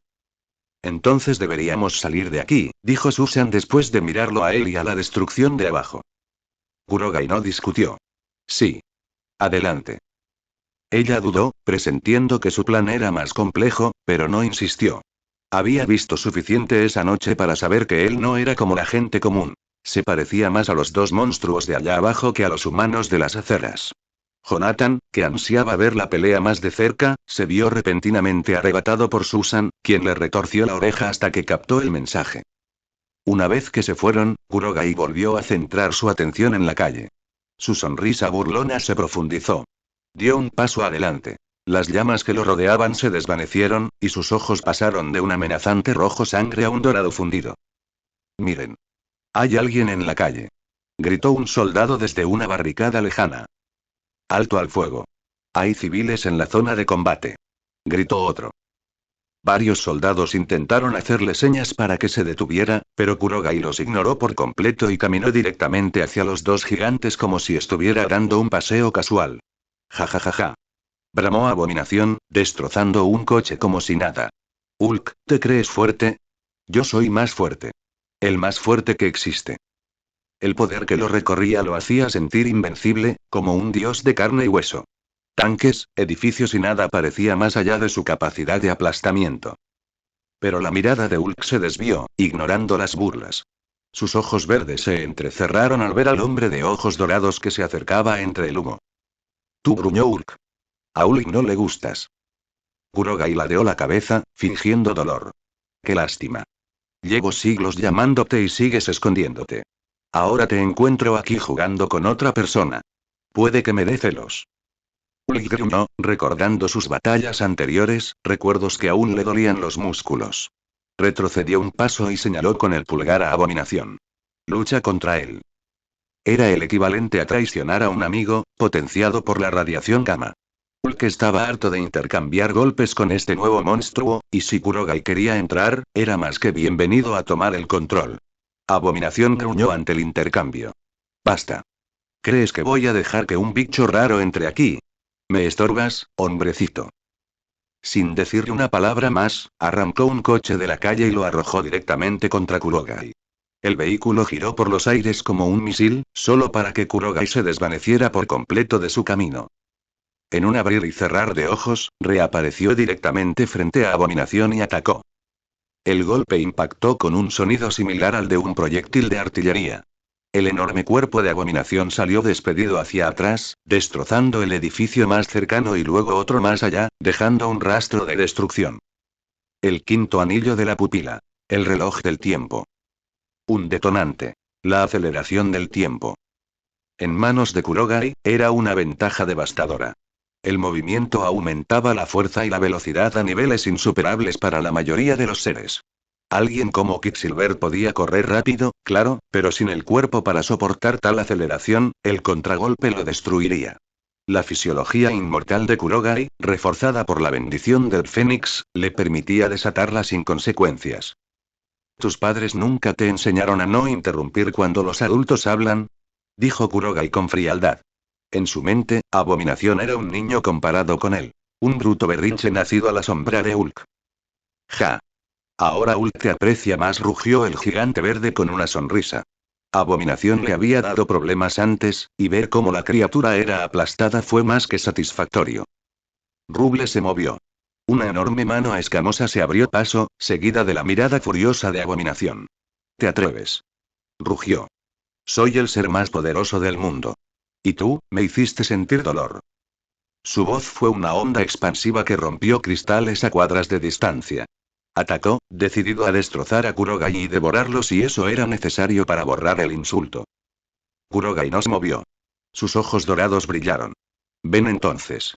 A: Entonces deberíamos salir de aquí, dijo Susan después de mirarlo a él y a la destrucción de abajo. Kurogai no discutió. Sí. Adelante. Ella dudó, presintiendo que su plan era más complejo, pero no insistió. Había visto suficiente esa noche para saber que él no era como la gente común. Se parecía más a los dos monstruos de allá abajo que a los humanos de las aceras. Jonathan, que ansiaba ver la pelea más de cerca, se vio repentinamente arrebatado por Susan, quien le retorció la oreja hasta que captó el mensaje. Una vez que se fueron, Kurogai volvió a centrar su atención en la calle. Su sonrisa burlona se profundizó. Dio un paso adelante. Las llamas que lo rodeaban se desvanecieron, y sus ojos pasaron de un amenazante rojo sangre a un dorado fundido. Miren. Hay alguien en la calle. Gritó un soldado desde una barricada lejana. Alto al fuego. Hay civiles en la zona de combate. Gritó otro. Varios soldados intentaron hacerle señas para que se detuviera, pero Kurogai los ignoró por completo y caminó directamente hacia los dos gigantes como si estuviera dando un paseo casual. Ja ja ja ja. Bramó Abominación, destrozando un coche como si nada. Hulk, ¿te crees fuerte? Yo soy más fuerte. El más fuerte que existe. El poder que lo recorría lo hacía sentir invencible, como un dios de carne y hueso. Tanques, edificios y nada parecía más allá de su capacidad de aplastamiento. Pero la mirada de Hulk se desvió, ignorando las burlas. Sus ojos verdes se entrecerraron al ver al hombre de ojos dorados que se acercaba entre el humo. Tú, gruñó Hulk. A Hulk no le gustas. Kurogai ladeó la cabeza, fingiendo dolor. Qué lástima. Llevo siglos llamándote y sigues escondiéndote. Ahora te encuentro aquí jugando con otra persona. Puede que me dé celos. Hulk gruñó, recordando sus batallas anteriores, recuerdos que aún le dolían los músculos. Retrocedió un paso y señaló con el pulgar a Abominación. Lucha contra él. Era el equivalente a traicionar a un amigo, potenciado por la radiación gamma. Hulk estaba harto de intercambiar golpes con este nuevo monstruo, y si Kurogai quería entrar, era más que bienvenido a tomar el control. Abominación gruñó ante el intercambio. Basta. ¿Crees que voy a dejar que un bicho raro entre aquí? Me estorbas, hombrecito. Sin decirle una palabra más, arrancó un coche de la calle y lo arrojó directamente contra Kurogai. El vehículo giró por los aires como un misil, solo para que Kurogai se desvaneciera por completo de su camino. En un abrir y cerrar de ojos, reapareció directamente frente a Abominación y atacó. El golpe impactó con un sonido similar al de un proyectil de artillería. El enorme cuerpo de Abominación salió despedido hacia atrás, destrozando el edificio más cercano y luego otro más allá, dejando un rastro de destrucción. El quinto anillo de la pupila. El reloj del tiempo. Un detonante. La aceleración del tiempo. En manos de Kurogai, era una ventaja devastadora. El movimiento aumentaba la fuerza y la velocidad a niveles insuperables para la mayoría de los seres. Alguien como Quicksilver podía correr rápido, claro, pero sin el cuerpo para soportar tal aceleración, el contragolpe lo destruiría. La fisiología inmortal de Kurogai, reforzada por la bendición del Fénix, le permitía desatarla sin consecuencias. ¿Tus padres nunca te enseñaron a no interrumpir cuando los adultos hablan? Dijo Kurogai con frialdad. En su mente, Abominación era un niño comparado con él. Un bruto berrinche nacido a la sombra de Hulk. Ja. Ahora Hulk te aprecia más, rugió el gigante verde con una sonrisa. Abominación le había dado problemas antes, y ver cómo la criatura era aplastada fue más que satisfactorio. Ruble se movió. Una enorme mano escamosa se abrió paso, seguida de la mirada furiosa de Abominación. ¿Te atreves? Rugió. Soy el ser más poderoso del mundo. Y tú, me hiciste sentir dolor. Su voz fue una onda expansiva que rompió cristales a cuadras de distancia. Atacó, decidido a destrozar a Kurogai y devorarlo si eso era necesario para borrar el insulto. Kurogai no se movió. Sus ojos dorados brillaron. Ven entonces.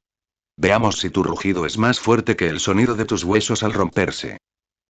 A: Veamos si tu rugido es más fuerte que el sonido de tus huesos al romperse.